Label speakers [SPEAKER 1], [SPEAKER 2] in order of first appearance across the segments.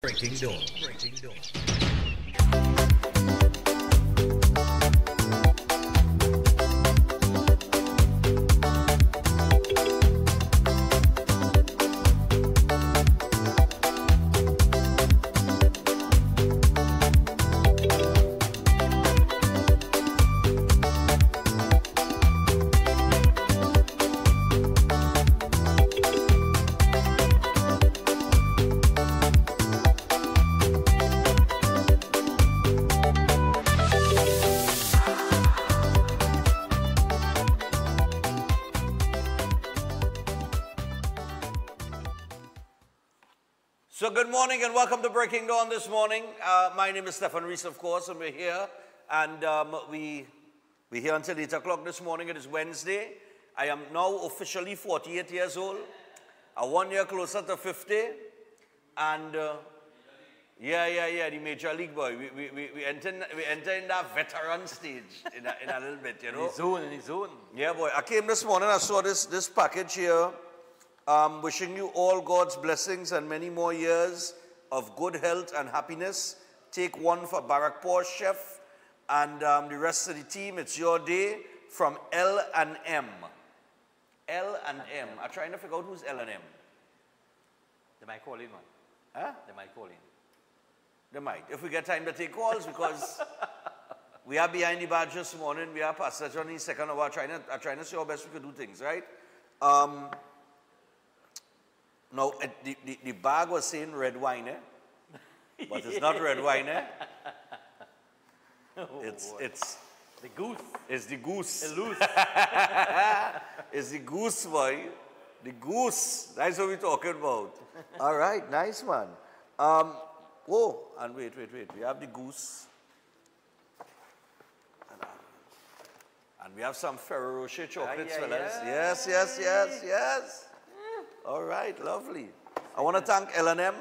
[SPEAKER 1] Breaking Dawn. Breaking Dawn.
[SPEAKER 2] So good morning and welcome to Breaking Dawn this morning. My name is Stefan Reese, of course, and we're here. And we're here until 8 o'clock this morning. It is Wednesday. I am now officially 48 years old. 1 year closer to 50. And the Major League boy. We enter in that veteran stage in a little bit, you know.
[SPEAKER 3] In his zone.
[SPEAKER 2] Yeah, boy. I came this morning, I saw this package here. Wishing you all God's blessings and many more years of good health and happiness. Take one for Barack Posh Chef and the rest of the team. It's your day from L&M. L&M. I'm trying to figure out who's L&M.
[SPEAKER 3] They might call in, man.
[SPEAKER 2] Huh?
[SPEAKER 3] They might call in.
[SPEAKER 2] They might. If we get time to take calls, because we are behind the badge this morning. We are past that on the second hour. I'm trying to see how best we could do things, right? Now, the bag was saying red wine, but it's not red wine, It's
[SPEAKER 3] the goose.
[SPEAKER 2] It's the goose.
[SPEAKER 3] The loose.
[SPEAKER 2] It's the goose, boy. The goose. That's what we're talking about. All right, nice one. Oh, and wait. We have the goose. And we have some Ferrero Rocher chocolates, fellas. Yes. All right, lovely. I want to thank L&M.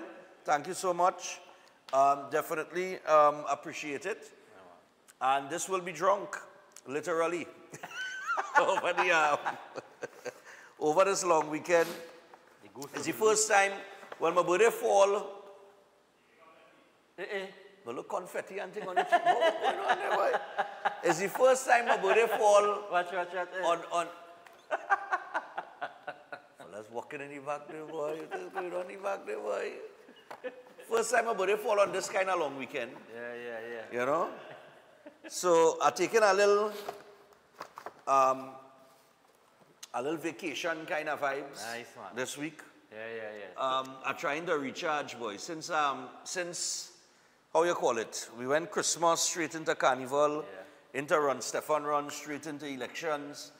[SPEAKER 2] Thank you so much. Definitely appreciate it. And this will be drunk, literally, over this long weekend. It's the first time when my birthday fall. But look, confetti and thing on it. It's the first time my birthday fall.
[SPEAKER 3] Watch.
[SPEAKER 2] On Fellas walking in the back there, boy. What's going on in the back there, boy? First time my birthday fall on this kind of long weekend.
[SPEAKER 3] Yeah.
[SPEAKER 2] You know? So I've taken a little vacation kind of vibes.
[SPEAKER 3] Nice, man.
[SPEAKER 2] This week.
[SPEAKER 3] Yeah.
[SPEAKER 2] I'm trying to recharge, boy. Since how you call it? We went Christmas straight into Carnival, into Run Stefan Run, straight into elections.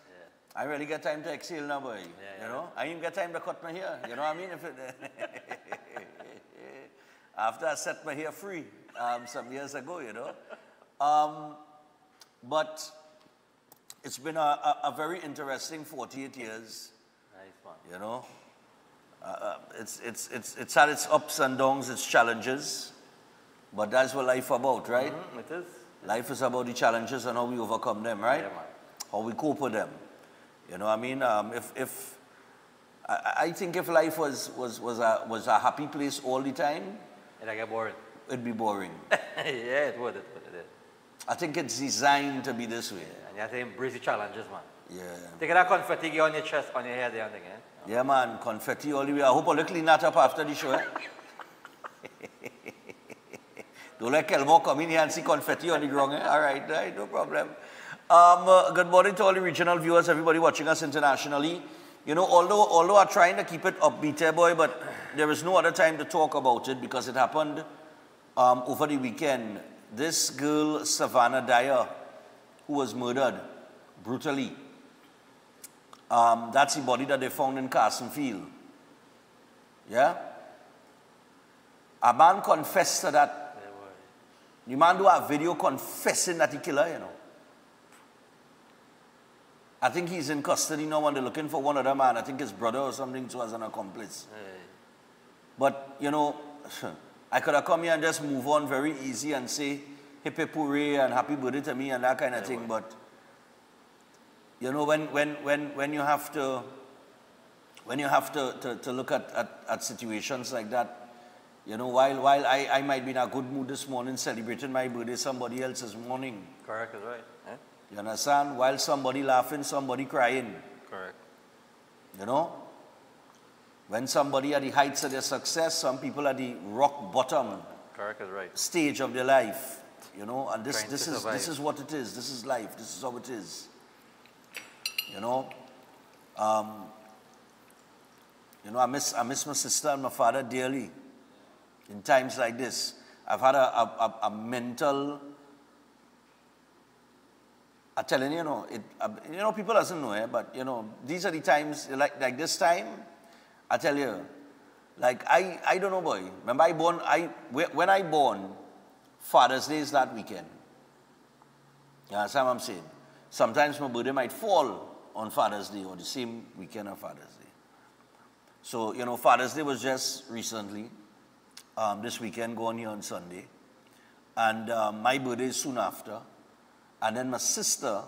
[SPEAKER 2] I really get time to exhale now, boy. You know? I even get time to cut my hair. You know what I mean? After I set my hair free some years ago, you know. But it's been a very interesting 48 years.
[SPEAKER 3] Nice one.
[SPEAKER 2] You know. It's had its ups and downs, its challenges. But that's what life about, right?
[SPEAKER 3] It is.
[SPEAKER 2] Life is about the challenges and how we overcome them, right?
[SPEAKER 3] Yeah, man.
[SPEAKER 2] How we cope with them. You know what I mean? I think if life was a happy place all the time,
[SPEAKER 3] It'd get boring.
[SPEAKER 2] it'd be boring.
[SPEAKER 3] Yeah, it would.
[SPEAKER 2] I think it's designed to be this way.
[SPEAKER 3] And you have to embrace the challenges, man.
[SPEAKER 2] Yeah.
[SPEAKER 3] Take that confetti on your chest, on your head, there, thing,
[SPEAKER 2] Yeah, man. Confetti all the way. I hope I'll clean that up after the show. Don't let Kelmore come in here and see confetti on the ground. All right, no problem. Good morning to all the regional viewers, everybody watching us internationally. You know, although I'm trying to keep it upbeat, boy, but there is no other time to talk about it because it happened over the weekend. This girl, Savannah Dyer, who was murdered brutally. That's the body that they found in Carson Field. Yeah? A man confessed to that. The man do a video confessing that he killed her, you know. I think he's in custody now and they're looking for one other man. I think his brother or something was an accomplice. But, you know, I could have come here and just move on very easy and say, hip hip hooray and happy birthday to me and that kind of thing. But, you know, when you have to look at situations like that, You know, while I might be in a good mood this morning celebrating my birthday, somebody else is mourning.
[SPEAKER 3] Correct, is right. Eh?
[SPEAKER 2] You understand? While somebody laughing, somebody crying.
[SPEAKER 3] Correct.
[SPEAKER 2] You know? When somebody at the heights of their success, some people at the rock bottom
[SPEAKER 3] Correct, is right.
[SPEAKER 2] stage of their life. You know, and this
[SPEAKER 3] Trying to
[SPEAKER 2] is
[SPEAKER 3] survive.
[SPEAKER 2] what it is. This is life. This is how it is. You know? I miss my sister and my father dearly. In times like this, I've had a mental. I'm telling you, people doesn't know, but these are the times like this time. I tell you, like I don't know, boy. Remember, when I born, Father's Day is that weekend. You understand what I'm saying? Sometimes my birthday might fall on Father's Day or the same weekend of Father's Day. So, Father's Day was just recently. This weekend, going here on Sunday. And my birthday is soon after. And then my sister,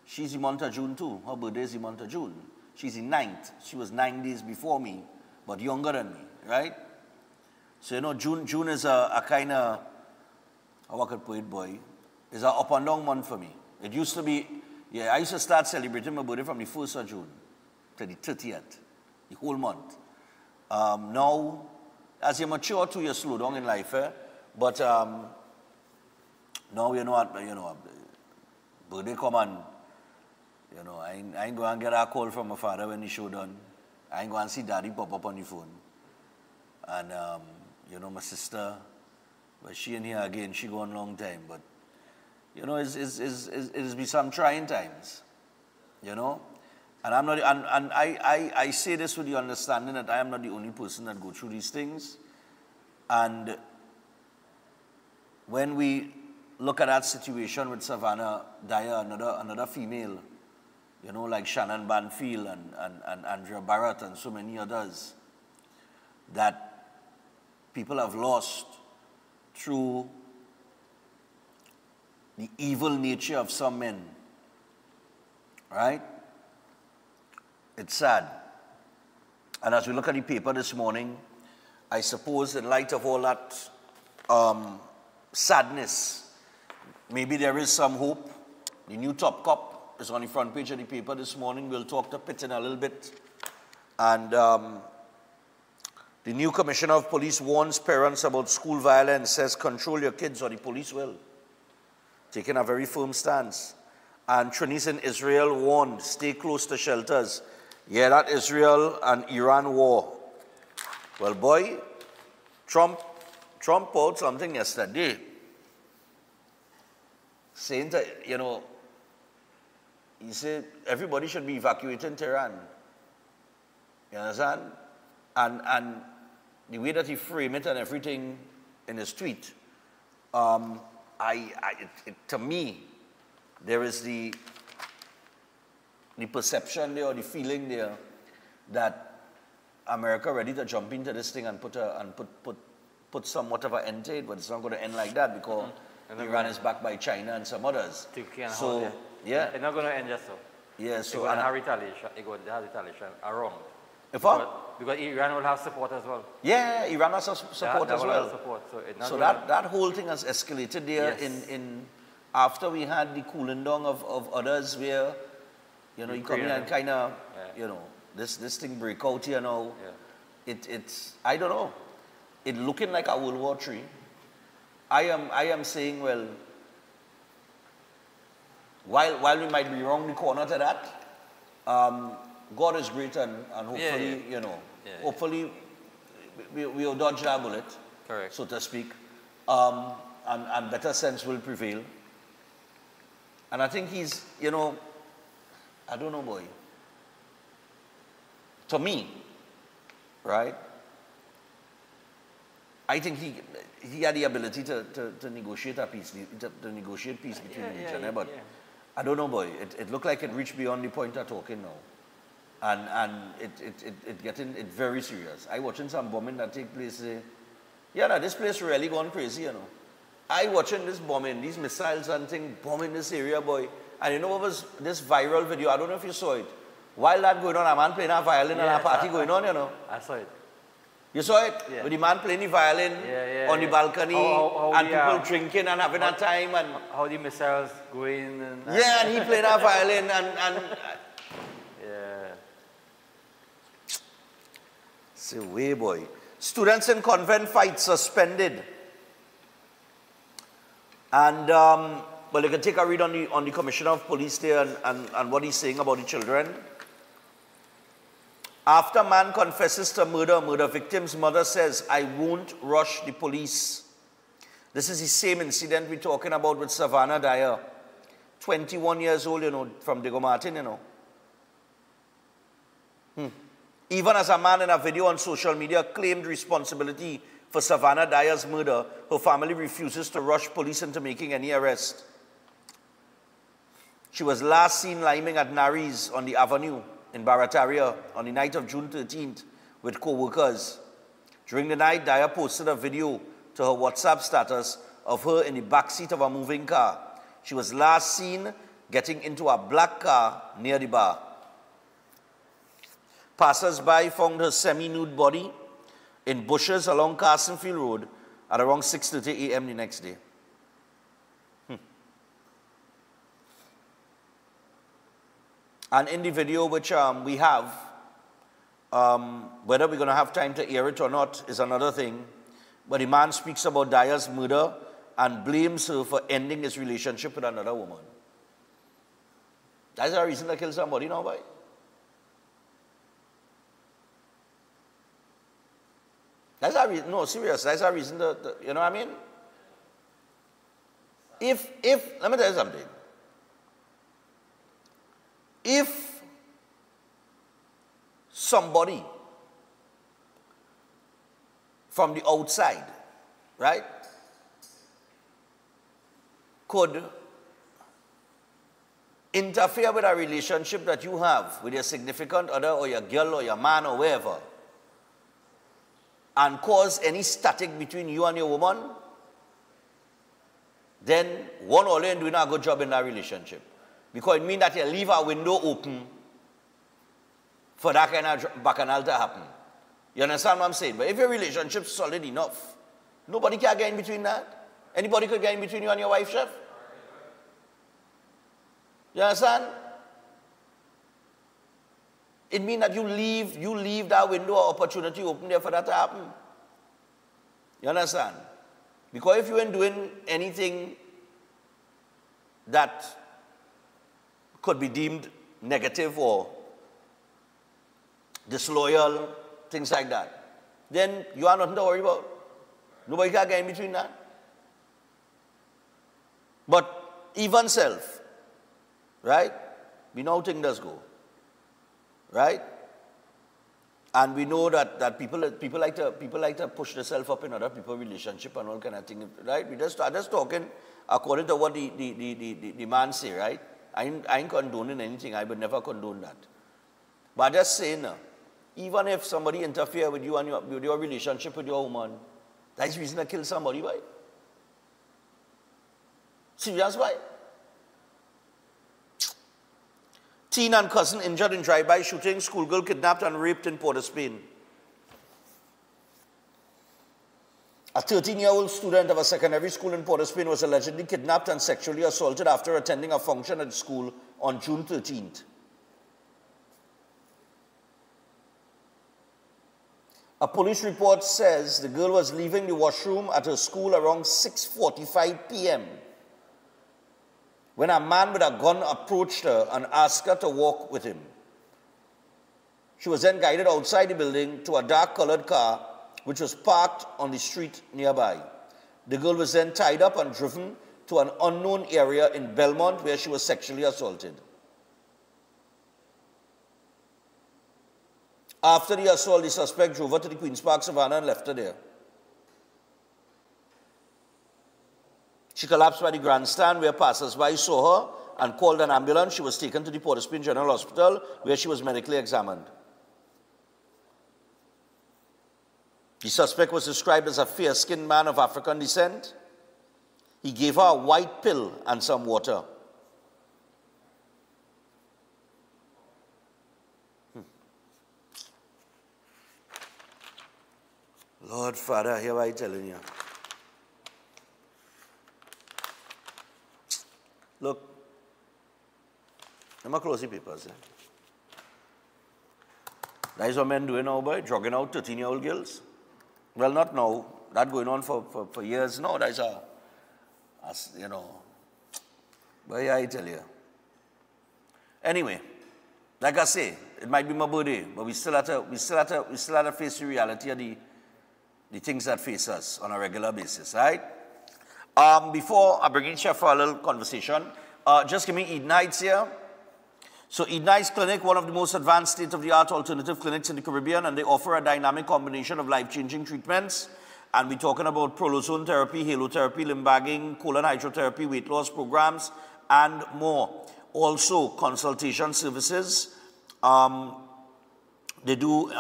[SPEAKER 2] she's the month of June too. Her birthday is the month of June. She's the 9th. She was 9 days before me, but younger than me, right? So, June is a kind of, how I could put it, boy, is an up and down month for me. It used to be, I used to start celebrating my birthday from the 1st of June to the 30th, the whole month. Now, as you mature too, you slow down in life, eh? But now birthday come and, I ain't going to get a call from my father when the show done. I ain't going to see daddy pop up on the phone. And, my sister, but she in here again, she gone long time. But, it's be some trying times, And I'm not, and I say this with the understanding that I am not the only person that go through these things. And when we look at that situation with Savannah Dyer, another female, like Shannon Banfield and Andrea Barrett and so many others, that people have lost through the evil nature of some men, right? It's sad. And as we look at the paper this morning, I suppose in light of all that sadness, maybe there is some hope. The new Top Cop is on the front page of the paper this morning. We'll talk to Pitt in a little bit. And the new Commissioner of Police warns parents about school violence, says control your kids or the police will. Taking a very firm stance. And Trini's in Israel warned, stay close to shelters. Yeah, that Israel and Iran war. Well, boy, Trump out something yesterday, saying that, he said everybody should be evacuating Tehran. You understand? And the way that he framed it and everything in his tweet, to me, there is the perception there or the feeling there that America ready to jump into this thing and put somewhat of an end to it, but it's not going to end like that because Iran is backed by China and some others. So, yeah.
[SPEAKER 3] It's not going to end just so.
[SPEAKER 2] Yeah, so.
[SPEAKER 3] It's going to have retaliation. It's going to have retaliation around.
[SPEAKER 2] If what?
[SPEAKER 3] Because Iran will have support as well.
[SPEAKER 2] Yeah, Iran has support as well. So that whole thing has escalated there in after we had the cooling down of others where, you come in and kind of, this thing break out here now. Yeah. It's I don't know. It looking like a World War III. I am saying, well, while we might be wrong the corner to that, God is great and hopefully, hopefully we'll dodge that bullet,
[SPEAKER 3] correct,
[SPEAKER 2] so to speak, and better sense will prevail. And I think he's, I don't know, boy. To me, right, I think he had the ability to negotiate a peace, to negotiate peace between each other, but I don't know, boy. It looked like it reached beyond the point of talking now. And it getting very serious. I watching some bombing that take place. This place really gone crazy, I watching this bombing, these missiles and things bombing this area, boy. And what was this viral video? I don't know if you saw it. While that going on, a man playing a violin and a party going on,
[SPEAKER 3] I saw it.
[SPEAKER 2] You saw it?
[SPEAKER 3] Yeah.
[SPEAKER 2] With the man playing the violin on the balcony and people drinking and having a time. And
[SPEAKER 3] how the missiles going. And
[SPEAKER 2] yeah, and he played that violin and
[SPEAKER 3] yeah.
[SPEAKER 2] Say, way boy. Students in convent fight suspended. And, well, you can take a read on the Commissioner of Police there and what he's saying about the children. After man confesses to murder victim's mother says, I won't rush the police. This is the same incident we're talking about with Savannah Dyer. 21 years old, you know, from Diego Martin, you know. Even as a man in a video on social media claimed responsibility for Savannah Dyer's murder, her family refuses to rush police into making any arrest. She was last seen liming at Nari's on the Avenue in Barataria on the night of June 13th with co-workers. During the night, Dyer posted a video to her WhatsApp status of her in the backseat of a moving car. She was last seen getting into a black car near the bar. Passers-by found her semi-nude body in bushes along Carsonfield Road at around 6:30 a.m. the next day. And in the video which we have, whether we're going to have time to air it or not is another thing. But the man speaks about Dyer's murder and blames her for ending his relationship with another woman. That's a reason to kill somebody now, boy. That's a reason, no, serious, that's a reason to, you know what I mean? If, let me tell you something. If somebody from the outside, right, could interfere with a relationship that you have with your significant other or your girl or your man or wherever, and cause any static between you and your woman, then one or ain't doing a good job in that relationship. Because it means that you leave a window open for that kind of bacchanal to happen. You understand what I'm saying? But if your relationship's solid enough, nobody can get in between that. Anybody could get in between you and your wife, chef? You understand? It means that you leave that window or opportunity open there for that to happen. You understand? Because if you ain't doing anything that could be deemed negative or disloyal, things like that, then you are nothing to worry about. Nobody can get in between that. But even self, right? We know how things does go. Right? And we know that people like to push themselves up in other people's relationship and all kind of thing, right? We just talking according to what the man say, right? I ain't condoning anything. I would never condone that. But I just saying, even if somebody interfere with you and with your relationship with your woman, that's reason to kill somebody, right? Serious, why? Teen and cousin injured in drive-by shooting, schoolgirl kidnapped and raped in Port of Spain. A 13-year-old student of a secondary school in Port of Spain was allegedly kidnapped and sexually assaulted after attending a function at the school on June 13th. A police report says the girl was leaving the washroom at her school around 6:45 p.m. when a man with a gun approached her and asked her to walk with him. She was then guided outside the building to a dark-colored car which was parked on the street nearby. The girl was then tied up and driven to an unknown area in Belmont where she was sexually assaulted. After the assault, the suspect drove her to the Queen's Park Savannah and left her there. She collapsed by the grandstand where passers-by saw her and called an ambulance. She was taken to the Port of Spain General Hospital where she was medically examined. The suspect was described as a fair-skinned man of African descent. He gave her a white pill and some water. Lord Father, here I telling you. Look, I'm close the papers. That is what men doing now, boy, drugging out 13-year-old girls. Well, not now. That going on for years. No, that is you know. But yeah, I tell you. Anyway, like I say, it might be my birthday, but we still have to face the reality of the things that face us on a regular basis, right? Before I bring in Chef for a little conversation, just give me Eden Heights here. So Eden Heights Clinic, one of the most advanced state-of-the-art alternative clinics in the Caribbean, and they offer a dynamic combination of life-changing treatments. And we're talking about prolozone therapy, halotherapy, limb bagging, colon hydrotherapy, weight loss programs, and more. Also, consultation services. They do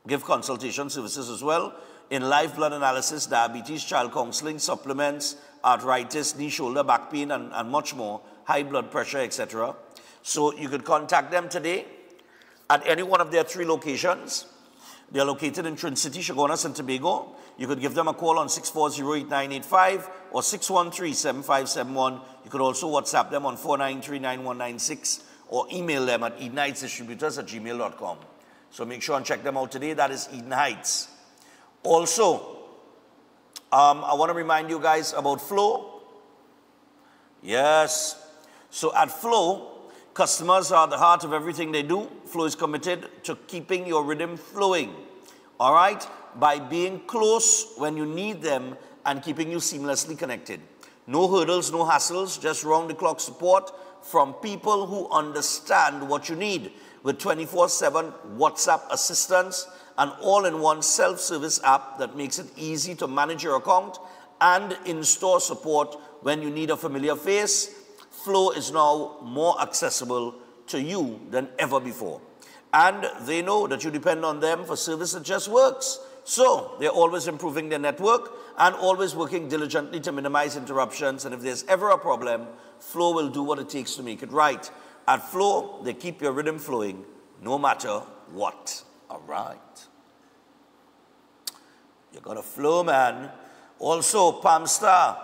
[SPEAKER 2] give consultation services as well in live blood analysis, diabetes, child counseling, supplements, arthritis, knee, shoulder, back pain, and much more, high blood pressure, etc. So you could contact them today at any one of their 3 locations. They are located in Trinity, Chaguanas, and Tobago. You could give them a call on 640-8985 or 613-7571. You could also WhatsApp them on 493-9196 or email them at edenheightsdistributors@gmail.com. So make sure and check them out today. That is Eden Heights. Also, I want to remind you guys about Flow. Yes. So at Flow, customers are at the heart of everything they do. Flow is committed to keeping your rhythm flowing, all right, by being close when you need them and keeping you seamlessly connected. No hurdles, no hassles, just round-the-clock support from people who understand what you need with 24/7 WhatsApp assistance, an all-in-one self-service app that makes it easy to manage your account, and in-store support when you need a familiar face. Flow is now more accessible to you than ever before. And they know that you depend on them for service that just works. So they're always improving their network and always working diligently to minimize interruptions. And if there's ever a problem, Flow will do what it takes to make it right. At Flow, they keep your rhythm flowing no matter what. All right. You got to flow, man. Also, Palm Star.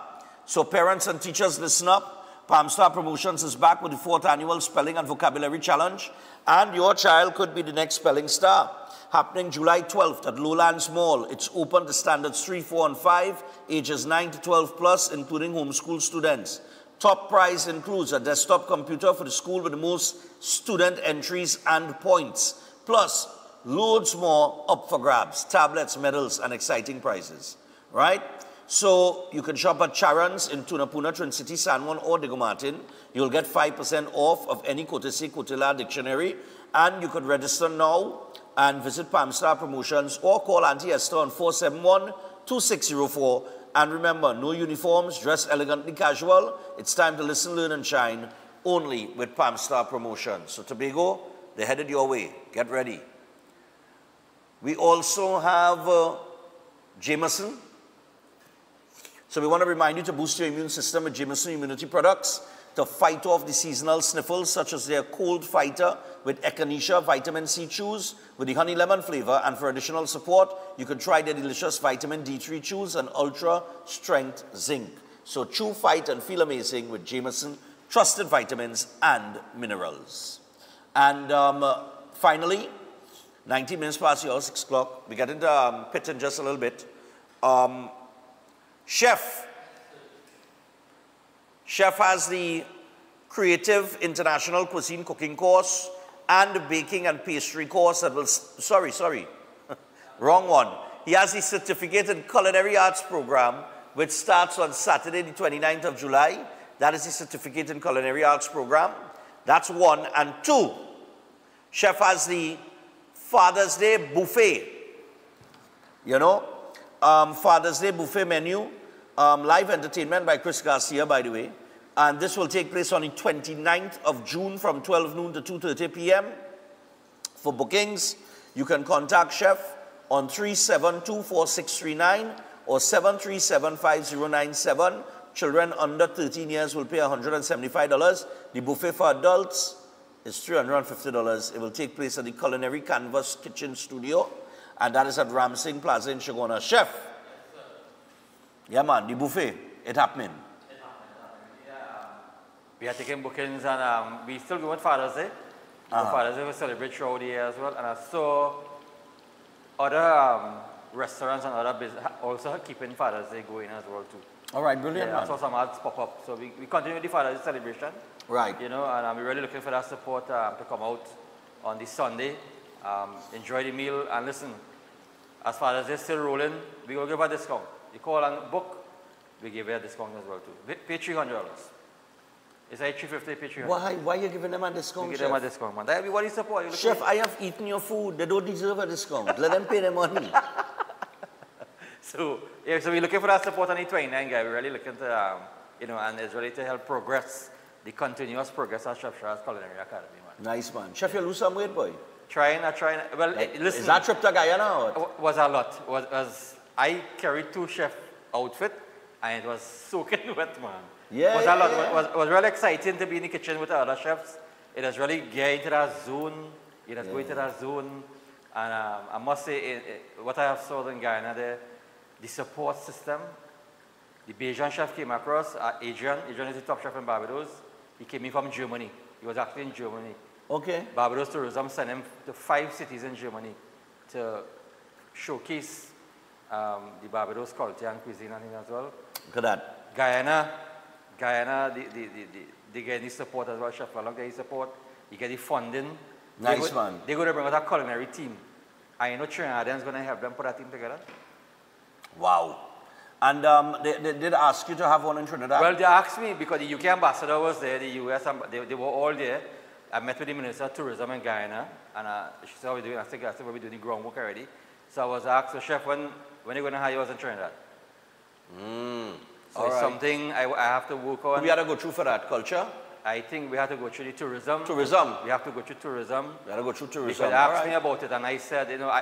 [SPEAKER 2] So parents and teachers, listen up. Palm Star Promotions is back with the 4th annual Spelling and Vocabulary Challenge, and your child could be the next spelling star. Happening July 12th at Lowlands Mall. It's open to standards 3, 4, and 5, ages 9 to 12 plus, including homeschool students. Top prize includes a desktop computer for the school with the most student entries and points, plus loads more up for grabs, tablets, medals, and exciting prizes, right? So you can shop at Charon's in Tunapuna, Trinity, San Juan, or Diego Martin. You'll get 5% off of any Courtesy Cotilla dictionary. And you could register now and visit Palm Star Promotions or call Auntie Esther on 471-2604. And remember, no uniforms, dress elegantly casual. It's time to listen, learn, and shine only with Palm Star Promotions. So Tobago, they're headed your way. Get ready. We also have Jameson. So we want to remind you to boost your immune system with Jameson immunity products to fight off the seasonal sniffles, such as their cold fighter with Echinacea vitamin C chews with the honey lemon flavor. And for additional support, you can try their delicious vitamin D3 chews and ultra strength zinc. So chew, fight, and feel amazing with Jameson trusted vitamins and minerals. And finally, 90 minutes past your 6 o'clock. We get into pit in just a little bit. Chef has the Creative International Cuisine Cooking course and the Baking and Pastry course that will, sorry, wrong one. He has the Certificate in Culinary Arts program, which starts on Saturday, the 29th of July. That is the Certificate in Culinary Arts program. That's 1. And 2, Chef has the Father's Day buffet. You know, Father's Day buffet menu, live entertainment by Chris Garcia, by the way. And this will take place on the 29th of June from 12 noon to 2:30 p.m. For bookings, you can contact Chef on 3724639 or 7375097. Children under 13 years will pay $175. The buffet for adults is $350. It will take place at the Culinary Canvas Kitchen Studio. and that is at Ramsing Plaza in Shagona. Chef? Yeah, man, the buffet, it happening.
[SPEAKER 3] We are taking bookings and we still going Father's Day. Father's Day we celebrate throughout the year as well. And I saw other restaurants and other business also keeping Father's Day going as well too.
[SPEAKER 2] All right, brilliant,
[SPEAKER 3] Yeah, I
[SPEAKER 2] man.
[SPEAKER 3] saw some ads pop up. So we continue the Father's Day celebration.
[SPEAKER 2] Right.
[SPEAKER 3] You know, and we're really looking for that support to come out on this Sunday. Enjoy the meal and listen. As Father's Day still rolling, we will give a discount. You call and book, we give you a discount as well too. Pay $300. It's like $350, pay $300.
[SPEAKER 2] Why are you giving them a discount,
[SPEAKER 3] We give
[SPEAKER 2] Chef?
[SPEAKER 3] them a discount, man. Everybody support you.
[SPEAKER 2] Chef, I have eaten your food. They don't deserve a discount. Let them pay their money.
[SPEAKER 3] So, yeah, so we're looking for that support on the 29 guy. We're really looking to, you know, and it's really to help progress, the continuous progress of Chef Shah's Culinary Academy, man.
[SPEAKER 2] Nice, man. Chef, you lose some weight, boy.
[SPEAKER 3] Trying. Well, listen.
[SPEAKER 2] Is that trip to Guyana or?
[SPEAKER 3] Was a lot. I carried 2 chef outfit, and it was soaking wet, man.
[SPEAKER 2] Yeah,
[SPEAKER 3] was a lot. Was really exciting to be in the kitchen with the other chefs. It was really get into that zone. You know, go into that zone. And I must say, what I have saw in Guyana there, the support system. The Bajan chef came across, Adrian. Adrian is the top chef in Barbados. He came in from Germany. He was actually in Germany.
[SPEAKER 2] Okay.
[SPEAKER 3] Barbados Tourism sent him to 5 cities in Germany to showcase the Barbados culture and cuisine and things as well.
[SPEAKER 2] Look at that.
[SPEAKER 3] Guyana, they get the support as well. Chef Lalong get the support. You get the funding.
[SPEAKER 2] Nice, man.
[SPEAKER 3] They're going to bring out a culinary team. I know Trinidadians going to help them put that team together.
[SPEAKER 2] Wow. And they did ask you to have one in Trinidad?
[SPEAKER 3] Well, they asked me because the UK ambassador was there, the US, they were all there. I met with the Minister of Tourism in Guyana, and she said, how are we doing? I said, we're doing the groundwork already. So I was asked, so Chef, when are you going to hire us in Trinidad? So it's something I have to work on.
[SPEAKER 2] We had to go through for that culture?
[SPEAKER 3] I think we have to go through the tourism.
[SPEAKER 2] Tourism?
[SPEAKER 3] We have to go through tourism.
[SPEAKER 2] We had to go through tourism.
[SPEAKER 3] Because they asked me about it, and I said, you know,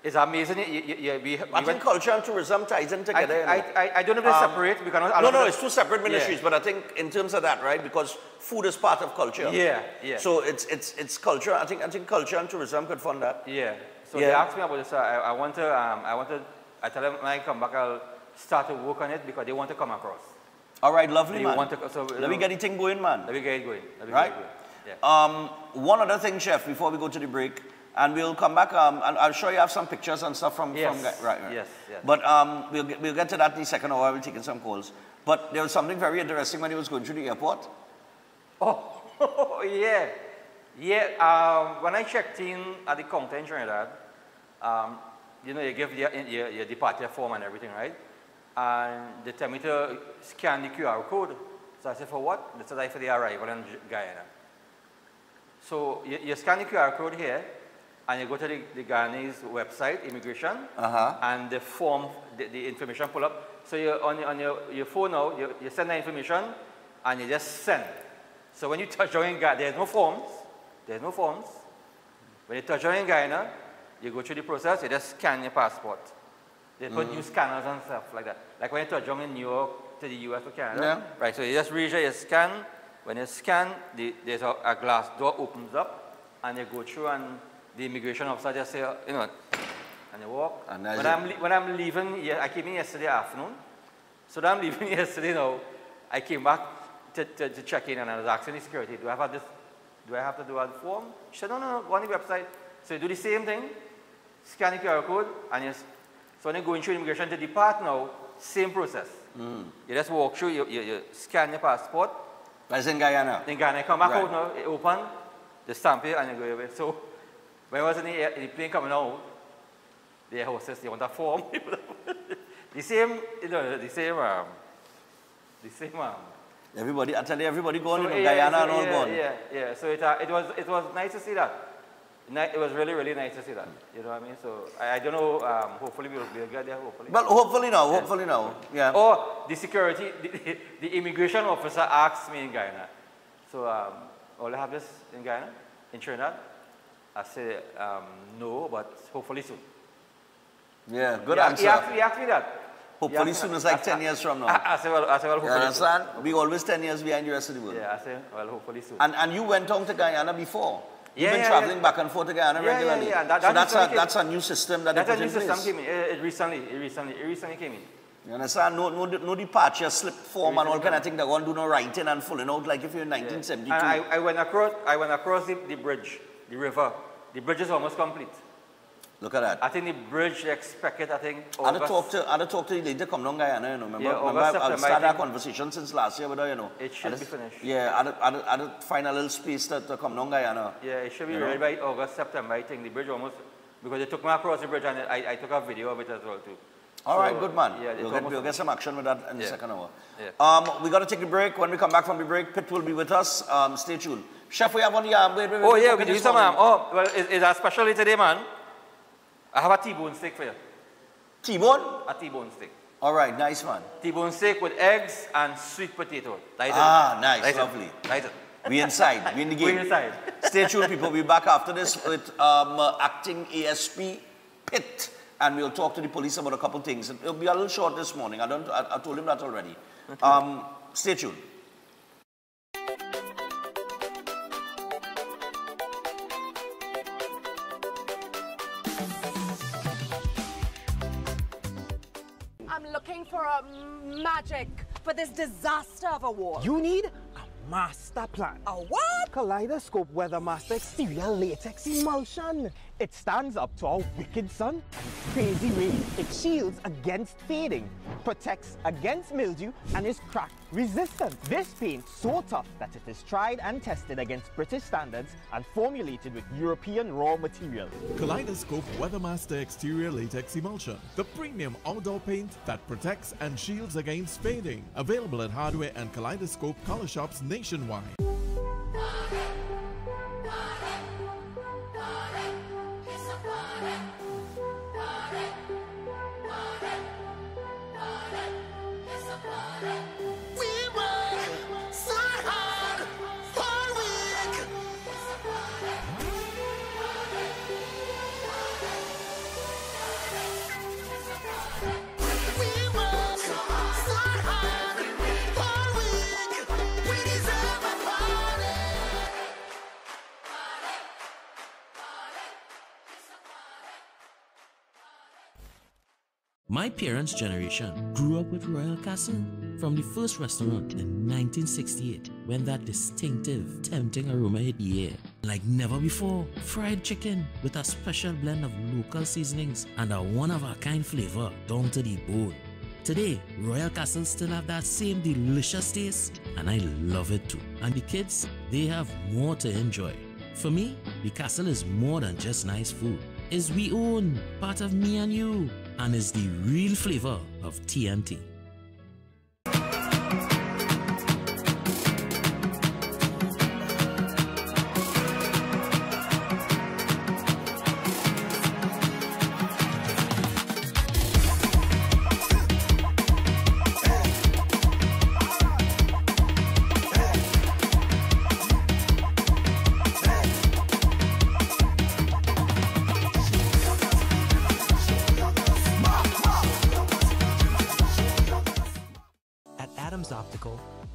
[SPEAKER 3] it's amazing.
[SPEAKER 2] I think culture and tourism ties in together.
[SPEAKER 3] I don't know if they're separate. Because
[SPEAKER 2] no, it's 2 separate ministries. But I think in terms of that, right? Because food is part of culture.
[SPEAKER 3] Yeah.
[SPEAKER 2] So it's culture. I think culture and tourism could fund that.
[SPEAKER 3] Yeah. So they asked me about this. I tell them when I come back, I'll start to work on it because they want to come across.
[SPEAKER 2] All right, lovely, man.
[SPEAKER 3] Let
[SPEAKER 2] me get the thing going, man.
[SPEAKER 3] Let me get it going.
[SPEAKER 2] Right? Yeah. One other thing, Chef, before we go to the break. And we'll come back, and I'll show you have some pictures and stuff from right.
[SPEAKER 3] Yes.
[SPEAKER 2] But we'll get to that in the second hour. We'll take in some calls. But there was something very interesting when he was going through the airport.
[SPEAKER 3] Oh, yeah. Yeah, when I checked in at the counter in Trinidad, you know, you give your departure form and everything, right? And they tell me to scan the QR code. So I said, for what? They said, for the arrival in Guyana. So you scan the QR code here, and you go to the Guyanese website, immigration, and the form, the information pull up. So you on your phone now, you send the information, and you just send. So when you touch down in Guyana, there's no forms. When you touch down in Guyana, you go through the process, you just scan your passport. They put new scanners and stuff like that. Like when you touch down in New York to the US or Canada. Yeah. Right, so you just reach there, you scan. When you scan, there's a glass door opens up, and you go through, and the immigration officer just say, you know, and you walk. And when I'm leaving, I came in yesterday afternoon. So when I'm leaving yesterday now, I came back to check in, and I was asking the security, do I have to do a form? She said, no, go on the website. So you do the same thing, scan the QR code, and so when you go into immigration to depart now, same process. You just walk through, you scan your passport.
[SPEAKER 2] That's in Guyana?
[SPEAKER 3] In Guyana, you come back out now, you open, they stamp it, and you go away. So when I was in the plane coming out, the air hostess, they want a form. the same.
[SPEAKER 2] Everybody, I tell you, everybody going, so, Guyana and all gone.
[SPEAKER 3] Yeah. So it was nice to see that. It was really, really nice to see that. You know what I mean? So I don't know. Hopefully we'll get there. Hopefully.
[SPEAKER 2] Well, hopefully now. Yeah.
[SPEAKER 3] Or the security, the immigration officer asked me in Guyana. So all I have this in Guyana, in Trinidad. I said no, but hopefully soon.
[SPEAKER 2] Yeah, good answer.
[SPEAKER 3] He asked me that.
[SPEAKER 2] Hopefully soon is like 10 years from now.
[SPEAKER 3] I said, well, hopefully
[SPEAKER 2] you understand? We always 10 years behind the rest of the world.
[SPEAKER 3] Yeah, I said, well, hopefully soon.
[SPEAKER 2] And you went on to Guyana before? You've been traveling back and forth to Guyana regularly.
[SPEAKER 3] Yeah.
[SPEAKER 2] So that's a new system that they put in place.
[SPEAKER 3] That's a new system came in. It recently came in.
[SPEAKER 2] You understand? No departure slip form and all kind of thing. They won't do no writing and filling out like if you're in 1972.
[SPEAKER 3] And I went across the bridge, the river. The bridge is almost complete.
[SPEAKER 2] Look at that.
[SPEAKER 3] I think the bridge expected, August.
[SPEAKER 2] I had talked to you later, come down Guyana, you know. Remember I've started our conversation since last year with her, you know.
[SPEAKER 3] It should be finished.
[SPEAKER 2] Yeah, I had find a little space to come down Guyana.
[SPEAKER 3] Yeah, it should be ready by August, September, I think. The bridge almost, because they took me across the bridge and I took a video of it as well too.
[SPEAKER 2] All right, good man.
[SPEAKER 3] Yeah,
[SPEAKER 2] we'll get some action with that in the second hour. Yeah. We got to take a break. When we come back from the break, Pitt will be with us. Stay tuned. Chef, we have on the wait.
[SPEAKER 3] Oh, yeah, we do some well, it's a specialty today, man. I have a T-bone steak for you.
[SPEAKER 2] T-bone?
[SPEAKER 3] A T-bone steak.
[SPEAKER 2] All right, nice man.
[SPEAKER 3] T-bone steak with eggs and sweet potato.
[SPEAKER 2] Nice, lovely.
[SPEAKER 3] Nice.
[SPEAKER 2] We inside. We in the game.
[SPEAKER 3] We inside.
[SPEAKER 2] Stay tuned, people. We'll be back after this with acting ASP Pitt. And we'll talk to the police about a couple things. It'll be a little short this morning. I told him that already. Stay tuned.
[SPEAKER 1] I'm looking for a magic for this disaster of a war.
[SPEAKER 4] You need a master plan.
[SPEAKER 1] A what?
[SPEAKER 4] Kaleidoscope Weathermaster Exterior Latex Emulsion. It stands up to our wicked sun and crazy rain. It shields against fading, protects against mildew, and is crack resistant. This paint so tough that it is tried and tested against British standards and formulated with European raw material.
[SPEAKER 5] Kaleidoscope Weathermaster Exterior Latex Emulsion, the premium outdoor paint that protects and shields against fading. Available at hardware and Kaleidoscope color shops nationwide.
[SPEAKER 6] My parents' generation grew up with Royal Castle from the first restaurant in 1968 when that distinctive, tempting aroma hit the air. Like never before, fried chicken with a special blend of local seasonings and a one-of-a-kind flavor down to the bone. Today, Royal Castle still have that same delicious taste and I love it too. And the kids, they have more to enjoy. For me, the Castle is more than just nice food. It's we own, part of me and you, and is the real flavor of TNT.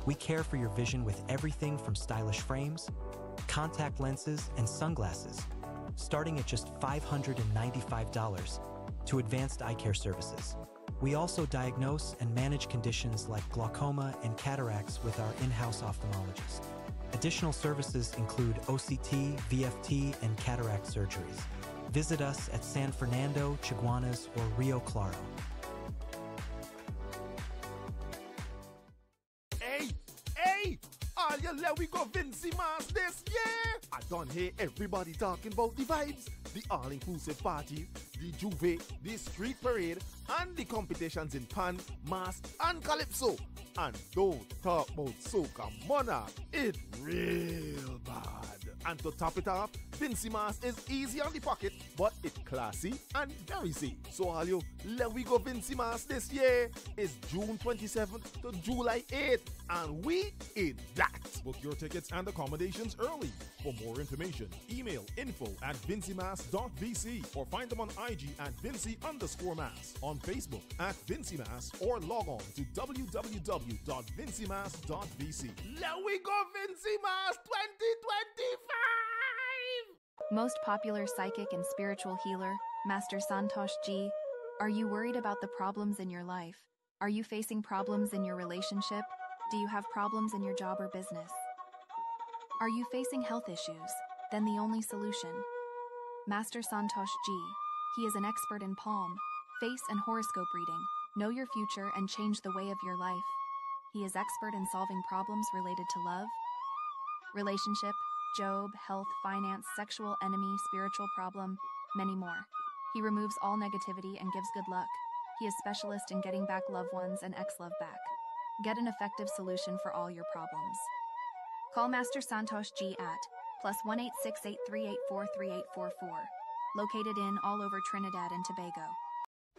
[SPEAKER 7] We care for your vision with everything from stylish frames, contact lenses, and sunglasses, starting at just $595, to advanced eye care services. We also diagnose and manage conditions like glaucoma and cataracts with our in-house ophthalmologist. Additional services include OCT, VFT, and cataract surgeries. Visit us at San Fernando, Chaguanas, or Rio Claro.
[SPEAKER 5] Let we go Vincy Mas this year. I don't hear everybody talking about the vibes, the all-inclusive party, the Juve, the street parade, and the competitions in Pan, Mas, and Calypso. And don't talk about Soca Monarch. It's real bad. And to top it off, Vincy Mas is easy on the pocket, but it's classy and very safe. So all you let we go Vincy Mas this year is June 27th to July 8th, and we in that. Book your tickets and accommodations early. For more information, email info@vincymas.vc or find them on IG at Vincy_Mas, on Facebook at Vincy Mas, or log on to www.vincymas.vc. Let we go Vincy Mas 2025!
[SPEAKER 8] Most popular psychic and spiritual healer, Master Santosh Ji, are you worried about the problems in your life? Are you facing problems in your relationship? Do you have problems in your job or business? Are you facing health issues? Then the only solution. Master Santosh Ji. He is an expert in palm, face and horoscope reading. Know your future and change the way of your life. He is expert in solving problems related to love, relationship, job, health, finance, sexual, enemy, spiritual problem, many more. He removes all negativity and gives good luck. He is specialist in getting back loved ones and ex-love back. Get an effective solution for all your problems. Call Master Santosh Ji at +1 86838438844. Located in all over Trinidad and Tobago.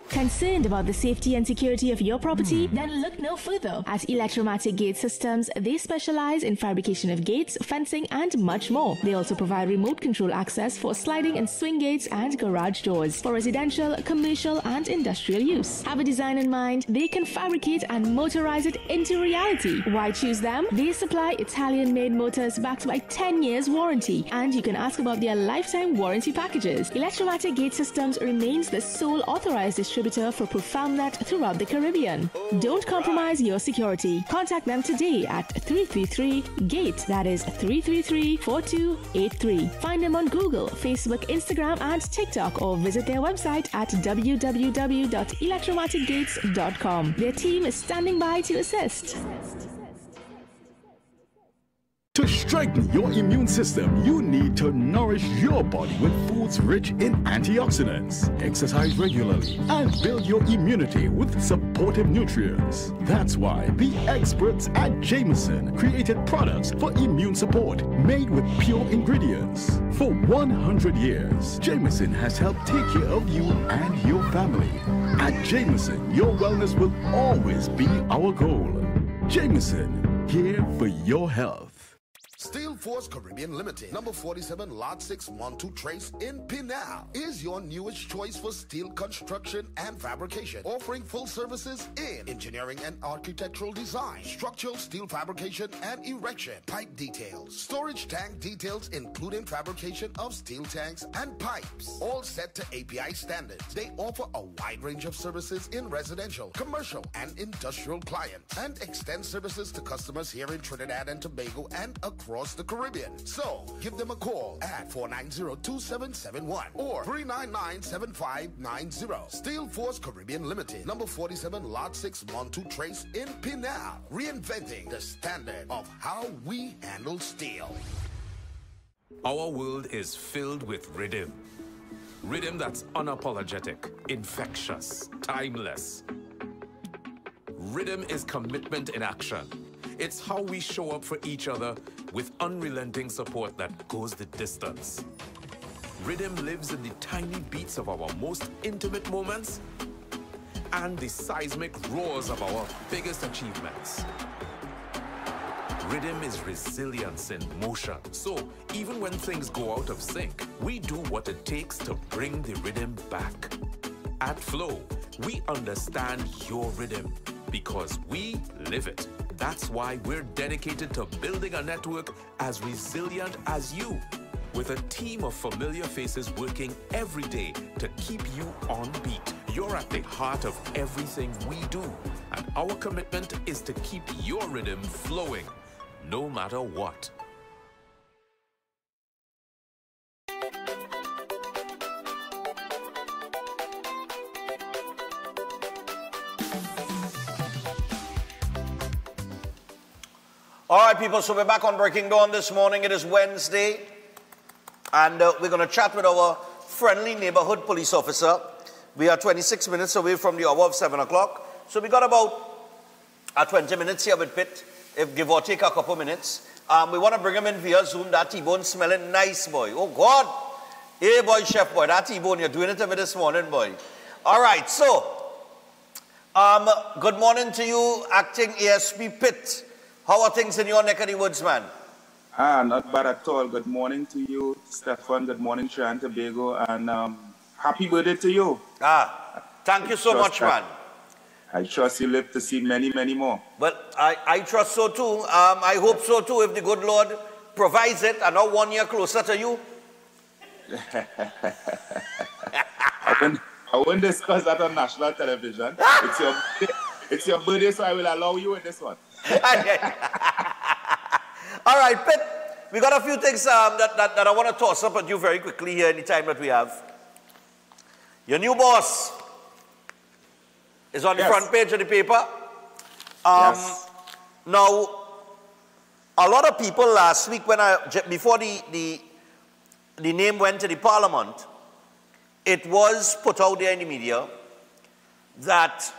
[SPEAKER 9] Concerned about the safety and security of your property? Then look no further. At Electromatic Gate Systems, they specialize in fabrication of gates, fencing, and much more. They also provide remote control access for sliding and swing gates and garage doors for residential, commercial, and industrial use. Have a design in mind? They can fabricate and motorize it into reality. Why choose them? They supply Italian-made motors backed by 10 years warranty, and you can ask about their lifetime warranty packages. Electromatic Gate Systems remains the sole authorized distributor for ProfoundNet throughout the Caribbean. Don't compromise your security. Contact them today at 333-GATE. That is 333-4283. Find them on Google, Facebook, Instagram, and TikTok, or visit their website at www.electromaticgates.com. Their team is standing by to assist.
[SPEAKER 10] To strengthen your immune system, you need to nourish your body with foods rich in antioxidants. Exercise regularly and build your immunity with supportive nutrients. That's why the experts at Jameson created products for immune support made with pure ingredients. For 100 years, Jameson has helped take care of you and your family. At Jameson, your wellness will always be our goal. Jameson, here for your health.
[SPEAKER 11] Steel Force Caribbean Limited, number 47 Lot 612 Trace in Pinal, is your newest choice for steel construction and fabrication, offering full services in engineering and architectural design, structural steel fabrication and erection, pipe details, storage tank details including fabrication of steel tanks and pipes, all set to API standards. They offer a wide range of services in residential, commercial, and industrial clients, and extend services to customers here in Trinidad and Tobago and across the Caribbean. So, give them a call at 490-2771 or 399-7590. Steel Force Caribbean Limited, number 47 Lot 612 Trace in Pinal, reinventing the standard of how we handle steel.
[SPEAKER 12] Our world is filled with rhythm. Rhythm that's unapologetic, infectious, timeless. Rhythm is commitment in action. It's how we show up for each other with unrelenting support that goes the distance. Rhythm lives in the tiny beats of our most intimate moments and the seismic roars of our biggest achievements. Rhythm is resilience in motion. So even when things go out of sync, we do what it takes to bring the rhythm back. At Flow, we understand your rhythm because we live it. That's why we're dedicated to building a network as resilient as you, with a team of familiar faces working every day to keep you on beat. You're at the heart of everything we do, and our commitment is to keep your rhythm flowing, no matter what.
[SPEAKER 2] All right, people, so we're back on Breaking Dawn this morning. It is Wednesday, and we're going to chat with our friendly neighborhood police officer. We are 26 minutes away from the hour of 7 o'clock, so we got about 20 minutes here with Pitt, if give or take a couple minutes. We want to bring him in via Zoom. That T-bone smelling nice, boy. Oh, God. Hey, boy, chef, boy, that T-bone, you're doing it to me this morning, boy. All right, so, good morning to you, Acting ASP Pitt. How are things in your neck of the woods, man?
[SPEAKER 13] Not bad at all. Good morning to you, Stefan. Good morning, Trinidad and Tobago. And happy birthday to you.
[SPEAKER 2] Thank you so much, man.
[SPEAKER 13] I trust you live to see many, many more.
[SPEAKER 2] Well, I trust so too. I hope so too, if the good Lord provides it. And now 1 year closer to you.
[SPEAKER 13] I wouldn't discuss that on national television. It's your birthday, so I will allow you in this one.
[SPEAKER 2] All right, Pitt, we got a few things that I want to toss up at you very quickly here in the time that we have. Your new boss is on the front page of the paper.
[SPEAKER 13] Yes.
[SPEAKER 2] Now, a lot of people last week, before the name went to the Parliament, it was put out there in the media that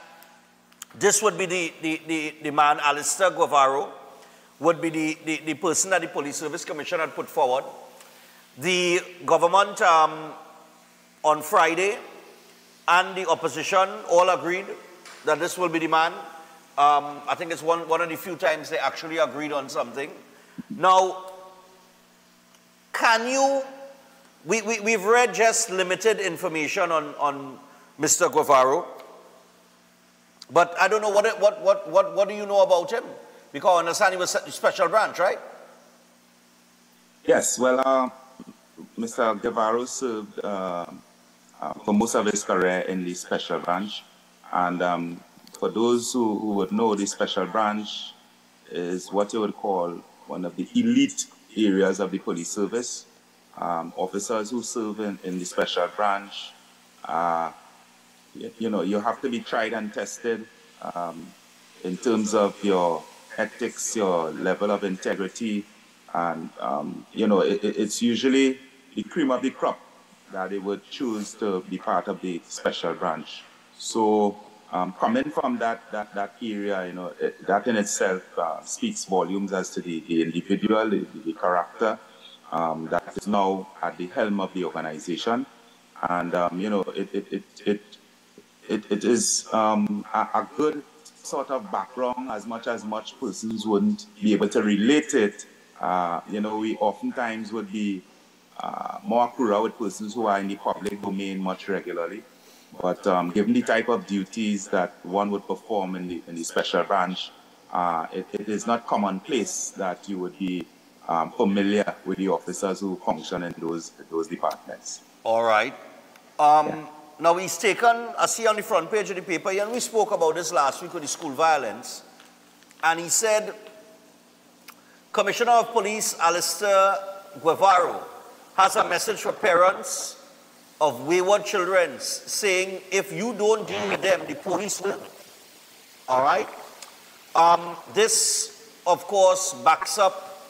[SPEAKER 2] this would be the man, Alistair Guevara, would be the person that the Police Service Commission had put forward. The government on Friday and the opposition all agreed that this will be the man. I think it's one of the few times they actually agreed on something. Now, can you, we've read just limited information on Mr. Guevara, but I don't know what do you know about him? Because I understand he was special branch, right?
[SPEAKER 13] Yes, well, Mr. Guevara served for most of his career in the special branch. And for those who would know, the special branch is what you would call one of the elite areas of the police service. Officers who serve in the special branch, you have to be tried and tested in terms of your ethics, your level of integrity, and it's usually the cream of the crop that they would choose to be part of the special branch. So coming from that area, that in itself speaks volumes as to the individual, the character that is now at the helm of the organization, and it is a good sort of background, as much persons wouldn't be able to relate it. We oftentimes would be more accurate with persons who are in the public domain much regularly. But given the type of duties that one would perform in the special branch, it is not commonplace that you would be familiar with the officers who function in those departments.
[SPEAKER 2] All right. Now he's taken, I see on the front page of the paper, and we spoke about this last week with the school violence, and he said, Commissioner of Police Alistair Guevara has a message for parents of wayward children, saying, if you don't deal with them, the police will. All right? This, of course, backs up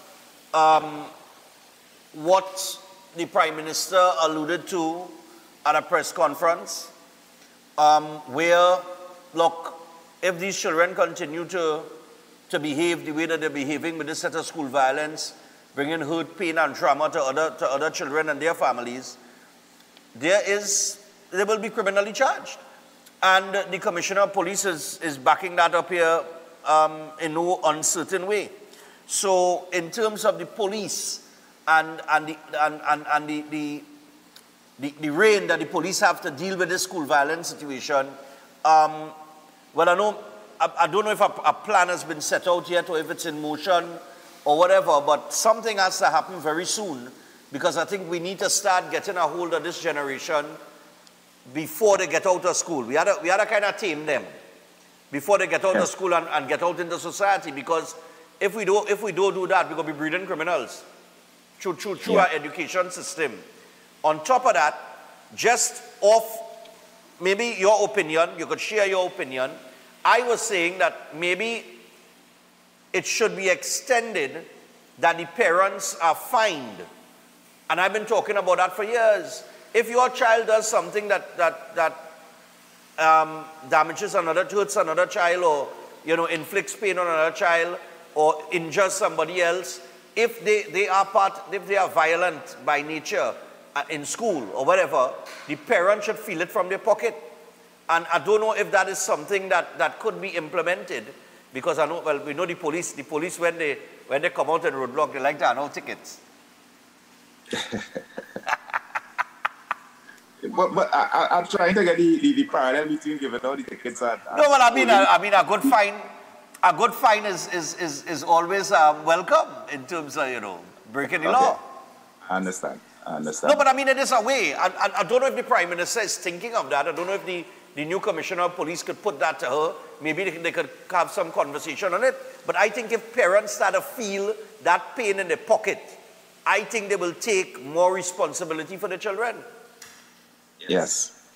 [SPEAKER 2] what the Prime Minister alluded to at a press conference, where, look, if these children continue to behave the way that they're behaving with this set of school violence, bringing hurt, pain, and trauma to other children and their families, they will be criminally charged. And the Commissioner of Police is backing that up here in no uncertain way. So in terms of the police and the reign that the police have to deal with this school violence situation, well, I don't know if a plan has been set out yet or if it's in motion or whatever, but something has to happen very soon, because I think we need to start getting a hold of this generation before they get out of school. We had to kind of tame them before they get out of school and get out into society, because if we don't do that, we're going to be breeding criminals through our education system. On top of that, just off maybe your opinion, you could share your opinion. I was saying that maybe it should be extended that the parents are fined. And I've been talking about that for years. If your child does something that damages another, hurts another child, or inflicts pain on another child, or injures somebody else, if they are violent by nature in school or whatever, the parent should feel it from their pocket. And I don't know if that is something that could be implemented, because I know, well, we know the police when they come out and roadblock, they like to announce tickets.
[SPEAKER 13] But I'm trying to get the parallel between giving out the tickets and
[SPEAKER 2] no, well, I mean a good fine is always welcome in terms of breaking the law.
[SPEAKER 13] I understand.
[SPEAKER 2] No, but I mean, it is a way. I don't know if the Prime Minister is thinking of that. I don't know if the new Commissioner of Police could put that to her. Maybe they could have some conversation on it. But I think if parents start to feel that pain in their pocket, I think they will take more responsibility for the children.
[SPEAKER 13] Yes.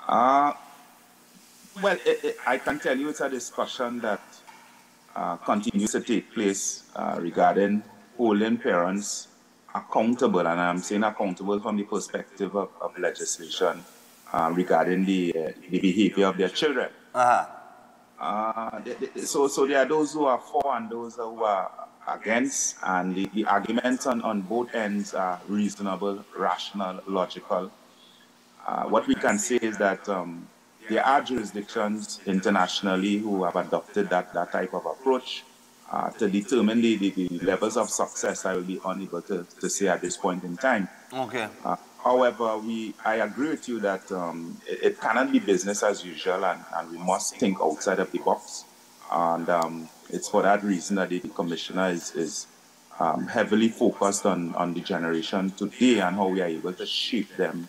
[SPEAKER 13] Well, I can tell you it's a discussion that continues to take place regarding holding parents accountable, and I'm saying accountable from the perspective of legislation regarding the behavior of their children. So there are those who are for and those who are against, and the arguments on both ends are reasonable, rational, logical. What we can say is that there are jurisdictions internationally who have adopted that type of approach. To determine the levels of success, I will be unable to say at this point in time.
[SPEAKER 2] Okay.
[SPEAKER 13] However, I agree with you that it cannot be business as usual, and we must think outside of the box. And it's for that reason that the Commissioner is heavily focused on the generation today and how we are able to shape them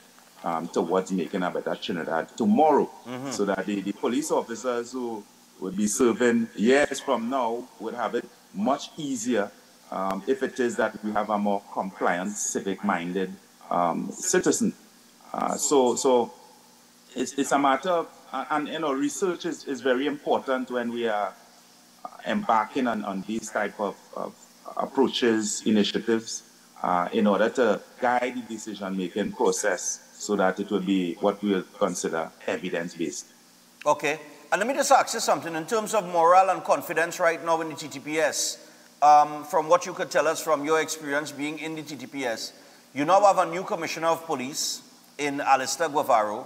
[SPEAKER 13] towards making a better Trinidad tomorrow, so that the police officers who would be serving years from now would have it much easier if it is that we have a more compliant, civic-minded citizen. So it's a matter of, and research is very important when we are embarking on these type of approaches, initiatives, in order to guide the decision-making process so that it will be what we will consider evidence-based.
[SPEAKER 2] Okay. And let me just ask you something. In terms of morale and confidence right now in the TTPS, from what you could tell us from your experience being in the TTPS, you now have a new Commissioner of Police in Alistair Guevara,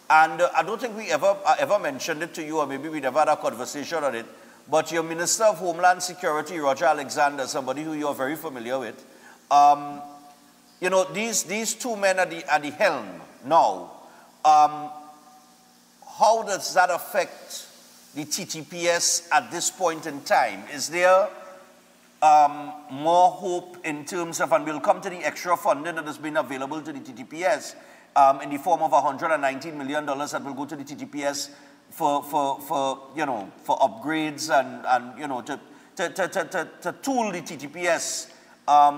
[SPEAKER 2] and I don't think we ever mentioned it to you, or maybe we never had a conversation on it, but your Minister of Homeland Security, Roger Alexander, somebody who you're very familiar with, you know, these two men at the helm now, how does that affect the TTPS at this point in time? Is there more hope in terms of, and we'll come to the extra funding that has been available to the TTPS in the form of $119 million that will go to the TTPS for you know, for upgrades and you know, to tool the TTPS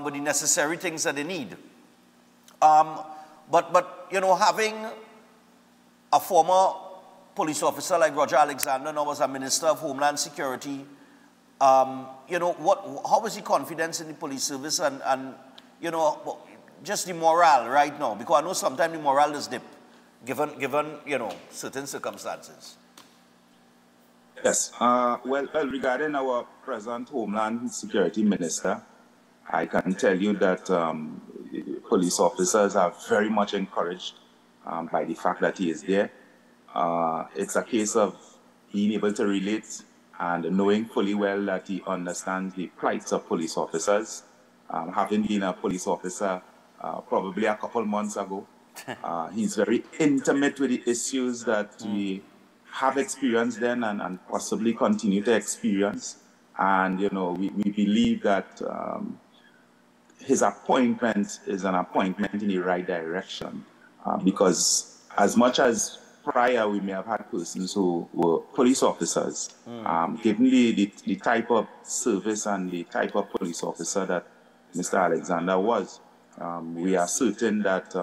[SPEAKER 2] with the necessary things that they need. But you know, having a former police officer like Roger Alexander now as a Minister of Homeland Security, you know, how is the confidence in the police service and you know, just the morale right now? Because I know sometimes the morale does dip, given you know, certain circumstances.
[SPEAKER 13] Yes. Well, regarding our present Homeland Security Minister, I can tell you that police officers are very much encouraged by the fact that he is there. It's a case of being able to relate and knowing fully well that he understands the plights of police officers. Having been a police officer probably a couple months ago, he's very intimate with the issues that we have experienced then and possibly continue to experience. And, you know, we believe that his appointment is an appointment in the right direction because as much as prior we may have had persons who were police officers, given the type of service and the type of police officer that Mr. Alexander was, we are certain that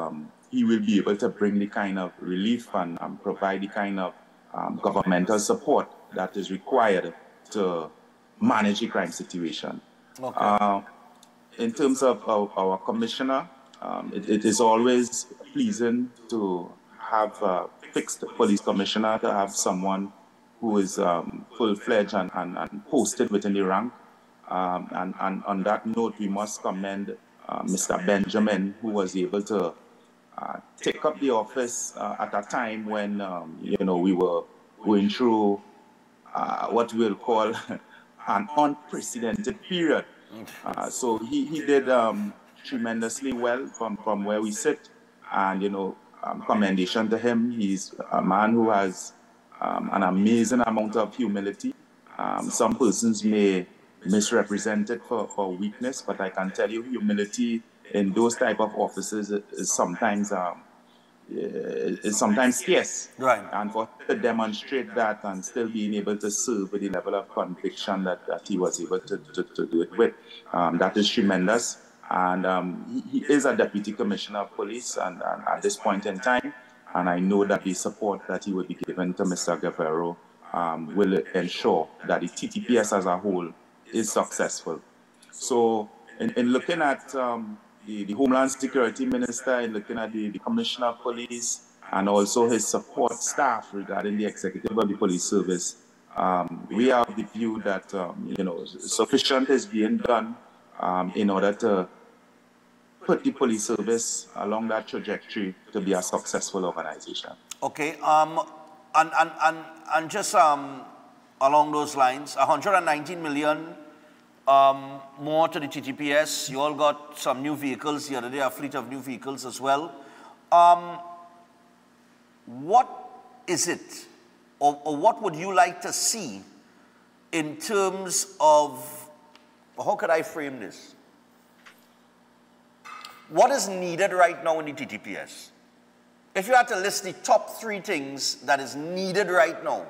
[SPEAKER 13] he will be able to bring the kind of relief and provide the kind of governmental support that is required to manage the crime situation.
[SPEAKER 2] Okay.
[SPEAKER 13] In terms of our commissioner, it is always pleasing to have a fixed police commissioner, to have someone who is full-fledged and posted within the rank. And on that note, we must commend Mr. Benjamin, who was able to take up the office at a time when, you know, we were going through what we'll call an unprecedented period. So he did tremendously well from where we sit, and, you know, commendation to him. He's a man who has an amazing amount of humility. Some persons may misrepresent it for weakness, but I can tell you humility in those type of offices is sometimes scarce.
[SPEAKER 2] Right.
[SPEAKER 13] And for him to demonstrate that and still being able to serve with the level of conviction that he was able to do it with, that is tremendous. And he is a deputy commissioner of police and at this point in time, and I know that the support that he will be given to Mr. Guerrero will ensure that the TTPS as a whole is successful. So in looking at the Homeland Security Minister, in looking at the Commissioner of Police, and also his support staff regarding the executive of the police service, we have the view that sufficient is being done in order to put the police service along that trajectory to be a successful organization.
[SPEAKER 2] Okay, and just along those lines, 119 million more to the TTPS. You all got some new vehicles the other day, a fleet of new vehicles as well. What is it, or what would you like to see in terms of, how could I frame this? What is needed right now in the TTPS? If you had to list the top 3 things that is needed right now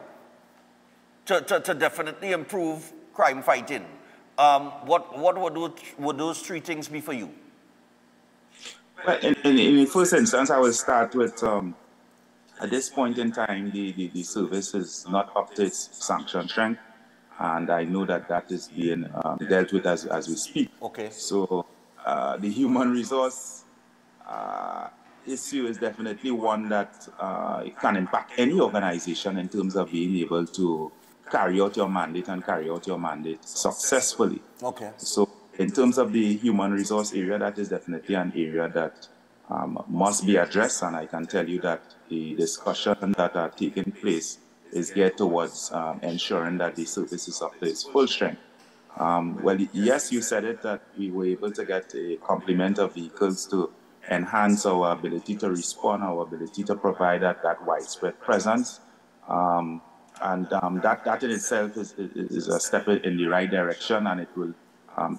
[SPEAKER 2] to definitely improve crime fighting, what would those 3 things be for you?
[SPEAKER 13] Well, in the first instance, I will start with, at this point in time, the service is not up to its sanction strength, and I know that is being dealt with as we speak.
[SPEAKER 2] Okay.
[SPEAKER 13] So the human resource issue is definitely one that can impact any organization in terms of being able to carry out your mandate and carry out your mandate successfully.
[SPEAKER 2] Okay.
[SPEAKER 13] So in terms of the human resource area, that is definitely an area that must be addressed, and I can tell you that the discussion that are taking place is geared towards ensuring that the service is up to its full strength. Well, yes, you said it, that we were able to get a complement of vehicles to enhance our ability to respond, our ability to provide that widespread presence. And that in itself is a step in the right direction, and it will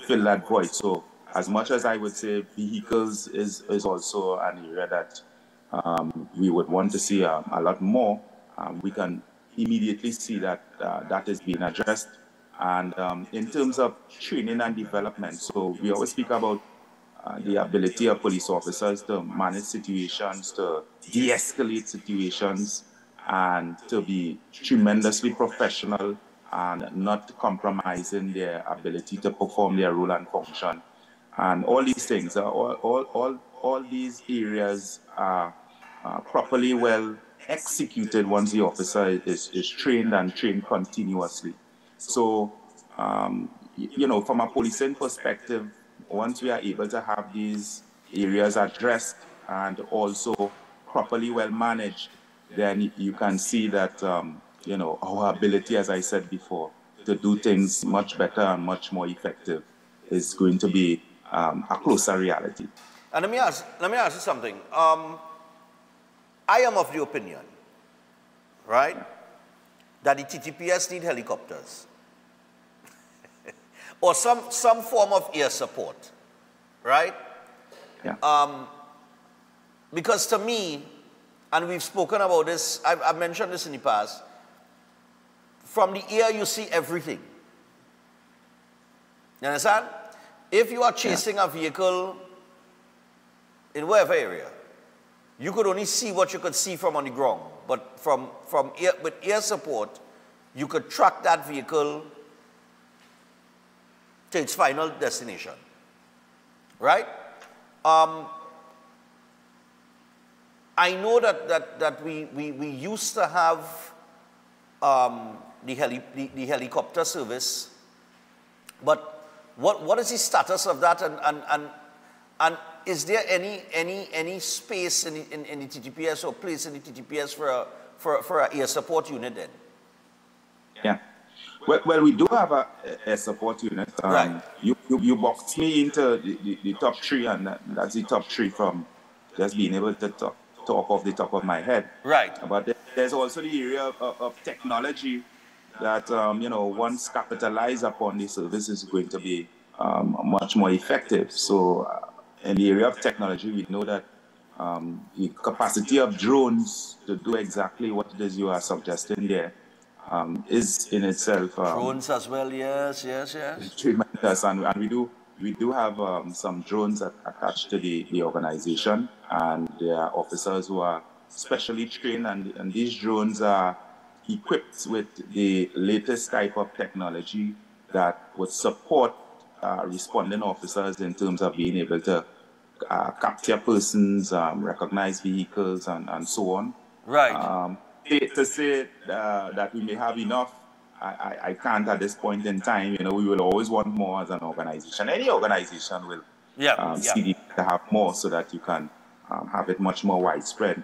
[SPEAKER 13] fill that void. So as much as I would say vehicles is also an area that we would want to see a lot more, we can immediately see that that is being addressed. And in terms of training and development, so we always speak about the ability of police officers to manage situations, to de-escalate situations, and to be tremendously professional and not compromising their ability to perform their role and function. And all these things, all these areas are properly well executed once the officer is trained and trained continuously. So, from a policing perspective, once we are able to have these areas addressed and also properly well managed, then you can see that, our ability, as I said before, to do things much better and much more effective is going to be a closer reality.
[SPEAKER 2] And let me ask you something. I am of the opinion, right, that the TTPS need helicopters or some form of air support, right?
[SPEAKER 13] Yeah.
[SPEAKER 2] Because to me, and we've spoken about this, I've mentioned this in the past, from the air you see everything. You understand? If you are chasing a vehicle in whatever area, you could only see what you could see from on the ground. But with air support, you could track that vehicle to its final destination. Right? I know that we used to have the helicopter service, but what is the status of that, and is there any space in the TTPS or place in the TTPS for an air support unit then?
[SPEAKER 13] Yeah. Well, we do have a support unit.
[SPEAKER 2] Right.
[SPEAKER 13] You boxed me into the top 3, and that's the top 3 from just being able to talk off the top of my head.
[SPEAKER 2] Right.
[SPEAKER 13] But there's also the area of technology that, once capitalized upon, the service is going to be much more effective. So in the area of technology, we know that the capacity of drones to do exactly what it is you are suggesting there is in itself
[SPEAKER 2] drones as well. Yes.
[SPEAKER 13] tremendous, and we do have some drones attached to the organization, and there are officers who are specially trained, and these drones are equipped with the latest type of technology that would support responding officers in terms of being able to capture persons, recognize vehicles, and so on.
[SPEAKER 2] Right.
[SPEAKER 13] To say that we may have enough, I can't at this point in time. You know, we will always want more as an organization. Any organization will see to have more so that you can have it much more widespread.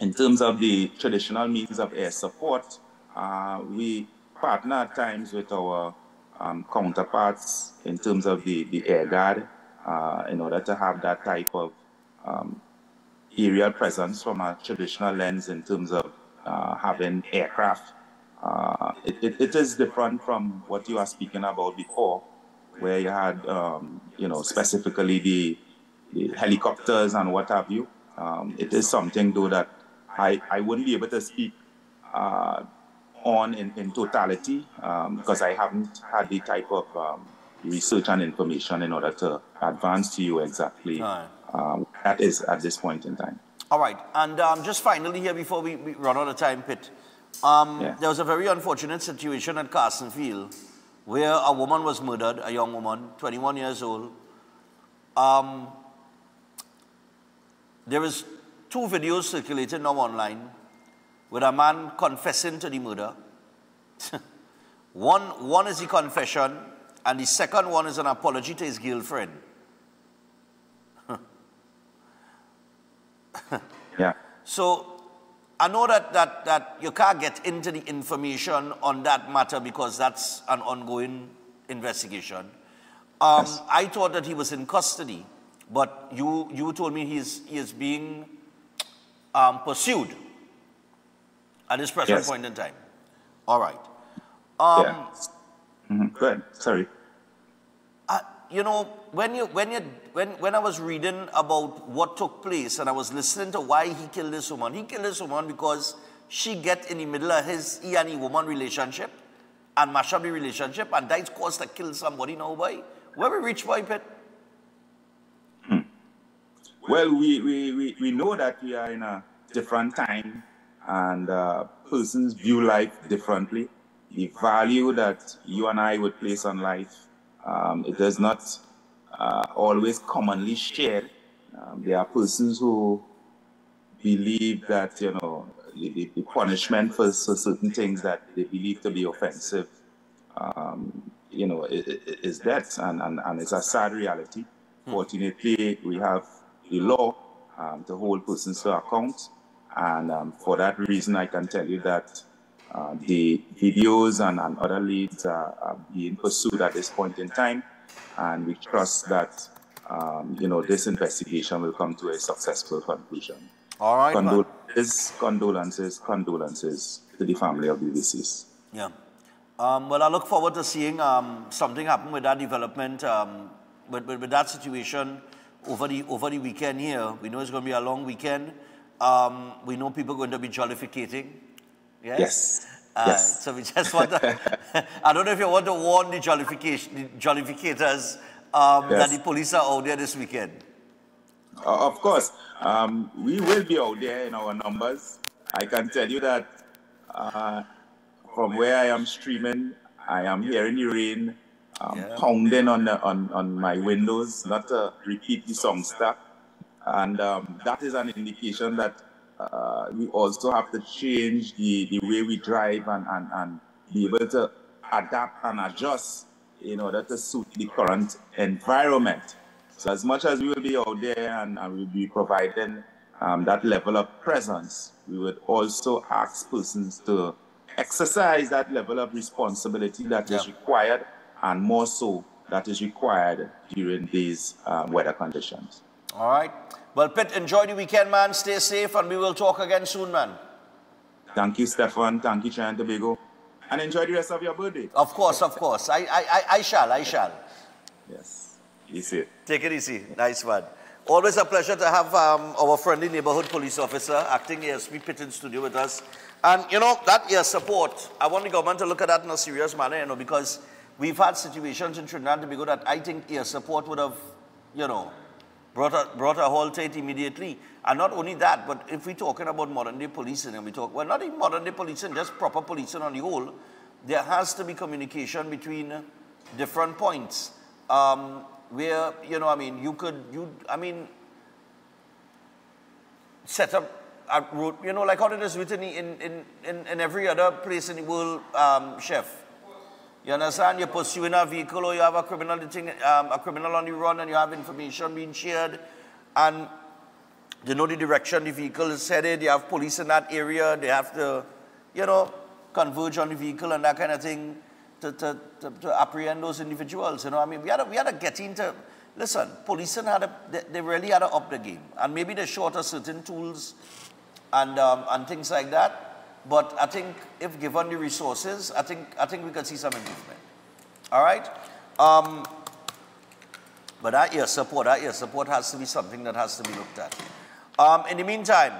[SPEAKER 13] In terms of the traditional means of air support, we partner at times with our counterparts in terms of the Air Guard in order to have that type of aerial presence from a traditional lens in terms of having aircraft. It is different from what you are speaking about before, where you had, you know, specifically the helicopters and what have you. It is something, though, that I wouldn't be able to speak on in totality because I haven't had the type of research and information in order to advance to you exactly that is at this point in time.
[SPEAKER 2] All right, and just finally here before we run out of time, Pitt, there was a very unfortunate situation at Carsonfield where a woman was murdered, a young woman, 21 years old. There is 2 videos circulating now online with a man confessing to the murder. One is the confession, and the second one is an apology to his girlfriend. So I know that you can't get into the information on that matter because that's an ongoing investigation. I thought that he was in custody, but you told me he is being pursued at this present point in time. All right.
[SPEAKER 13] Good. Sorry.
[SPEAKER 2] You know, when I was reading about what took place and I was listening to why he killed this woman because she get in the middle of he and the woman relationship and mash up the relationship, and that's caused to kill somebody now, boy. Where we reach, boy, Pitt?
[SPEAKER 13] Well, we know that we are in a different time, and persons view life differently. The value that you and I would place on life, it is not always commonly shared. There are persons who believe that, you know, the punishment for certain things that they believe to be offensive, you know, is death, and it's a sad reality. Fortunately, we have the law to hold persons to account, and for that reason, I can tell you that the videos and other leads are being pursued at this point in time, and we trust that you know, this investigation will come to a successful conclusion.
[SPEAKER 2] All right,
[SPEAKER 13] condolences to the family of the deceased.
[SPEAKER 2] Yeah. Well, I look forward to seeing something happen with that development, with that situation over the weekend here. We know it's going to be a long weekend. We know people are going to be jollificating. Yes.
[SPEAKER 13] Yes.
[SPEAKER 2] So we just want to, I don't know if you want to warn the jollificators that the police are out there this weekend.
[SPEAKER 13] Of course. We will be out there in our numbers. I can tell you that from where I am streaming, I am hearing the rain pounding on my windows, not to repeat the song stuff. And that is an indication that we also have to change the way we drive and be able to adapt and adjust in order to suit the current environment. So as much as we will be out there and we'll be providing that level of presence, we would also ask persons to exercise that level of responsibility that is required, and more so that is required during these weather conditions.
[SPEAKER 2] All right. Well, Pitt, enjoy the weekend, man. Stay safe, and we will talk again soon, man.
[SPEAKER 13] Thank you, Stefan. Thank you, Trinidad and Tobago. And enjoy the rest of your birthday.
[SPEAKER 2] Of course, of course. I shall.
[SPEAKER 13] Yes. Easy.
[SPEAKER 2] Take it easy. Nice one. Always a pleasure to have our friendly neighborhood police officer, acting ASP Pitt in studio with us. And, you know, that ear support, I want the government to look at that in a serious manner, you know, because we've had situations in Trinidad and Tobago that I think ear support would have, you know, brought a halt to it immediately. And not only that, but if we're talking about modern-day policing, and we talk, well, not even modern-day policing, just proper policing on the whole, there has to be communication between different points. Where, you know, I mean, set up a route, you know, like how it is written in every other place in the world, Chef. You understand? You're pursuing a vehicle or you have a criminal on the run and you have information being shared and they know the direction the vehicle is headed, you have police in that area, they have to, you know, converge on the vehicle and that kind of thing. To apprehend those individuals, you know. I mean, we had to get into, listen, policing they really had to up the game. And maybe they short of certain tools and things like that. But I think if given the resources, I think we could see some improvement. All right? But that ear support has to be something that has to be looked at. In the meantime,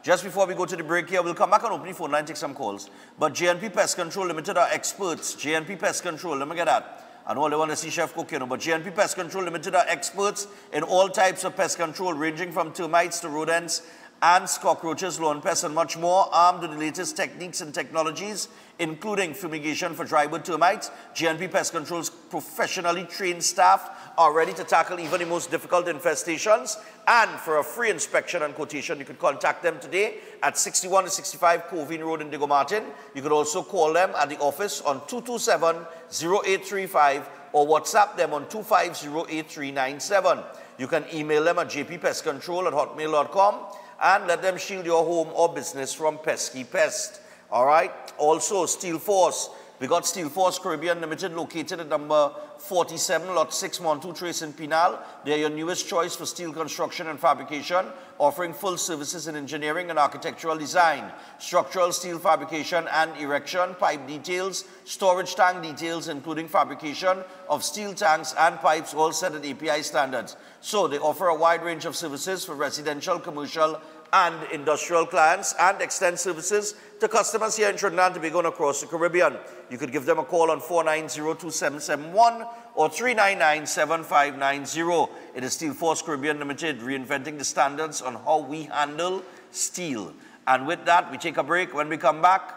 [SPEAKER 2] just before we go to the break here, we'll come back on opening phone line, take some calls. But JNP Pest Control Limited are experts. JNP Pest Control, let me get that. I know they want to see Chef Cook, you know, but JNP Pest Control Limited are experts in all types of pest control, ranging from termites to rodents, ants, cockroaches, lawn pests, and much more, armed with the latest techniques and technologies, including fumigation for drywood termites. JNP Pest Control's professionally trained staff are ready to tackle even the most difficult infestations. And for a free inspection and quotation, you could contact them today at 61 to 65 Covine Road in Diego Martin. You could also call them at the office on 227-0835 or WhatsApp them on 2508397. You can email them at jppestcontrol@hotmail.com and let them shield your home or business from pesky pest. All right? Also, Steel Force. We got Steel Force Caribbean Limited located at number 47, Lot 6, Montu Trace in Penal. They are your newest choice for steel construction and fabrication, offering full services in engineering and architectural design, structural steel fabrication and erection, pipe details, storage tank details, including fabrication of steel tanks and pipes, all set at API standards. So they offer a wide range of services for residential, commercial, and industrial clients, and extend services to customers here in Trinidad and Tobago and across the Caribbean. You could give them a call on 490-2771 or 399-7590. It is Steel Force Caribbean Limited, reinventing the standards on how we handle steel. And with that, we take a break. When we come back,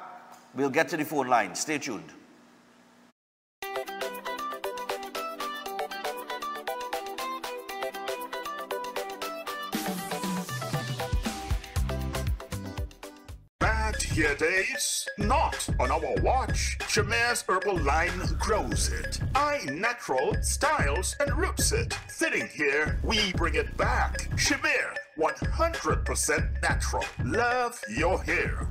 [SPEAKER 2] we'll get to the phone line. Stay tuned.
[SPEAKER 14] Here days, not on our watch. Shamir's herbal line grows it. Natural styles and roots it. Sitting here, we bring it back. Shamir, 100% natural. Love your hair.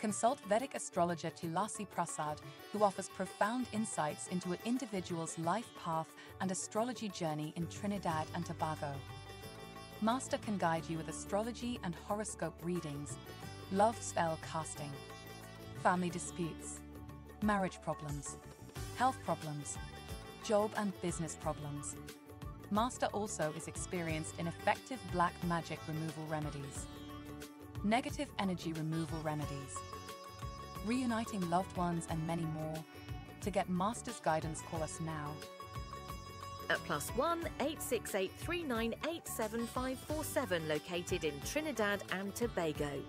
[SPEAKER 15] Consult Vedic astrologer Tulasi Prasad, who offers profound insights into an individual's life path and astrology journey in Trinidad and Tobago. Master can guide you with astrology and horoscope readings, love spell casting, family disputes, marriage problems, health problems, job and business problems. Master also is experienced in effective black magic removal remedies, negative energy removal remedies, reuniting loved ones, and many more. To get Master's guidance, call us now
[SPEAKER 16] at +1 868 398 7547, located in Trinidad and Tobago.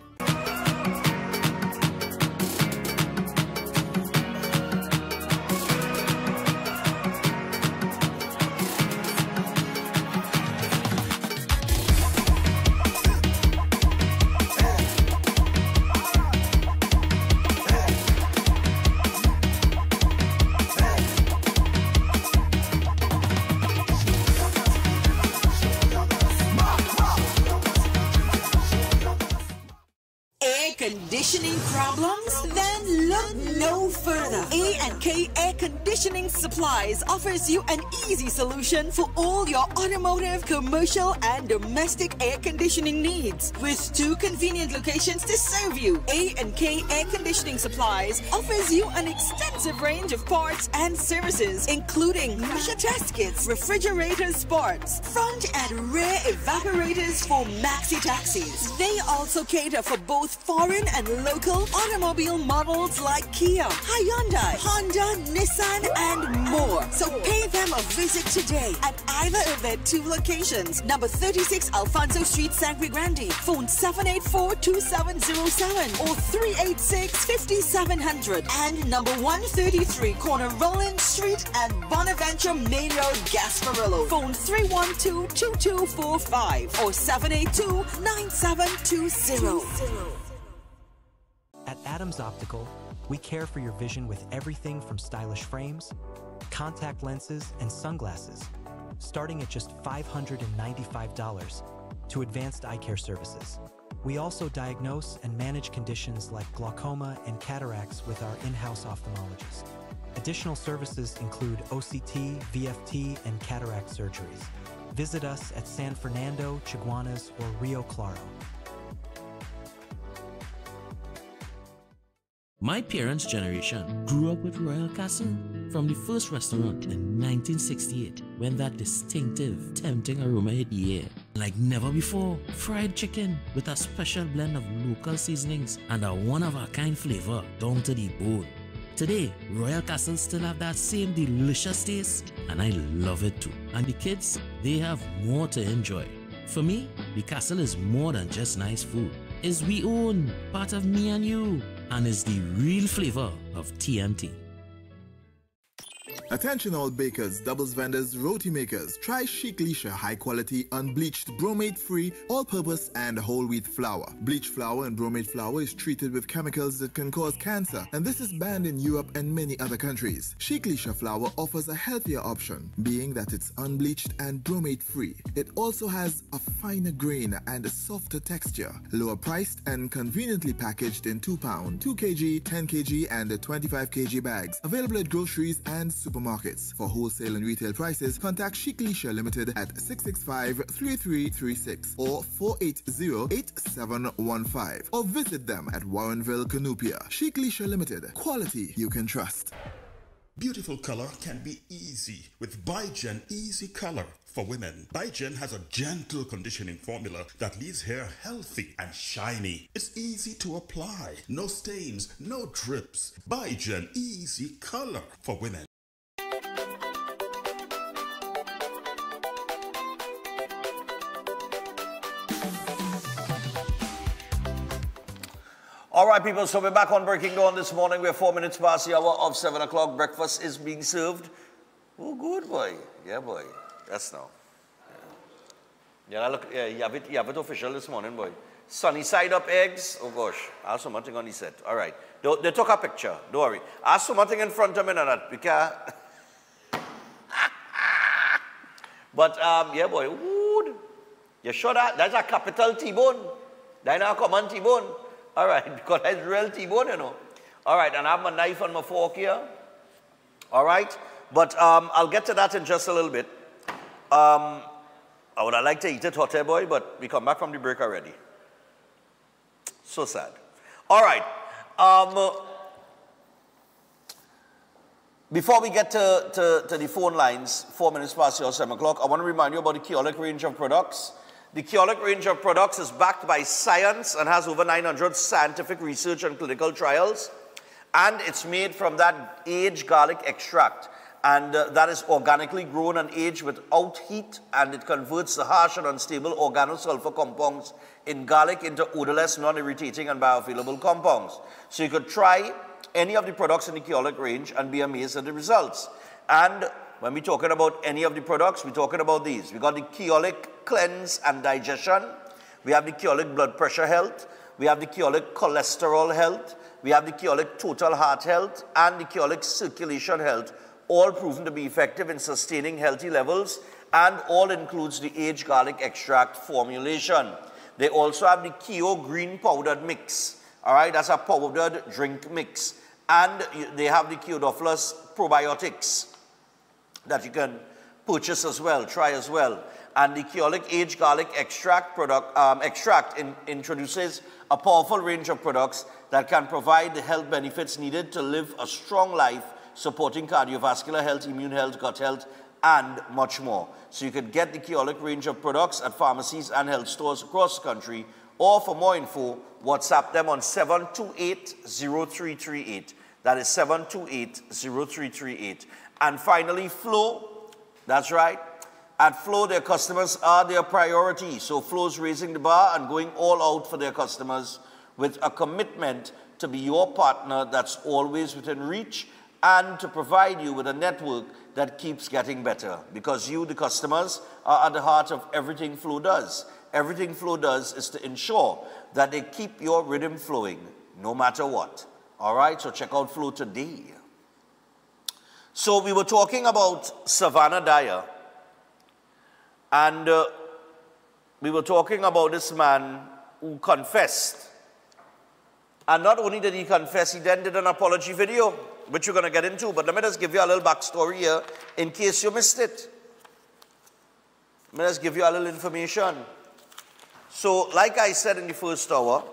[SPEAKER 17] conditioning problems? Then look no further. A&K Air Conditioning Supplies offers you an easy solution for all your automotive, commercial, and domestic air conditioning needs. With 2 convenient locations to serve you, A&K Air Conditioning Supplies offers you an extensive range of parts and services, including pressure test kits, refrigerator parts, front and rear evaporators for maxi taxis. They also cater for both foreign and local automobile models like Kia, Hyundai, Honda, Nissan, and more. So pay them a visit today at either of their 2 locations. Number 36 Alfonso Street, Sangre Grande. Phone 784-2707 or 386-5700. And number 133 corner Roland Street and Bonaventure Main Road, Gasparillo. Phone 312-2245 or 782-9720.
[SPEAKER 7] At Adams Optical, we care for your vision with everything from stylish frames, contact lenses, and sunglasses, starting at just $595, to advanced eye care services. We also diagnose and manage conditions like glaucoma and cataracts with our in-house ophthalmologist. Additional services include OCT, VFT, and cataract surgeries. Visit us at San Fernando, Chaguanas, or Rio Claro.
[SPEAKER 6] My parents' generation grew up with Royal Castle from the first restaurant in 1968 when that distinctive, tempting aroma hit the air. Like never before, fried chicken with a special blend of local seasonings and a one-of-a-kind flavor down to the bone. Today, Royal Castle still have that same delicious taste, and I love it too. And the kids, they have more to enjoy. For me, the Castle is more than just nice food. It's we own, part of me and you, and is the real flavor of TNT.
[SPEAKER 5] Attention all bakers, doubles vendors, roti makers. Try Chic Lisha high quality, unbleached, bromate free, all purpose and whole wheat flour. Bleached flour and bromate flour is treated with chemicals that can cause cancer, and this is banned in Europe and many other countries. Chic Lisha flour offers a healthier option, being that it's unbleached and bromate free. It also has a finer grain and a softer texture, lower priced and conveniently packaged in 2 pound, 2 kg, 10 kg and 25 kg bags. Available at groceries and supermarkets. For wholesale and retail prices, contact Chic Lisha Limited at 665-3336 or 480-8715 or visit them at Warrenville, Canupia. Chic Lisha Limited. Quality you can trust.
[SPEAKER 14] Beautiful color can be easy with Biogen Easy Color for women. Biogen has a gentle conditioning formula that leaves hair healthy and shiny. It's easy to apply. No stains, no drips. Biogen Easy Color for women.
[SPEAKER 2] All right, people, so we're back on Breaking Dawn this morning. We're 4 minutes past the hour of 7 o'clock. Breakfast is being served. Oh, good, boy. Yeah, boy. That's now. Yeah, look, yeah, you have it official this morning, boy. Sunny side up eggs. Oh, gosh. I have something on the set. All right. They took a picture. Don't worry. I have something in front of me now that because... But, yeah, boy. Wood. You sure that? That's a capital T-bone. That's not a common T-bone. All right, because that's real T-bone, you know. All right, and I have my knife and my fork here. All right, but I'll get to that in just a little bit. I would have liked to eat it hot, boy, but we come back from the break already. So sad. All right. Before we get to the phone lines, 4 minutes past your 7 o'clock, I want to remind you about the Keolic range of products. The Keolic range of products is backed by science and has over 900 scientific research and clinical trials. And it's made from that aged garlic extract. And that is organically grown and aged without heat. And it converts the harsh and unstable organosulfur compounds in garlic into odorless, non-irritating and bioavailable compounds. So you could try any of the products in the Keolic range and be amazed at the results. And when we're talking about any of the products, we're talking about these. We got the Keolic Cleanse and Digestion. We have the Keolic Blood Pressure Health. We have the Keolic Cholesterol Health. We have the Keolic Total Heart Health and the Keolic Circulation Health, all proven to be effective in sustaining healthy levels, and all includes the aged garlic extract formulation. They also have the Keo Green Powdered Mix. All right, that's a powdered drink mix. And they have the Kyodophilus probiotics that you can purchase as well, try as well. And the Kyolic Aged Garlic Extract introduces a powerful range of products that can provide the health benefits needed to live a strong life, supporting cardiovascular health, immune health, gut health, and much more. So you can get the Kyolic range of products at pharmacies and health stores across the country, or for more info, WhatsApp them on 728-0338. That is 728-0338. And finally, Flow. That's right. At Flow, their customers are their priority. So Flow's raising the bar and going all out for their customers with a commitment to be your partner that's always within reach and to provide you with a network that keeps getting better. Because you, the customers, are at the heart of everything Flow does. Everything Flow does is to ensure that they keep your rhythm flowing no matter what. All right, so check out Flow today. So we were talking about Savannah Dyer, and we were talking about this man who confessed. And not only did he confess, he then did an apology video, which we're going to get into. But let me just give you a little backstory here in case you missed it. Let me just give you a little information. So, like I said in the first hour,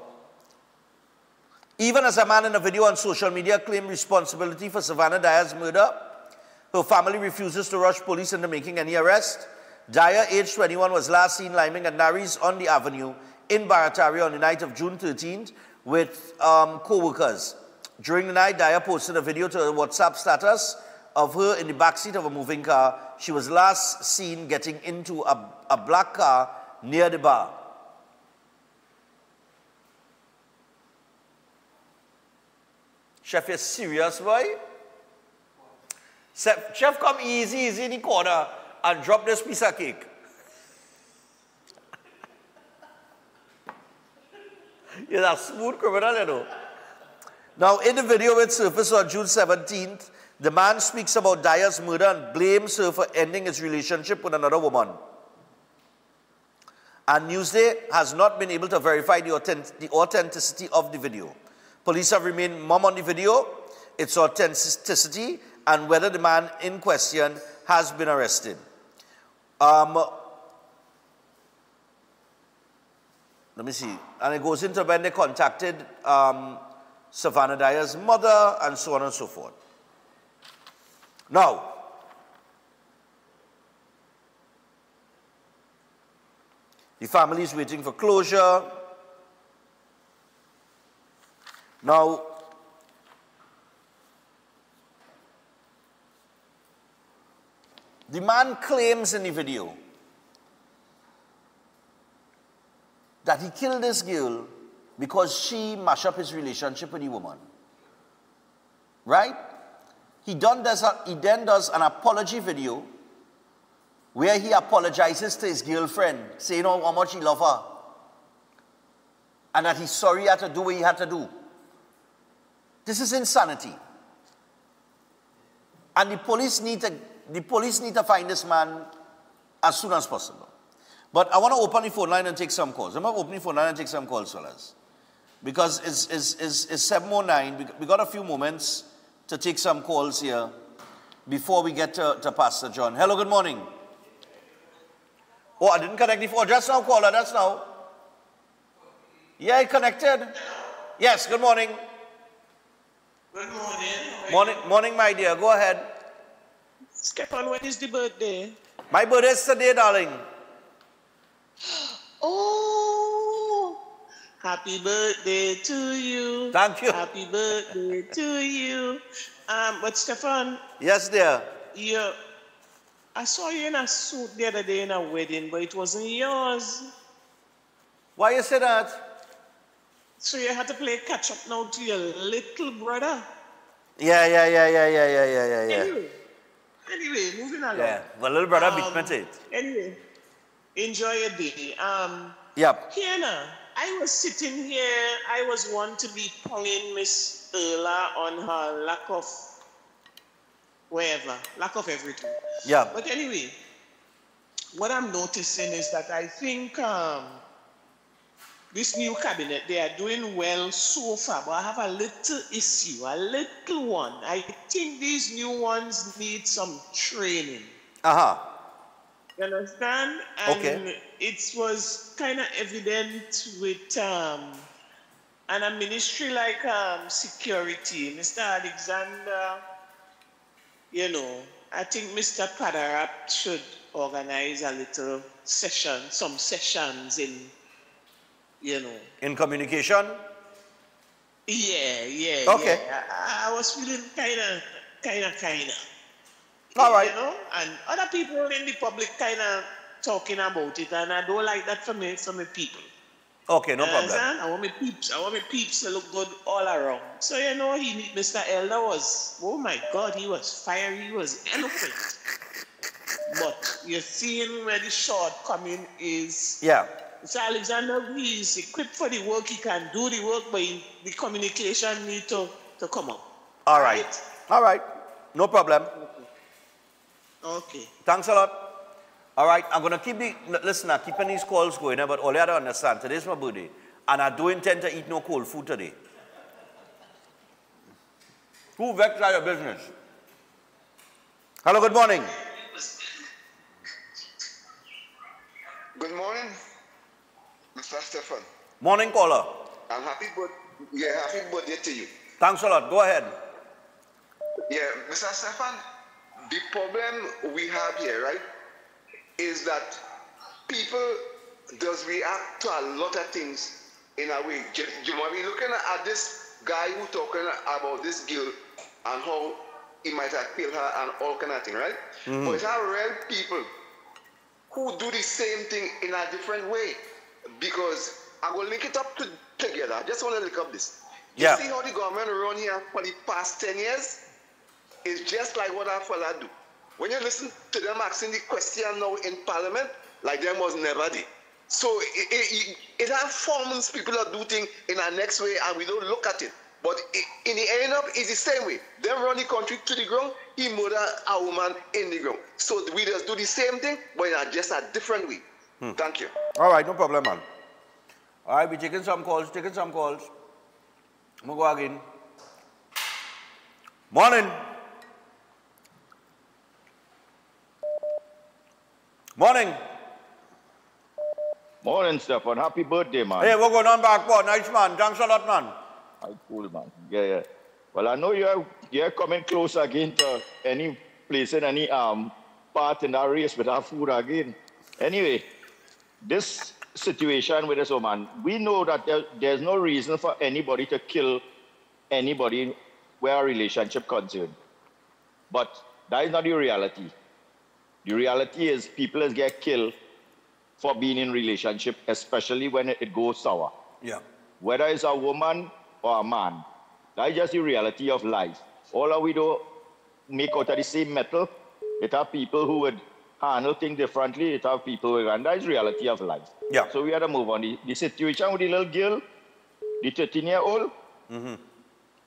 [SPEAKER 2] even as a man in a video on social media claimed responsibility for Savannah Dyer's murder, her family refuses to rush police into making any arrest. Dyer, aged 21, was last seen liming at Naris on the Avenue in Barataria on the night of June 13th with co-workers. During the night, Dyer posted a video to her WhatsApp status of her in the backseat of a moving car. She was last seen getting into a black car near the bar. Chef, you're serious, boy? Chef, come easy in the corner and drop this piece of cake. You're a smooth criminal, you know. Now, in the video which surfaced on June 17th, the man speaks about Dyer's murder and blames her for ending his relationship with another woman. And Newsday has not been able to verify the authenticity of the video. Police have remained mum on the video, its authenticity, and whether the man in question has been arrested. Let me see. And it goes into when they contacted Savannah Dyer's mother and so on and so forth. Now, the family is waiting for closure. Now, the man claims in the video that he killed this girl because she mashed up his relationship with the woman. Right? He then does an apology video where he apologizes to his girlfriend, saying how much he loves her, and that he's sorry he had to do what he had to do. This is insanity. And the police need to find this man as soon as possible. But I want to open the phone line and take some calls. I'm going to open the phone line and take some calls, fellas. Because it's 7:09. We got a few moments to take some calls here before we get to Pastor John. Hello, good morning. Oh, I didn't connect the phone. Just now, caller, that's now. Yeah, it connected. Yes, good morning.
[SPEAKER 18] Good morning.
[SPEAKER 2] Morning, my dear. Go ahead.
[SPEAKER 18] Stefan, when is the birthday?
[SPEAKER 2] My birthday is today, darling.
[SPEAKER 18] Oh, happy birthday to you.
[SPEAKER 2] Thank you.
[SPEAKER 18] Happy birthday to you. But Stefan.
[SPEAKER 2] Yes, dear.
[SPEAKER 18] I saw you in a suit the other day in a wedding, but it wasn't yours.
[SPEAKER 2] Why you say that?
[SPEAKER 18] So you had to play catch up now to your little brother.
[SPEAKER 2] Yeah.
[SPEAKER 18] Anyway, moving along.
[SPEAKER 2] Yeah, my little brother beat me to it.
[SPEAKER 18] Anyway, enjoy your day.
[SPEAKER 2] Yep.
[SPEAKER 18] Kiana, I was sitting here, I was one to be ponging Miss Erla on her lack of everything.
[SPEAKER 2] Yeah.
[SPEAKER 18] But anyway, what I'm noticing is that I think this new cabinet, they are doing well so far, but I have a little issue, a little one. I think these new ones need some training. You understand? And it was kind of evident with and a ministry like security, Mr. Alexander, you know, I think Mr. Padarap should organize a little session, some sessions in, you know.
[SPEAKER 2] In communication?
[SPEAKER 18] Yeah.
[SPEAKER 2] Okay.
[SPEAKER 18] Yeah. I was feeling kind of.
[SPEAKER 2] All right.
[SPEAKER 18] You know, and other people in the public kind of talking about it, and I don't like that for me people.
[SPEAKER 2] Okay, no problem.
[SPEAKER 18] I want my peeps to look good all around. So, you know, Mr. Elder was, oh my God, he was fiery, he was eloquent. But you're seeing where the shortcoming is.
[SPEAKER 2] Yeah.
[SPEAKER 18] Mr. Alexander, he is equipped for the work, he can do the work, but the communication need to come up.
[SPEAKER 2] All right. All right. No problem.
[SPEAKER 18] Okay.
[SPEAKER 2] Thanks a lot. All right, I'm going to keeping these calls going, but all you have to understand, today's my birthday, and I do intend to eat no cold food today. Who vexed out your business? Hello, good morning.
[SPEAKER 19] Good morning, Mr. Stefan.
[SPEAKER 2] Morning, caller.
[SPEAKER 19] And happy birthday to you.
[SPEAKER 2] Thanks a lot. Go ahead.
[SPEAKER 19] Yeah, Mr. Stefan, the problem we have here, right, is that people does react to a lot of things in a way. You might be looking at this guy who talking about this girl and how he might have killed her and all kind of thing, right? But it's our real people who do the same thing in a different way. Because I'm going to link it up together. I just want to link up this. You see how the government run here for the past 10 years? It's just like what our fella do. When you listen to them asking the question now in Parliament, like them was never there. So it has forms people are do things in our next way and we don't look at it. But in the end up, it's the same way. Them run the country to the ground, he murder a woman in the ground. So we just do the same thing, but in just a different way. Thank you.
[SPEAKER 2] All right, no problem, man. All right, we're taking some calls, I'm going to go again. Morning. Morning.
[SPEAKER 20] Morning, Stefan. Happy birthday, man.
[SPEAKER 2] Hey, what's going on back, boy? Nice, man. Thanks a lot, man.
[SPEAKER 20] Cool, man. Yeah. Well, I know you're coming close again to any place in any part in that race with our food again. Anyway, this situation with this woman, we know that there's no reason for anybody to kill anybody where a relationship concerned. But that is not the reality. The reality is people get killed for being in relationship, especially when it goes sour.
[SPEAKER 2] Yeah.
[SPEAKER 20] Whether it's a woman or a man, that's just the reality of life. All we do make out of the same metal. It have people who would handle things differently. It have people who, and that's the reality of life.
[SPEAKER 2] Yeah.
[SPEAKER 20] So we had to move on. The situation with the little girl, the 13-year-old,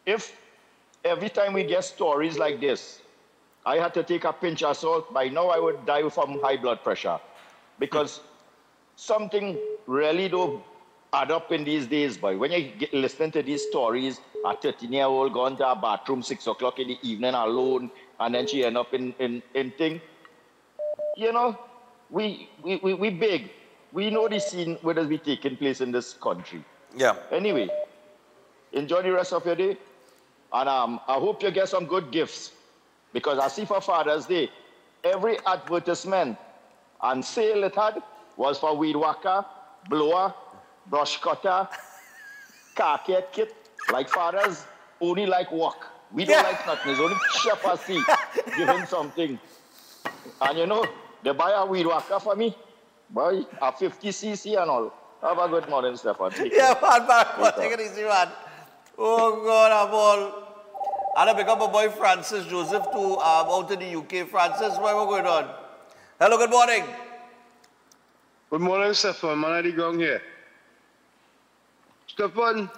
[SPEAKER 20] if every time we get stories like this, I had to take a pinch of salt, by now I would die from high blood pressure. Because something really do add up in these days, boy. When you listen to these stories, a 13-year-old gone to a bathroom 6 o'clock in the evening alone, and then she end up in thing. You know, we big. We know the scene what has been taking place in this country.
[SPEAKER 2] Yeah.
[SPEAKER 20] Anyway, enjoy the rest of your day. And I hope you get some good gifts. Because I see for Father's Day, every advertisement and sale it had was for weed whacker, blower, brush cutter, car care kit. Like fathers only like work. We don't like nothing. It's only chef I see give him something. And you know, they buy a weed whacker for me. Boy, a 50cc and all. Have a good morning, Stefan.
[SPEAKER 2] Man, take it easy, man. Oh, God, I'm all. And I pick up a boy, Francis Joseph, to out in the UK. Francis, what's going on? Hello, good morning.
[SPEAKER 21] Good morning, Stefan. Manadi Gong here. Stefan,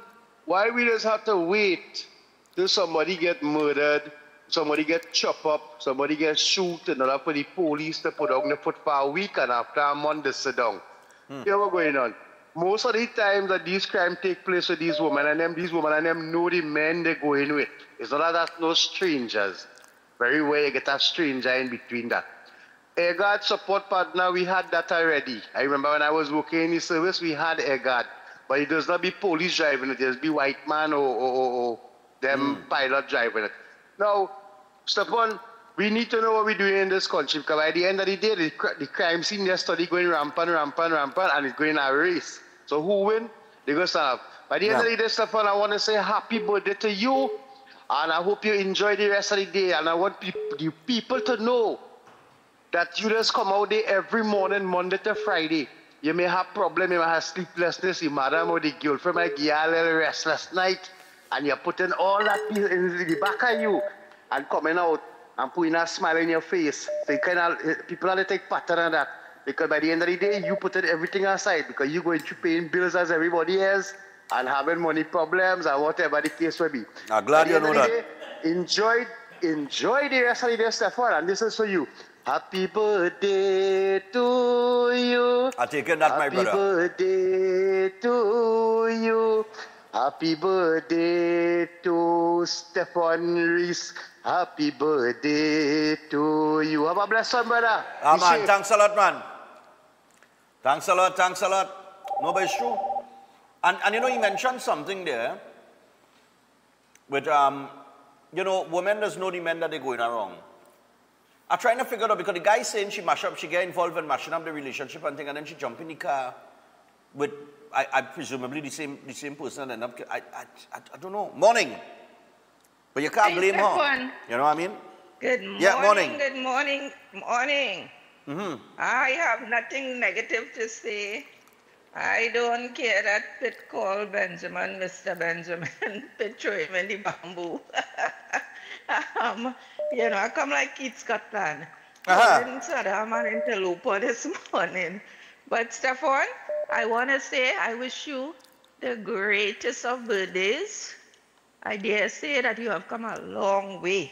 [SPEAKER 21] why we just have to wait till somebody get murdered, somebody get chopped up, somebody get shoot, in order for the police to put down the foot for a week and after a month they sit down? Here's what's going on. most of the times that these crimes take place with these women and these women and them know the men they go in with. It's not that no strangers. Very well you get a stranger in between that. AirGuard support partner, we had that already. I remember when I was working in the service, we had AirGuard. But it does not be police driving it, it just be white man or them pilot driving it. Now, Stefan, we need to know what we're doing in this country because by the end of the day, the crime scene there study going rampant, and it's going a race. So who win? They go stand up. By the end of the day, Stefan, I want to say happy birthday to you, and I hope you enjoy the rest of the day. And I want the people to know that you just come out there every morning, Monday to Friday. You may have problems, you may have sleeplessness, your madam or the girlfriend might give you a little restless night, and you're putting all that in the back of you and coming out and putting a smile in your face. So you kind of, people have to take pattern on that. Because by the end of the day, you put everything aside because you're going to paying bills as everybody else and having money problems and whatever the case may be.
[SPEAKER 2] I'm glad you know that.
[SPEAKER 21] Enjoy the rest of the day, Stefan, and this is for you. Happy birthday to you.
[SPEAKER 2] I take it that, my brother.
[SPEAKER 21] Happy birthday to you. Happy birthday to Stefan Reese. Happy birthday to you. Have a blessed one, brother.
[SPEAKER 2] Man, thanks a lot, man. Thanks a lot, thanks a lot. No, but it's true. And you know, you mentioned something there with, you know, women does know the men that they're going wrong. I'm trying to figure it out because the guy saying she get involved in mashing up the relationship and thing, and then she jump in the car with, I presumably the same person, and I don't know. Morning. But you can't blame her. You know what I mean?
[SPEAKER 3] Good morning.
[SPEAKER 2] Yeah, morning.
[SPEAKER 3] Good morning. Morning. I have nothing negative to say. I don't care that Pitt called Benjamin Mr. Benjamin. Pitt throw him in the bamboo. You know, I come like Keith Scotland. I didn't Saddam and Interloper this morning. But Stefan, I want to say I wish you the greatest of birthdays. I dare say that you have come a long way.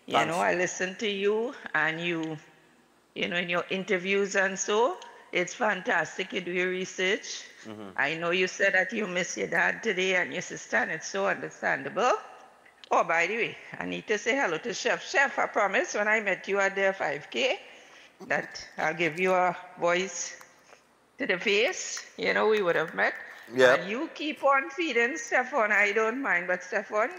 [SPEAKER 3] You know, I listen to you and you know, in your interviews and so, it's fantastic. You do your research. I know you said that you miss your dad today and your sister, and it's so understandable. Oh, by the way, I need to say hello to Chef. Chef, I promised when I met you at the 5K that I'll give you a voice to the face. You know, we would have met.
[SPEAKER 2] Yeah.
[SPEAKER 3] And you keep on feeding Stefan. I don't mind. But Stefan,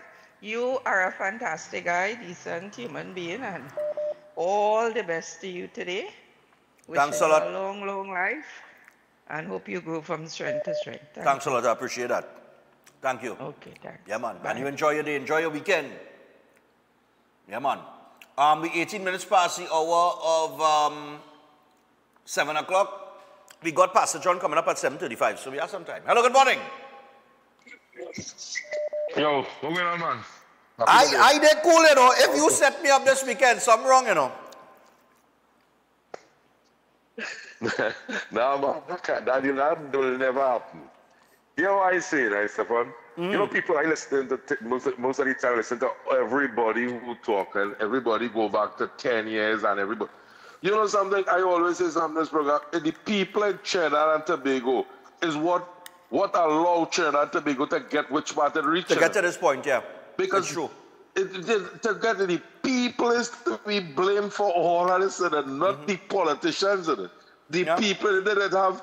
[SPEAKER 3] you are a fantastic guy, decent human being, and all the best to you today.
[SPEAKER 2] Thanks a lot.
[SPEAKER 3] A long, long life, and hope you grow from strength to strength.
[SPEAKER 2] Thanks a lot. I appreciate that. Thank you.
[SPEAKER 3] Okay, thanks.
[SPEAKER 2] Yeah, man.
[SPEAKER 3] Bye.
[SPEAKER 2] And you enjoy your day. Enjoy your weekend. Yeah, man. We're 18 minutes past the hour of 7 o'clock. We got Pastor John coming up at 7:35, so we have some time. Hello, good morning.
[SPEAKER 22] Yo, what's going on, man?
[SPEAKER 2] I did cool, you know. If you set me up this weekend, something wrong, you know.
[SPEAKER 22] No, man, that will never happen. You know what I say, right, Stefan? You know, people I listen to, most of the time, listen to everybody who talk, and everybody go back to 10 years, and everybody. You know something, I always say something in this program, the people in Trinidad and Tobago is what allowed Trinidad and Tobago to get which part it reached.
[SPEAKER 2] To get to this point, yeah.
[SPEAKER 22] Because
[SPEAKER 2] it's true.
[SPEAKER 22] To get to the people is to be blamed for all of this, and not the politicians in it. The people that have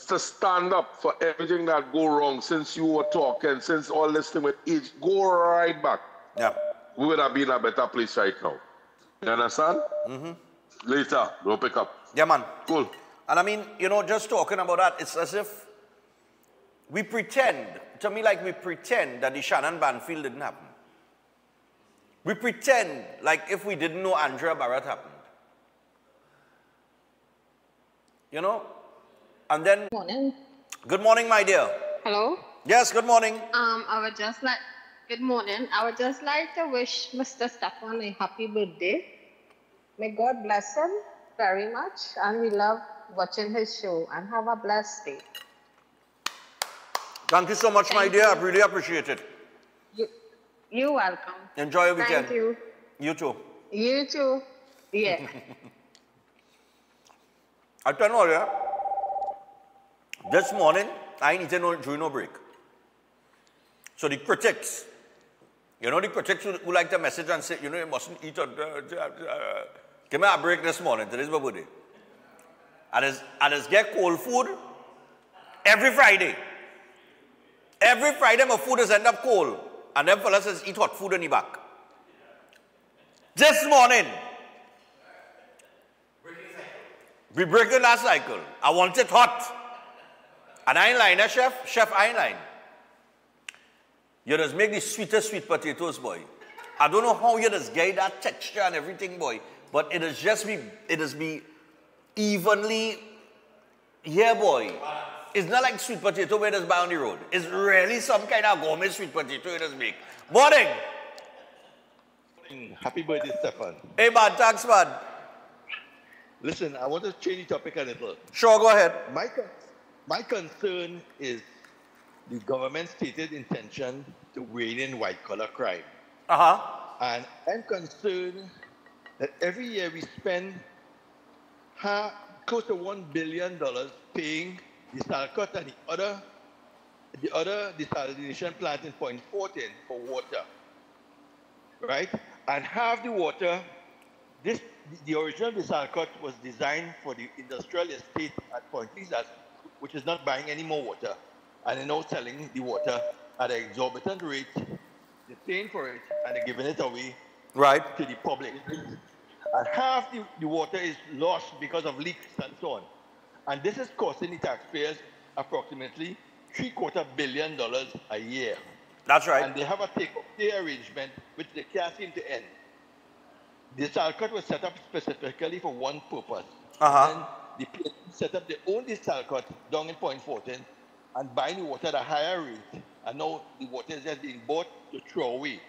[SPEAKER 22] to stand up for everything that go wrong since you were talking, since all this thing with age, go right back.
[SPEAKER 2] Yeah.
[SPEAKER 22] We would have been in a better place right now. You understand? Later, we'll pick up.
[SPEAKER 2] Yeah, man.
[SPEAKER 22] Cool.
[SPEAKER 2] And I mean, you know, just talking about that, it's as if we pretend, to me, like we pretend that the Shannon Banfield didn't happen. We pretend like if we didn't know Andrea Barrett happened. You know? And then...
[SPEAKER 23] Morning.
[SPEAKER 2] Good morning, my dear.
[SPEAKER 23] Hello?
[SPEAKER 2] Yes, good morning.
[SPEAKER 23] I would just like... Good morning. I would just like to wish Mr. Stefan a happy birthday. May God bless him very much, and we love watching his show, and have a blessed day.
[SPEAKER 2] Thank you so much, my dear. I really appreciate it.
[SPEAKER 23] You're welcome.
[SPEAKER 2] Enjoy your weekend.
[SPEAKER 23] Thank you.
[SPEAKER 2] You too.
[SPEAKER 23] You too. Yeah.
[SPEAKER 2] I tell you, yeah. This morning, I ain't eating during no break. So the critics, you know the critics who like to message and say, you know, you mustn't eat on... give me a break this morning. Today's my birthday. I just get cold food every Friday. Every Friday, my food is end up cold. And then fellas just eat hot food in the back. This morning, we breaking that cycle. I want it hot. And I ain't lying, chef? Chef, I ain't lying. You just make the sweetest sweet potatoes, boy. I don't know how you just get that texture and everything, boy. But it is just be evenly, yeah, boy. It's not like sweet potato where it's buy on the road. It's really some kind of gourmet sweet potato you just make. Morning.
[SPEAKER 1] Happy birthday, Stefan.
[SPEAKER 2] Hey, man, thanks, man.
[SPEAKER 1] Listen, I want to change the topic a little.
[SPEAKER 2] Sure, go ahead.
[SPEAKER 1] My concern is the government's stated intention to rein in white-collar crime. And I'm concerned that every year we spend close to $1 billion paying the Salcott and the other desalination plant in Point Fortin for water, right? And half the water, the original Salcott was designed for the industrial estate at Point Lisas, which is not buying any more water, and they're now selling the water at an exorbitant rate. They're paying for it, and they're giving it away to the public. And half the water is lost because of leaks and so on. And this is costing the taxpayers approximately $750 million a year.
[SPEAKER 2] That's right.
[SPEAKER 1] And they have a take-or-pay arrangement which they can't seem to end. The Salcott was set up specifically for one purpose. And the people set up their own Salcott down in Point Fortin and buying the water at a higher rate. And now the water is just being bought to throw away.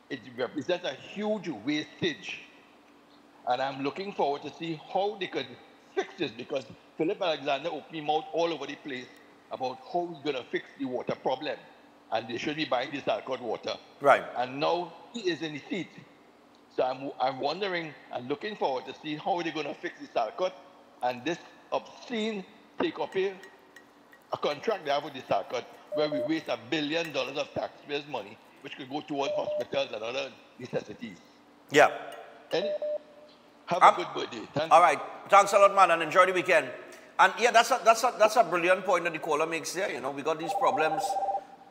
[SPEAKER 1] It represents a huge wastage. And I'm looking forward to see how they could fix this, because Philip Alexander opened his mouth all over the place about how he's going to fix the water problem. And they should be buying this Salcott water.
[SPEAKER 2] Right.
[SPEAKER 1] And now he is in the seat. So I'm wondering and looking forward to see how they're going to fix the Salcott and this obscene take-or-pay, a contract they have with the Salcott, where we waste $1 billion of taxpayers' money, which could go towards hospitals and other necessities.
[SPEAKER 2] Yeah.
[SPEAKER 1] Have a good birthday.
[SPEAKER 2] All right. Thanks a lot, man, and enjoy the weekend. And yeah, that's a brilliant point that the caller makes there. You know, we got these problems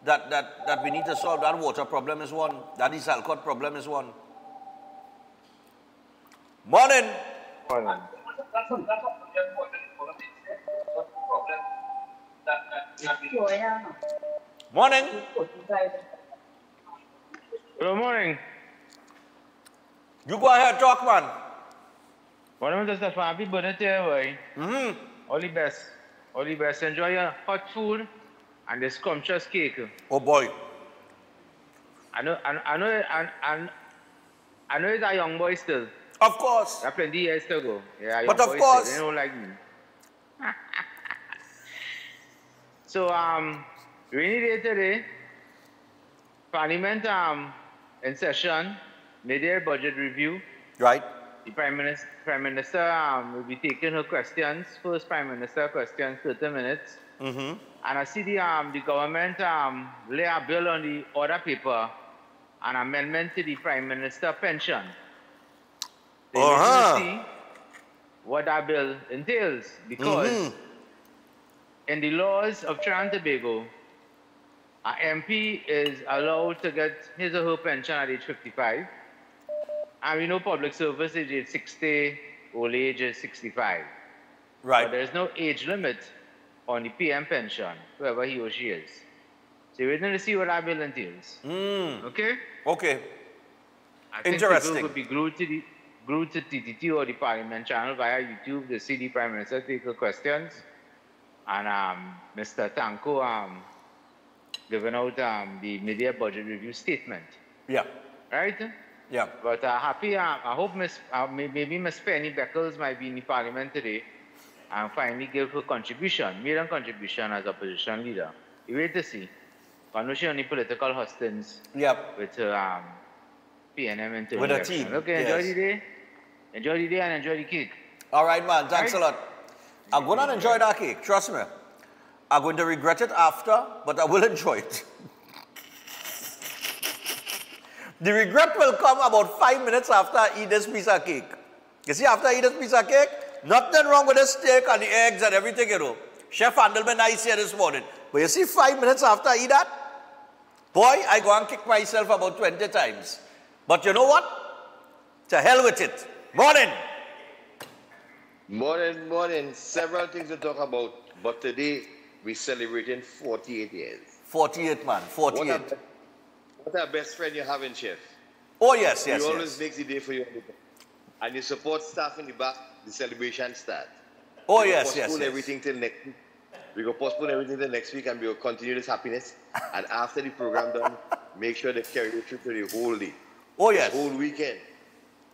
[SPEAKER 2] that we need to solve. That water problem is one. That Salcott problem is one. Morning.
[SPEAKER 4] Morning.
[SPEAKER 2] Morning.
[SPEAKER 4] Good morning.
[SPEAKER 2] You go ahead, talk, man.
[SPEAKER 4] Morning, Mr. Stefan. Happy birthday, boy. All the best. All the best. Enjoy your hot food and the scrumptious cake.
[SPEAKER 2] Oh boy.
[SPEAKER 4] I know you're a young boy still.
[SPEAKER 2] Of course.
[SPEAKER 4] You have plenty years to go. Yeah,
[SPEAKER 2] but of course.
[SPEAKER 4] Still. They don't like me. So, rainy day today. Parliament in session, mid-year budget review.
[SPEAKER 2] Right.
[SPEAKER 4] The Prime Minister will be taking her questions. First Prime Minister questions, 30 minutes. And I see the government lay a bill on the order paper, an amendment to the Prime Minister pension. They need to see what that bill entails, because in the laws of Trinidad and Tobago, an MP is allowed to get his or her pension at age 55. And we know public service is age 60, old age is 65.
[SPEAKER 2] Right.
[SPEAKER 4] But there's no age limit on the PM pension, whoever he or she is. So we're going to see what that bill entails. Okay?
[SPEAKER 2] Okay.
[SPEAKER 4] I think
[SPEAKER 2] interesting.
[SPEAKER 4] People could be glued to TTT or the Parliament channel via YouTube to see the Prime Minister take her questions. And Mr. Tanko giving out the mid-year budget review statement.
[SPEAKER 2] Yeah.
[SPEAKER 4] Right?
[SPEAKER 2] Yeah.
[SPEAKER 4] But happy, I hope maybe Miss Penny Beckles might be in the Parliament today and finally give her contribution, made a contribution as opposition leader. You wait to see. I know she only political hustings with her PNM internal
[SPEAKER 2] with a
[SPEAKER 4] election.
[SPEAKER 2] team.
[SPEAKER 4] Okay, enjoy the day. Enjoy the day and enjoy the cake.
[SPEAKER 2] All right, man. Thanks a lot. I'm going to enjoy that cake. Trust me. are going to regret it after, but I will enjoy it. The regret will come about 5 minutes after I eat this piece of cake. You see, after I eat this piece of cake, nothing wrong with the steak and the eggs and everything, you know. Chef Handelman nice here this morning. But you see, 5 minutes after I eat that, boy, I go and kick myself about 20 times. But you know what? To hell with it. Morning.
[SPEAKER 8] Morning. Several things to talk about. But today, we're celebrating 48 years.
[SPEAKER 2] 48, man. 48.
[SPEAKER 8] What a best friend you have in Chef.
[SPEAKER 2] Oh, yes.
[SPEAKER 8] He always makes the day for you. And you support staff in the back, the celebration starts.
[SPEAKER 2] Oh, yes.
[SPEAKER 8] Everything till next week. We will postpone everything till next week and we will continue this happiness. And after the program done, make sure they carry the trip to the whole day.
[SPEAKER 2] Oh, yes.
[SPEAKER 8] The whole weekend.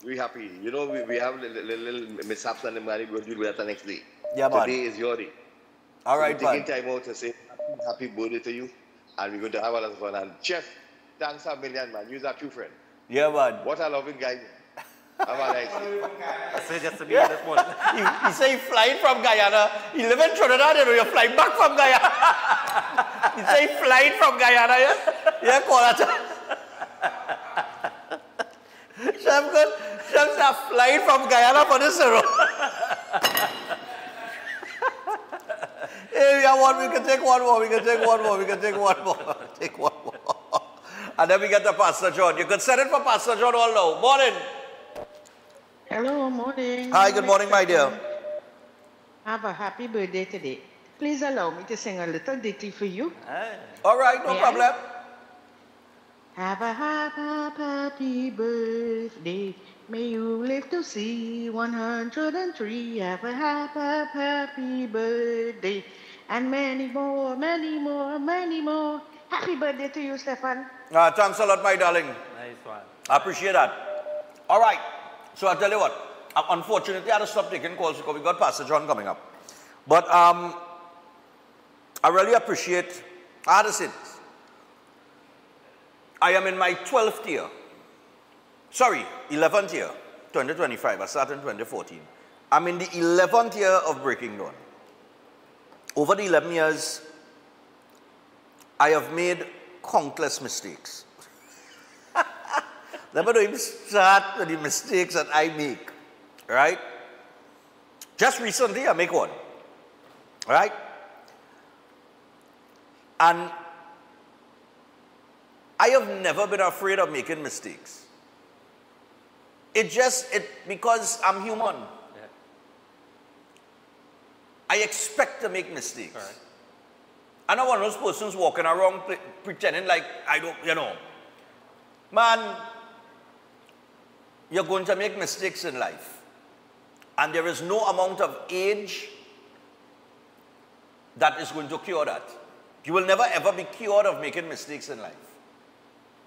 [SPEAKER 8] We're happy. You know, we have little mishaps and the money we'll deal with that the next day.
[SPEAKER 2] Yeah, man.
[SPEAKER 8] Today is your day.
[SPEAKER 2] All right,
[SPEAKER 8] so we're taking time out to say happy birthday to you. And we're going to have a lot of fun. And Chef, thanks a million, man. You're a true friend.
[SPEAKER 2] Yeah, man.
[SPEAKER 8] What a loving guy. Have a nice day.
[SPEAKER 9] I said just to be here this morning.
[SPEAKER 2] He say he's flying from Guyana. He live in Trinidad, you know, you're flying back from Guyana. He say he's flying from Guyana, yeah? Yeah, call that. Chef good. Chefs are flying from Guyana for this, you Hey, we have one, we can take one more, Take one more. And then we get to Pastor John. You can send it for Pastor John all now. Morning.
[SPEAKER 10] Hello, morning.
[SPEAKER 2] Hi, good morning, my dear.
[SPEAKER 10] Have a happy birthday today. Please allow me to sing a little ditty for you.
[SPEAKER 2] All right, no problem.
[SPEAKER 10] Have a happy birthday. May you live to see 103. Have a happy birthday. And many more. Happy birthday to you, Stefan.
[SPEAKER 2] Thanks a lot, my darling.
[SPEAKER 9] Nice one.
[SPEAKER 2] I appreciate that. All right. So I'll tell you what. Unfortunately, I had to stop taking calls because we got Pastor John coming up. But I really appreciate, I had to say this. I am in my 12th year. Sorry, 11th year, 2025. I started in 2014. I'm in the 11th year of Breaking Dawn. Over the 11 years, I have made countless mistakes. Let me not even start with the mistakes that I make, right? Just recently, I make one, right? And I have never been afraid of making mistakes. Because I'm human.
[SPEAKER 9] Yeah.
[SPEAKER 2] I expect to make mistakes. Right. I'm not one of those persons walking around pretending like I don't, you know. Man, you're going to make mistakes in life. And there is no amount of age that is going to cure that. You will never ever be cured of making mistakes in life.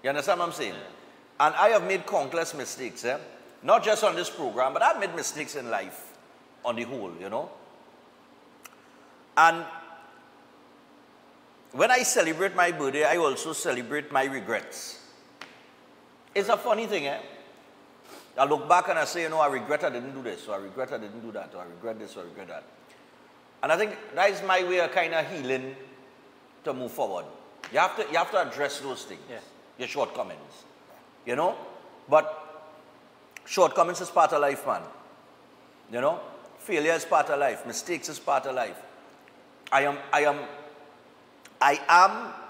[SPEAKER 2] You understand what I'm saying? Yeah. And I have made countless mistakes, not just on this program, but I've made mistakes in life on the whole, you know. And when I celebrate my birthday, I also celebrate my regrets. It's a funny thing, I look back and I say, you know, I regret I didn't do this, or I regret I didn't do that, or I regret this, or I regret that. And I think that is my way of kind of healing to move forward. You have to address those things, your shortcomings, you know. But shortcomings is part of life, man. You know, failure is part of life. Mistakes is part of life. I am,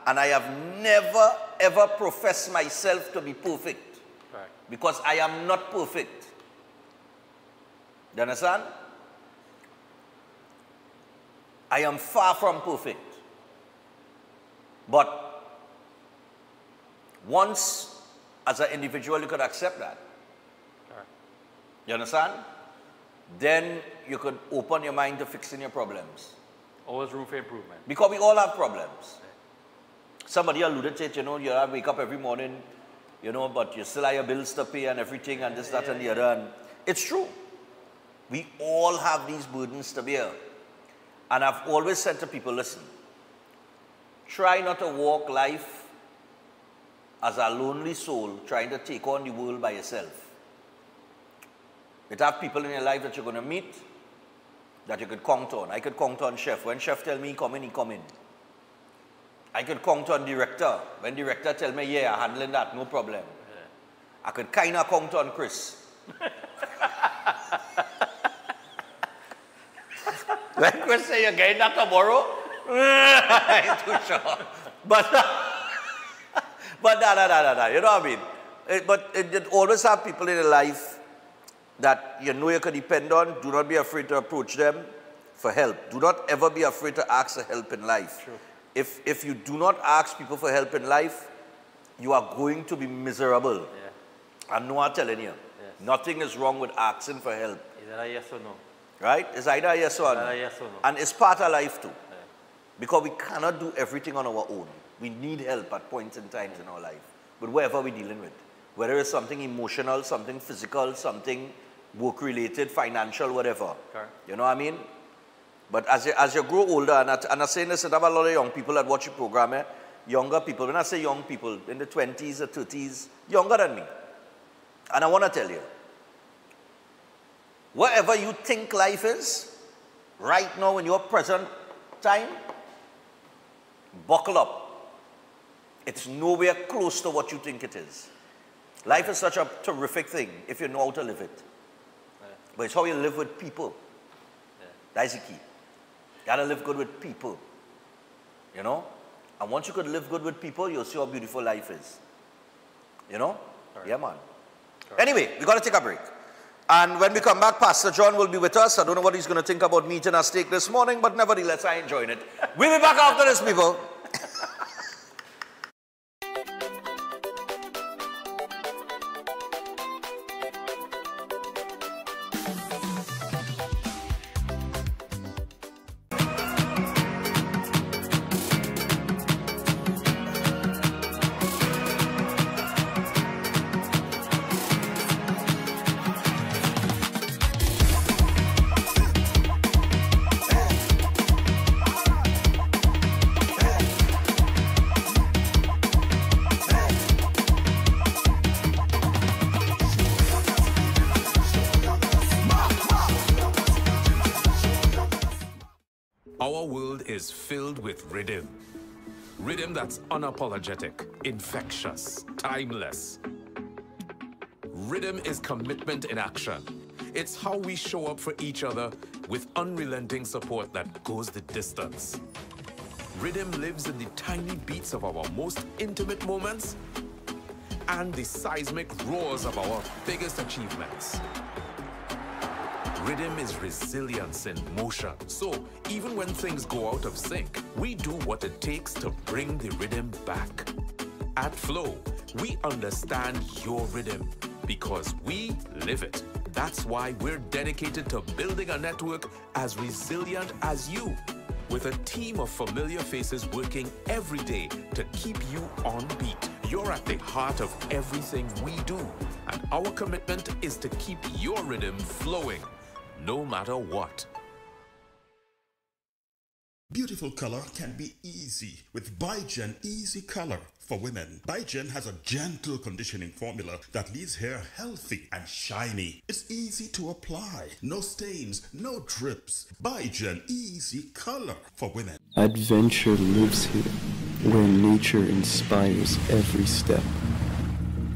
[SPEAKER 2] and I have never ever professed myself to be perfect.
[SPEAKER 9] Right.
[SPEAKER 2] Because I am not perfect. You understand? I am far from perfect. But once, as an individual, you could accept that.
[SPEAKER 9] Right.
[SPEAKER 2] You understand? Then you could open your mind to fixing your problems.
[SPEAKER 9] Always room for improvement.
[SPEAKER 2] Because we all have problems. Somebody alluded to it, you know, you have to wake up every morning, you know, but you still have your bills to pay and everything and this, that, and the other. And it's true. We all have these burdens to bear. And I've always said to people, listen, try not to walk life as a lonely soul trying to take on the world by yourself. You have people in your life that you're going to meet. that you could count on. I could count on chef. When chef tell me come in, he come in. I could count on director. When director tell me, yeah, I'm handling that, no problem. Yeah. I could kind of count on Chris. When Chris say you're getting that tomorrow, I'm too sure. But you know what I mean? It always have people in your life that you know you can depend on. Do not be afraid to approach them for help. Do not ever be afraid to ask for help in life. True. If you do not ask people for help in life, you are going to be miserable. Yeah. I'm not telling you. Yes. Nothing is wrong with asking for help.
[SPEAKER 9] Is that a yes or no?
[SPEAKER 2] Right? It's either a yes or no.
[SPEAKER 9] Yes or no.
[SPEAKER 2] And it's part of life too. Yeah. Because we cannot do everything on our own. We need help at points in times in our life. But whatever we're dealing with. Whether it's something emotional, something physical, something work-related, financial, whatever. Correct. You know what I mean? But as you grow older, and I'm saying this, I have a lot of young people that watch the program, younger people, when I say young people, in the 20s or 30s, younger than me. And I want to tell you, whatever you think life is, right now in your present time, buckle up. It's nowhere close to what you think it is. Life is such a terrific thing if you know how to live it. Yeah. But it's how you live with people. Yeah. That's the key. You gotta live good with people. You know? And once you could live good with people, you'll see how beautiful life is. You know? Correct. Yeah, man. Correct. Anyway, we gotta take a break. And when we come back, Pastor John will be with us. I don't know what he's gonna think about meat and a steak this morning, but nevertheless, I enjoyed it. We'll be back after this, people.
[SPEAKER 11] Our world is filled with rhythm. Rhythm that's unapologetic, infectious, timeless. Rhythm is commitment in action. It's how we show up for each other with unrelenting support that goes the distance. Rhythm lives in the tiny beats of our most intimate moments and the seismic roars of our biggest achievements. Rhythm is resilience in motion. So even when things go out of sync, we do what it takes to bring the rhythm back. At Flow, we understand your rhythm because we live it. That's why we're dedicated to building a network as resilient as you, with a team of familiar faces working every day to keep you on beat. You're at the heart of everything we do, and our commitment is to keep your rhythm flowing, no matter what.
[SPEAKER 14] Beautiful color can be easy with Biogen Easy Color for women. Biogen has a gentle conditioning formula that leaves hair healthy and shiny. It's easy to apply. No stains, no drips. Biogen Easy Color for women.
[SPEAKER 12] Adventure lives here, where nature inspires every step.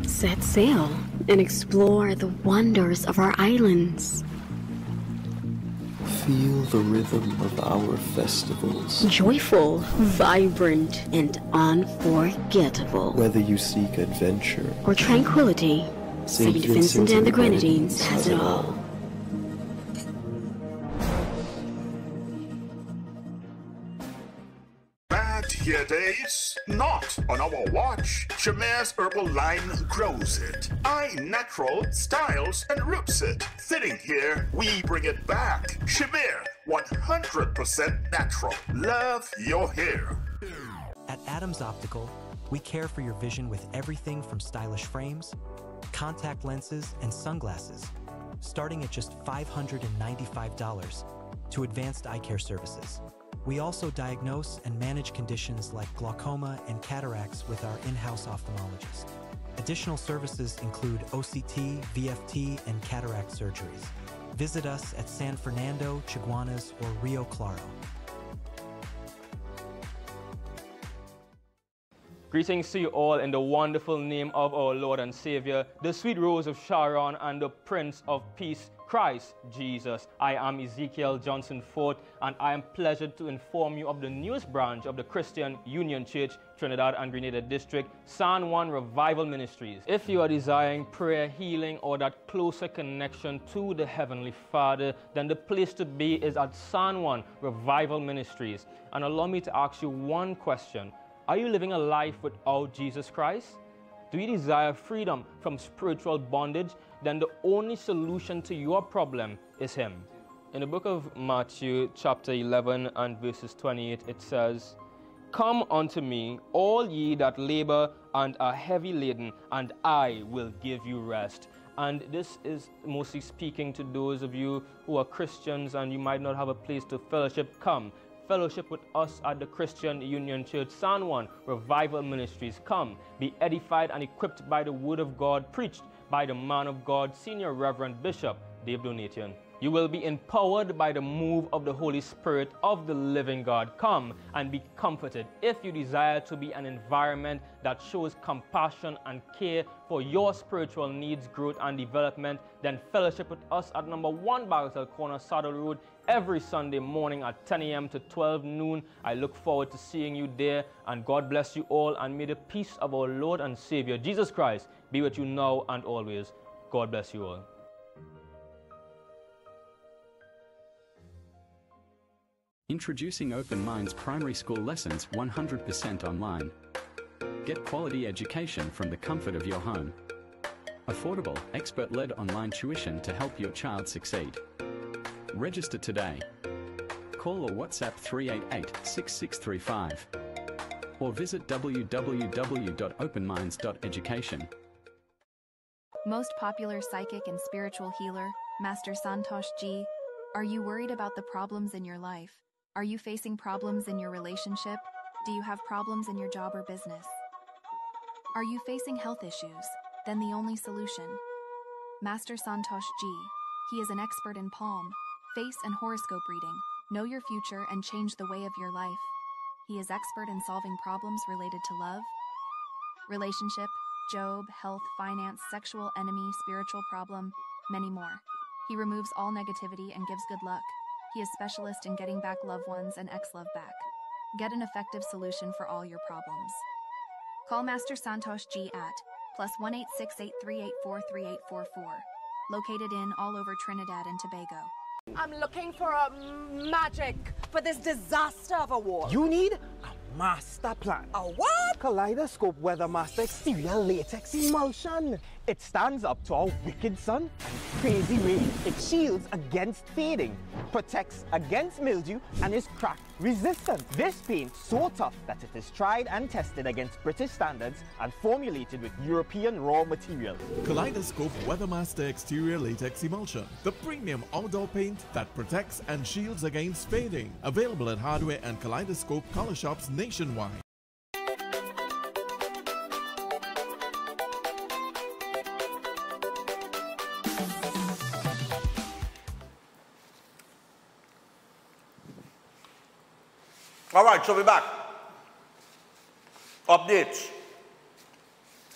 [SPEAKER 13] Set sail and explore the wonders of our islands.
[SPEAKER 12] Feel the rhythm of our festivals.
[SPEAKER 13] Joyful, vibrant, and unforgettable.
[SPEAKER 12] Whether you seek adventure
[SPEAKER 13] or tranquility, St. Vincent and the Grenadines has it all.
[SPEAKER 14] Here days, not on our watch. Chemere's herbal line grows it. Natural styles and roots it. Sitting here, we bring it back. Chemere, 100% natural. Love your hair.
[SPEAKER 7] At Adams Optical, we care for your vision with everything from stylish frames, contact lenses, and sunglasses, starting at just $595 to advanced eye care services. We also diagnose and manage conditions like glaucoma and cataracts with our in-house ophthalmologist. Additional services include OCT, VFT, and cataract surgeries. Visit us at San Fernando, Chaguanas, or Rio Claro.
[SPEAKER 15] Greetings to you all in the wonderful name of our Lord and Savior, the sweet Rose of Sharon and the Prince of Peace, Christ Jesus. I am Ezekiel Johnson Fort, and I am pleased to inform you of the newest branch of the Christian Union Church, Trinidad and Grenada District, San Juan Revival Ministries. If you are desiring prayer, healing, or that closer connection to the Heavenly Father, then the place to be is at San Juan Revival Ministries. And allow me to ask you one question. Are you living a life without Jesus Christ? Do you desire freedom from spiritual bondage? Then the only solution to your problem is Him. In the book of Matthew, chapter 11 and verses 28, it says, "Come unto me, all ye that labor and are heavy laden, and I will give you rest." And this is mostly speaking to those of you who are Christians and you might not have a place to fellowship. Come. Fellowship with us at the Christian Union Church, San Juan Revival Ministries. Come, be edified and equipped by the Word of God, preached by the man of God, Senior Reverend Bishop Dave Donation. You will be empowered by the move of the Holy Spirit of the living God. Come and be comforted. If you desire to be an environment that shows compassion and care for your spiritual needs, growth, and development, then fellowship with us at number 1 Bagatelle Corner, Saddle Road, every Sunday morning at 10 a.m. to 12 noon. I look forward to seeing you there, and God bless you all, and may the peace of our Lord and Savior, Jesus Christ, be with you now and always. God bless you all.
[SPEAKER 16] Introducing Open Minds Primary School Lessons 100% online. Get quality education from the comfort of your home. Affordable, expert-led online tuition to help your child succeed. Register today. Call or WhatsApp 388-6635 or visit www.openminds.education.
[SPEAKER 17] Most popular psychic and spiritual healer, Master Santosh G. Are you worried about the problems in your life? Are you facing problems in your relationship? Do you have problems in your job or business? Are you facing health issues? Then the only solution. Master Santosh G. He is an expert in palm, face, and horoscope reading. Know your future and change the way of your life. He is expert in solving problems related to love, relationship, job, health, finance, sexual, enemy, spiritual problem, many more. He removes all negativity and gives good luck. He is specialist in getting back loved ones and ex-love back. Get an effective solution for all your problems. Call Master Santosh G at +1 86838438844. Located in all over Trinidad and Tobago.
[SPEAKER 24] I'm looking for a magic for this disaster of a war.
[SPEAKER 25] You need a master plan.
[SPEAKER 24] A what?
[SPEAKER 25] Kaleidoscope Weathermaster Exterior Latex Emulsion. It stands up to our wicked sun and crazy rain. It shields against fading, protects against mildew, and is crack resistant. This paint so tough that it is tried and tested against British standards and formulated with European raw material.
[SPEAKER 5] Kaleidoscope Weathermaster Exterior Latex Emulsion, the premium outdoor paint that protects and shields against fading. Available at hardware and Kaleidoscope color shops nationwide.
[SPEAKER 2] All right, so we're back. Updates.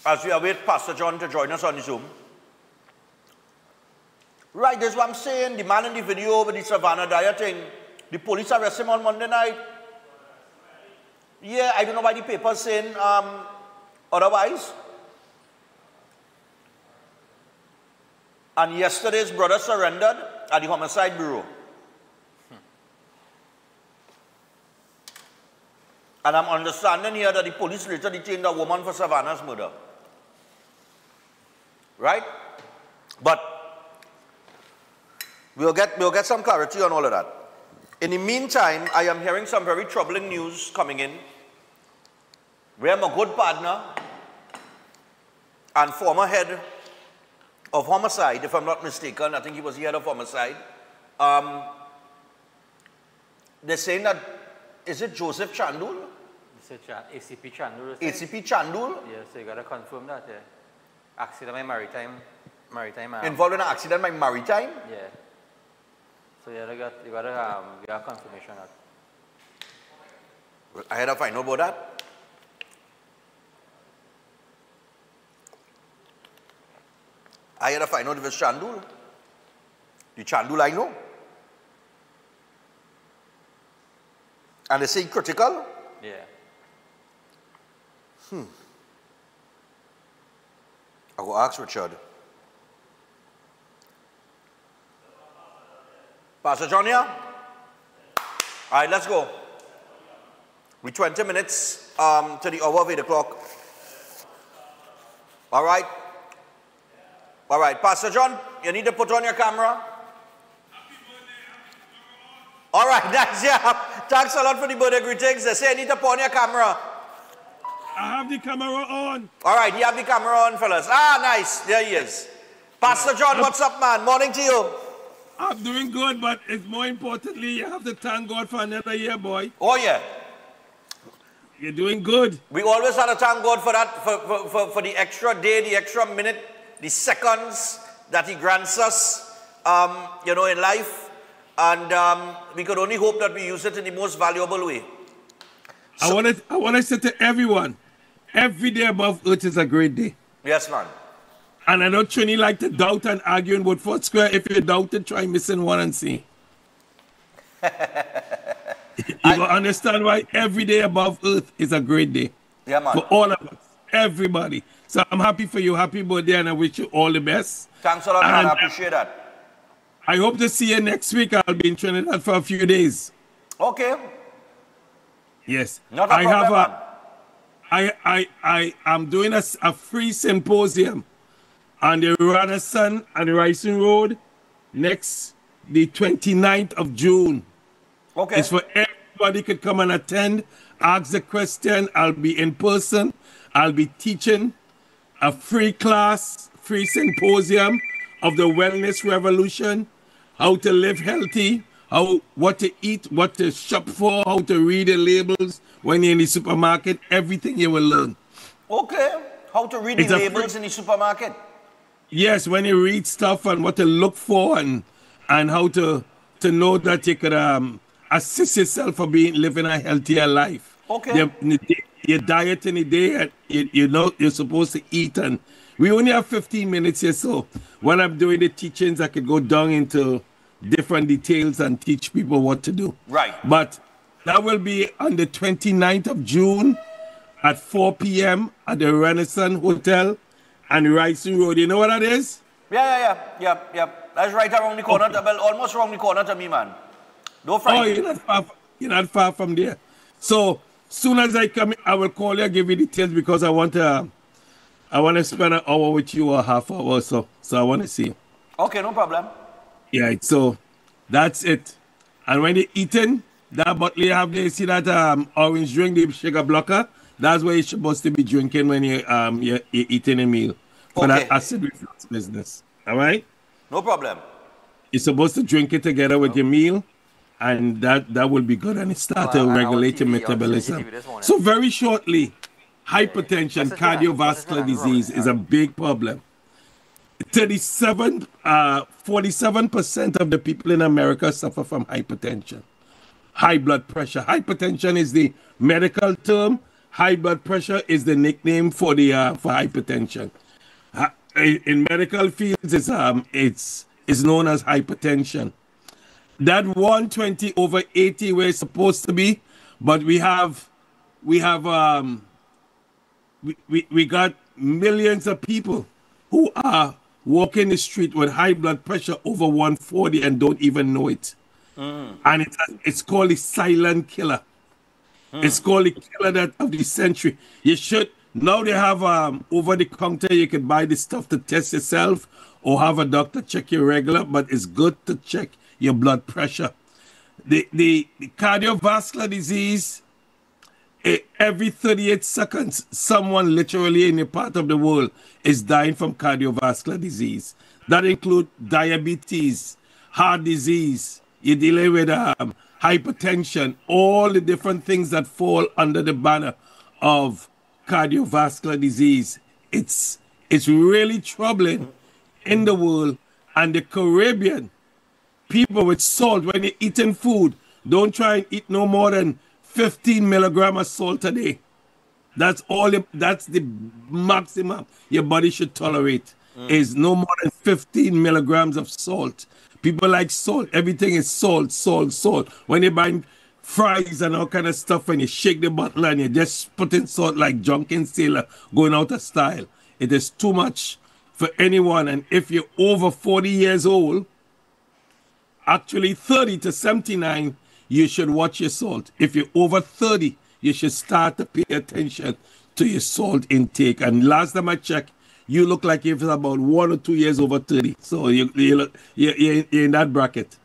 [SPEAKER 2] As we await Pastor John to join us on the Zoom. Right, this is what I'm saying. The man in the video with the Savannah Dyer thing, the police arrested him on Monday night. Yeah, I don't know why the paper's saying otherwise. And yesterday his brother surrendered at the Homicide Bureau. And I'm understanding here that the police later detained a woman for Savannah's murder. Right? But we'll get some clarity on all of that. In the meantime, I am hearing some very troubling news coming in. Where my good partner and former head of homicide, if I'm not mistaken, I think he was the head of homicide. They're saying that, is it Joseph Chandul?
[SPEAKER 9] ACP Chandul.
[SPEAKER 2] ACP Chandul?
[SPEAKER 9] Yeah, so you got to confirm that. Yeah. Accident by maritime.
[SPEAKER 2] Involved in an accident by maritime?
[SPEAKER 9] Yeah. So you got confirmation of that.
[SPEAKER 2] I had to find out about that. I had to find out if it's Chandul. The Chandul I know. And they say critical?
[SPEAKER 9] Yeah.
[SPEAKER 2] I will ask Richard. Pastor John here? All right, let's go. We're 20 minutes to the hour of 8 o'clock. All right. All right, Pastor John, you need to put on your camera. All right, nice, yeah. Thanks a lot for the birthday greetings. They say I need to put on your camera.
[SPEAKER 6] I have the camera on.
[SPEAKER 2] All right, you have the camera on, fellas. Ah, nice. There he is. Pastor John, what's up, man? Morning to you.
[SPEAKER 6] I'm doing good, but it's more importantly, you have to thank God for another year, boy.
[SPEAKER 2] Oh, yeah.
[SPEAKER 6] You're doing good.
[SPEAKER 2] We always have to thank God for that, for the extra day, the extra minute, the seconds that he grants us, you know, in life. And we could only hope that we use it in the most valuable way.
[SPEAKER 6] So, I want to say to everyone, every day above earth is a great day.
[SPEAKER 2] Yes, man.
[SPEAKER 6] And I don't truly like to doubt and argue about Fort Square. If you doubt it, try missing one and see. You will understand why every day above earth is a great day.
[SPEAKER 2] Yeah, man.
[SPEAKER 6] For all of us, everybody. So I'm happy for you. Happy birthday, and I wish you all the best.
[SPEAKER 2] Thanks a lot, man. I appreciate that.
[SPEAKER 6] I hope to see you next week. I'll be in Trinidad for a few days.
[SPEAKER 2] Okay.
[SPEAKER 6] Yes.
[SPEAKER 2] Not a problem,
[SPEAKER 6] I'm doing a free symposium on the Radisson and Rising Road the 29th of June.
[SPEAKER 2] Okay.
[SPEAKER 6] It's for everybody could come and attend, ask the question. I'll be in person. I'll be teaching a free class, free symposium of the wellness revolution, how to live healthy, what to eat, what to shop for, how to read the labels when you're in the supermarket, everything you will learn.
[SPEAKER 2] Okay. How to read the labels in the supermarket?
[SPEAKER 6] Yes, when you read stuff and what to look for and how to know that you could assist yourself for living a healthier life.
[SPEAKER 2] Okay.
[SPEAKER 6] Your diet in the day, you know you're supposed to eat, and we only have 15 minutes here, so when I'm doing the teachings, I could go down into different details and teach people what to do.
[SPEAKER 2] Right.
[SPEAKER 6] But that will be on the 29th of June at 4 p.m. at the Renaissance Hotel and Rising Road. You know what that is?
[SPEAKER 2] Yeah. That's right around the corner, well, almost around the corner to me, man. Don't frighten me.
[SPEAKER 6] You're not far from there. So soon as I come in, I will call you and give you details because I want to spend an hour with you or half hour or so. So I want to see you.
[SPEAKER 2] Okay, no problem.
[SPEAKER 6] Yeah, so that's it. And when you're eating, that bottle you have there, you see that orange drink, the sugar blocker? That's what you're supposed to be drinking when you're eating a meal for that acid reflux business. All right?
[SPEAKER 2] No problem.
[SPEAKER 6] You're supposed to drink it together with your meal, and that will be good, and it starts to regulate your metabolism. So very shortly, hypertension, cardiovascular disease is a big problem. 47% of the people in America suffer from hypertension. High blood pressure. Hypertension is the medical term. High blood pressure is the nickname for hypertension. In medical fields, it's known as hypertension. That 120/80 where it's supposed to be, but we got millions of people who are walking the street with high blood pressure over 140 and don't even know it. And it's called the silent killer. It's called the killer of the century. Now they have over the counter, you can buy the stuff to test yourself or have a doctor check you regular, but it's good to check your blood pressure. The cardiovascular disease, every 38 seconds, someone literally in a part of the world is dying from cardiovascular disease. That includes diabetes, heart disease, you're dealing with hypertension, all the different things that fall under the banner of cardiovascular disease. It's really troubling in the world, and the Caribbean people with salt, when you're eating food, don't try and eat no more than 15 milligrams of salt a day. That's the maximum your body should tolerate, is no more than 15 milligrams of salt. People like salt. Everything is salt, salt, salt. When you're buying fries and all kind of stuff, when you shake the bottle and you're just putting salt like drunken sailor going out of style, it is too much for anyone. And if you're over 40 years old, actually 30 to 79, you should watch your salt. If you're over 30, you should start to pay attention to your salt intake. And last time I checked, you look like you're about 1 or 2 years over 30. So you're in that bracket.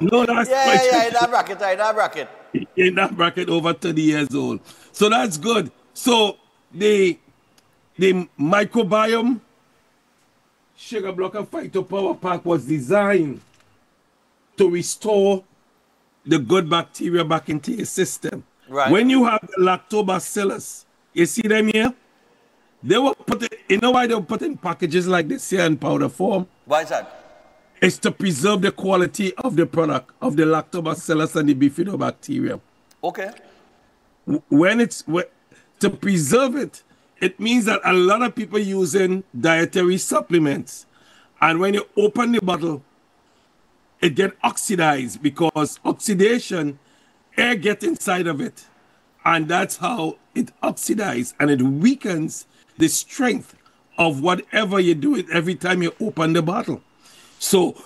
[SPEAKER 6] No, that's
[SPEAKER 2] yeah, in that bracket,
[SPEAKER 6] in that bracket over 30 years old. So that's good. So the microbiome sugar blocker phyto power pack was designed to restore the good bacteria back into your system.
[SPEAKER 2] Right.
[SPEAKER 6] When you have the lactobacillus, you see them here? They were put you know why they were put in packages like this here in powder form?
[SPEAKER 2] Why is that?
[SPEAKER 6] It's to preserve the quality of the product, of the lactobacillus and the bifidobacterium.
[SPEAKER 2] Okay.
[SPEAKER 6] To preserve it, it means that a lot of people using dietary supplements, and when you open the bottle, it gets oxidized because oxidation, air gets inside of it. And that's how it oxidizes and it weakens the strength of whatever you do it every time you open the bottle. So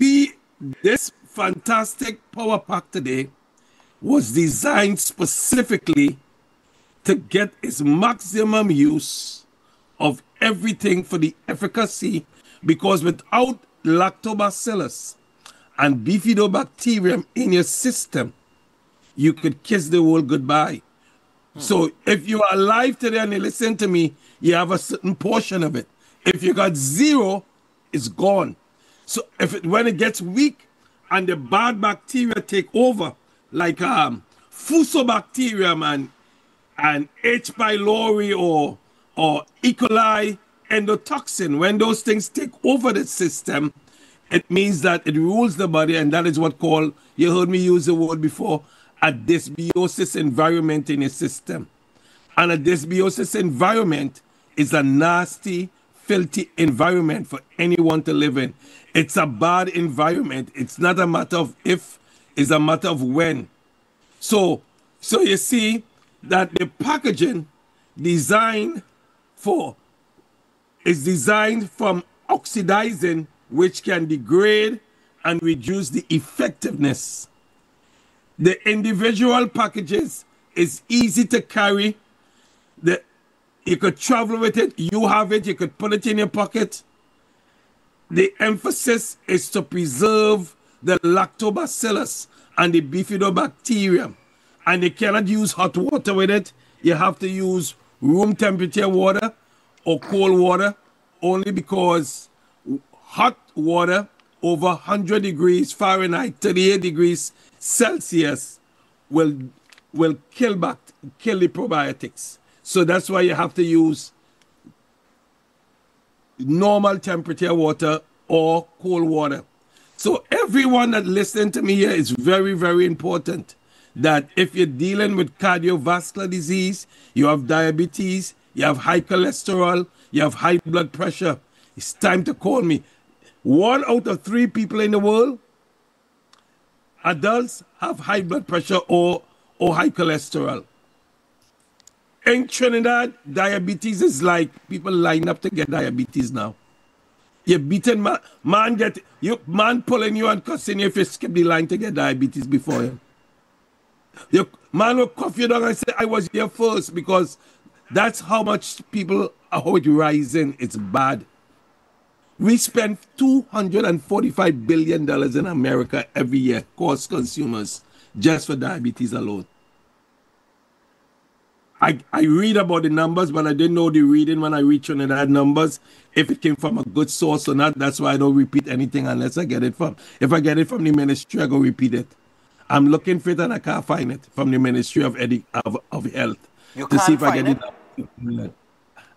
[SPEAKER 6] this fantastic power pack today was designed specifically to get its maximum use of everything for the efficacy, because without lactobacillus and bifidobacterium in your system, you could kiss the world goodbye. So if you are alive today and you listen to me, you have a certain portion of it. If you got zero, it's gone. So when it gets weak and the bad bacteria take over, like Fusobacterium and H. pylori or E. coli endotoxin, when those things take over the system, it means that it rules the body, and that is what called, you heard me use the word before, a dysbiosis environment in your system. And a dysbiosis environment is a nasty, filthy environment for anyone to live in. It's a bad environment. It's not a matter of if, it's a matter of when. So you see that the packaging is designed from oxidizing, which can degrade and reduce the effectiveness. The individual packages is easy to carry. You could travel with it. You have it. You could put it in your pocket. The emphasis is to preserve the lactobacillus and the bifidobacterium. And you cannot use hot water with it. You have to use room temperature water or cold water, only because hot water over 100 degrees Fahrenheit, 38 degrees Celsius will kill the probiotics. So that's why you have to use normal temperature water or cold water. So everyone that listening to me here, is very, very important that if you're dealing with cardiovascular disease, you have diabetes, you have high cholesterol, you have high blood pressure, it's time to call me. 1 out of 3 people in the world, adults, have high blood pressure or high cholesterol. In Trinidad, diabetes is like people line up to get diabetes now. You're beating man pulling you and cussing you if you skip the line to get diabetes before him. Your man will cuff you down and say, I was here first, because that's how much people are how it rising. It's bad. We spend $245 billion in America every year, cost consumers, just for diabetes alone. I read about the numbers, but I didn't know the reading when I read Trinidad numbers, if it came from a good source or not. That's why I don't repeat anything unless I get it from. If I get it from the ministry, I go repeat it. I'm looking for it and I can't find it from the Ministry of Health.
[SPEAKER 2] You
[SPEAKER 6] to
[SPEAKER 2] can't
[SPEAKER 6] see if I
[SPEAKER 2] find
[SPEAKER 6] get it.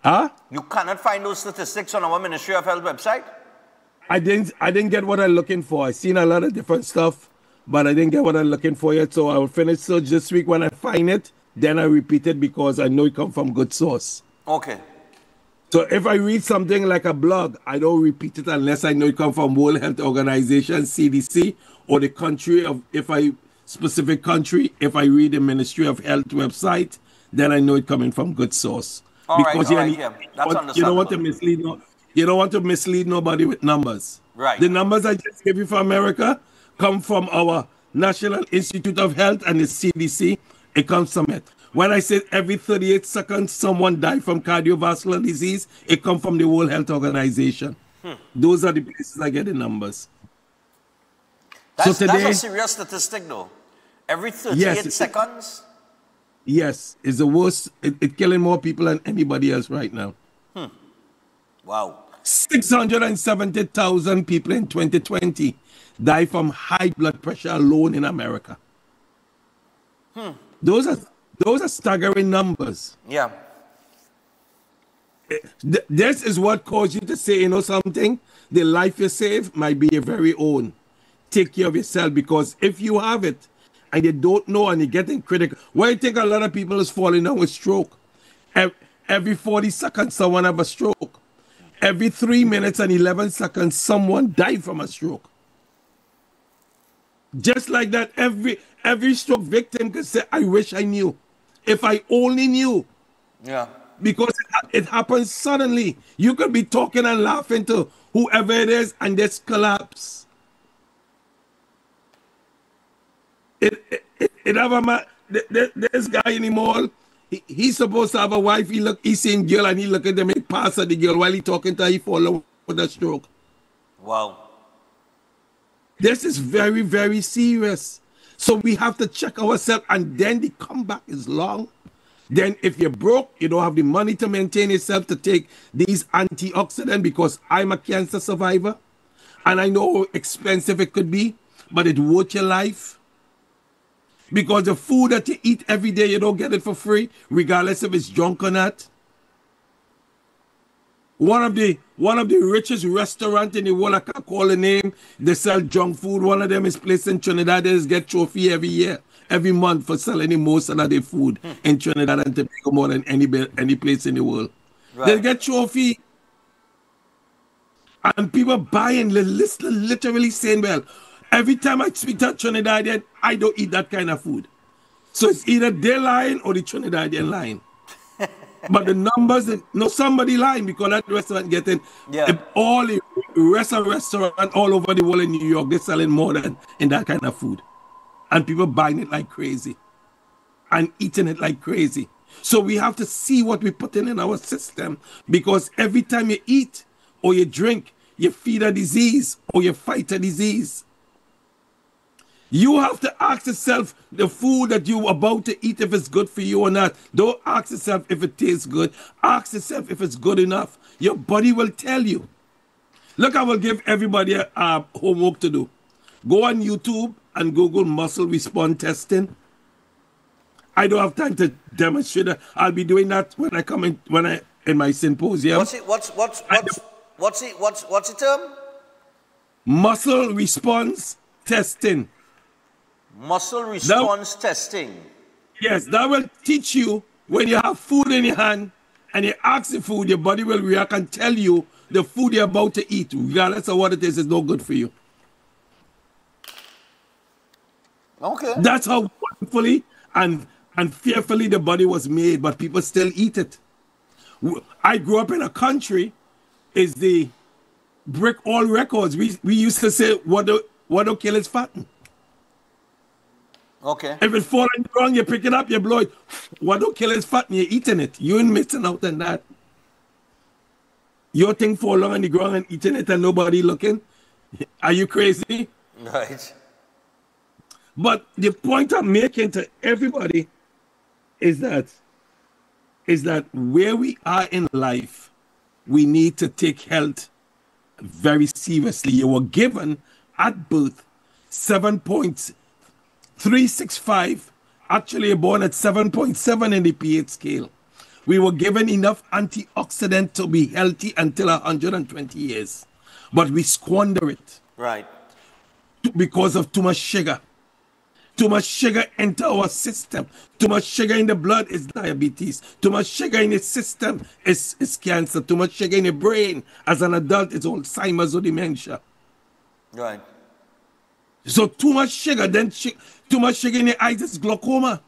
[SPEAKER 6] Huh?
[SPEAKER 2] You cannot find those statistics on our Ministry of Health website?
[SPEAKER 6] I didn't get what I'm looking for. I seen a lot of different stuff, but I didn't get what I'm looking for yet. So I will finish search this week. When I find it, then I repeat it because I know it come from good source.
[SPEAKER 2] Okay.
[SPEAKER 6] So if I read something like a blog, I don't repeat it unless I know it come from World Health Organization, CDC, or the country of, specific country. If I read the Ministry of Health website, then I know it coming from good source.
[SPEAKER 2] That's
[SPEAKER 6] you don't want to mislead. You don't want to mislead nobody with numbers.
[SPEAKER 2] Right.
[SPEAKER 6] The numbers I just gave you for America come from our National Institute of Health and the CDC. It comes from it. When I say every 38 seconds someone died from cardiovascular disease, it comes from the World Health Organization. Those are the places I get the numbers.
[SPEAKER 2] That's a serious statistic, though. Every 38 seconds?
[SPEAKER 6] Yes, it's the worst. It's killing more people than anybody else right now.
[SPEAKER 2] Wow.
[SPEAKER 6] 670,000 people in 2020 died from high blood pressure alone in America. Those are staggering numbers.
[SPEAKER 2] Yeah.
[SPEAKER 6] This is what caused you to say, you know something? The life you save might be your very own. Take care of yourself, because if you have it and you don't know and you're getting critical, why you think a lot of people is falling down with stroke? Every 40 seconds, someone have a stroke. Every 3 minutes and 11 seconds, someone died from a stroke. Just like that, every stroke victim could say, I wish I knew. If I only knew.
[SPEAKER 2] Yeah.
[SPEAKER 6] Because it happens suddenly. You could be talking and laughing to whoever it is and just collapse. This guy in the mall, he's supposed to have a wife. He seen girl and he look at them, he pass at the girl while he talking to her, he fall over with a stroke.
[SPEAKER 2] Wow.
[SPEAKER 6] This is very, very serious. So we have to check ourselves, and then the comeback is long. Then if you're broke, you don't have the money to maintain yourself to take these antioxidants, because I'm a cancer survivor and I know how expensive it could be, but it's worth your life. Because the food that you eat every day, you don't get it for free, regardless if it's junk or not. One of the richest restaurants in the world, I can't call the name, they sell junk food. One of them is placed in Trinidad. They get trophy every year, every month for selling the most of their food in Trinidad and Tobago, more than any place in the world. Right. They get trophy. And people buying, literally saying, well, every time I speak to Trinidadian, I don't eat that kind of food. So it's either they lying or the Trinidadian lying. But the numbers, somebody lying, because that restaurant getting all the restaurant all over the world in New York, they're selling more than in that kind of food. And people buying it like crazy and eating it like crazy. So we have to see what we put in our system, because every time you eat or you drink, you feed a disease or you fight a disease. You have to ask yourself the food that you're about to eat, if it's good for you or not. Don't ask yourself if it tastes good. Ask yourself if it's good enough. Your body will tell you. Look, I will give everybody a homework to do. Go on YouTube and Google muscle response testing. I don't have time to demonstrate that. I'll be doing that when I come in my symposium.
[SPEAKER 2] What's the term?
[SPEAKER 6] Muscle response testing.
[SPEAKER 2] Muscle response testing.
[SPEAKER 6] Yes, that will teach you when you have food in your hand and you ask the food, your body will react and tell you the food you're about to eat, regardless of what it is no good for you.
[SPEAKER 2] Okay.
[SPEAKER 6] That's how wonderfully and fearfully the body was made, but people still eat it. I grew up in a country, is the break all records. We used to say, what do kill is fatting.
[SPEAKER 2] Okay.
[SPEAKER 6] If it falls on the ground, you pick it up, you blow it. What don't kill is fat and you're eating it. You ain't missing out on that. Your thing fall on the ground and eating it and nobody looking. Are you crazy?
[SPEAKER 2] Right.
[SPEAKER 6] But the point I'm making to everybody is that where we are in life, we need to take health very seriously. You were given at birth 7.365, actually you're born at 7.7 in the pH scale. We were given enough antioxidant to be healthy until 120 years. but we squander it.
[SPEAKER 2] Right.
[SPEAKER 6] Because of too much sugar. Too much sugar enter our system. Too much sugar in the blood is diabetes. Too much sugar in the system is cancer. Too much sugar in the brain as an adult is Alzheimer's or dementia.
[SPEAKER 2] Right.
[SPEAKER 6] So too much sugar, then too much sugar in the eyes is glaucoma.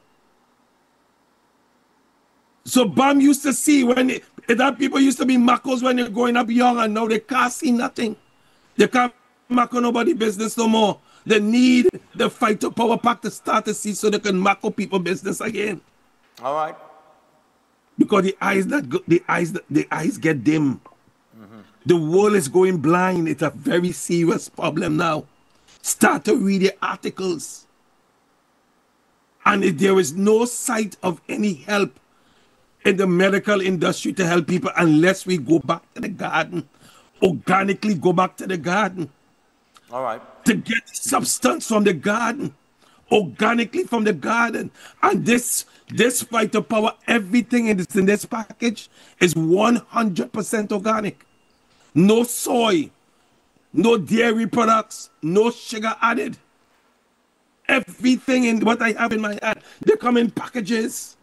[SPEAKER 6] So Bam used to see when that people used to be macos when they're growing up young, and now they can't see nothing. They can't maco nobody business no more. They need the Fighter Power Pack to start to see so they can maco people business again.
[SPEAKER 2] All right.
[SPEAKER 6] Because the eyes get dim. The world is going blind. It's a very serious problem now. Start to read the articles. And there is no sight of any help in the medical industry to help people unless we go back to the garden. Organically go back to the garden.
[SPEAKER 2] All right.
[SPEAKER 6] To get substance from the garden. Organically from the garden. And this Fighter Power, everything in this package is 100% organic. No soy, no dairy products, no sugar added. Everything in what I have in my hand, they come in packages.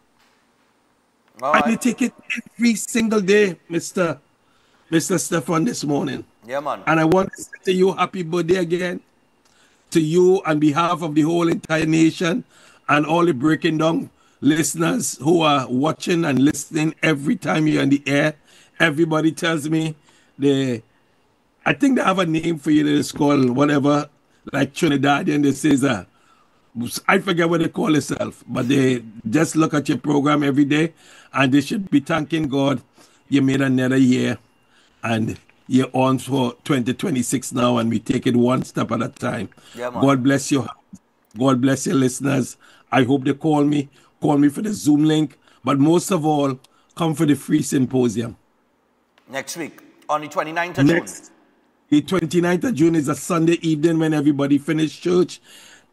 [SPEAKER 2] All
[SPEAKER 6] and
[SPEAKER 2] right.
[SPEAKER 6] you take it every single day, Mr. Stefan, this morning.
[SPEAKER 2] Yeah, man.
[SPEAKER 6] And I want to say to you, happy birthday again. To you on behalf of the whole entire nation and all the Breaking Down listeners who are watching and listening every time you're on the air. Everybody tells me I think they have a name for you that is called whatever, like Trinidadian, they says, I forget what they call themselves, but they just look at your program every day and they should be thanking God you made another year and you're on for 2026 now, and we take it one step at a time.
[SPEAKER 2] Yeah, man.
[SPEAKER 6] God bless you. God bless your listeners. I hope they call me for the Zoom link, but most of all, come for the free symposium.
[SPEAKER 2] Next week, on the 29th of June.
[SPEAKER 6] The 29th of June is a Sunday evening when everybody finish church.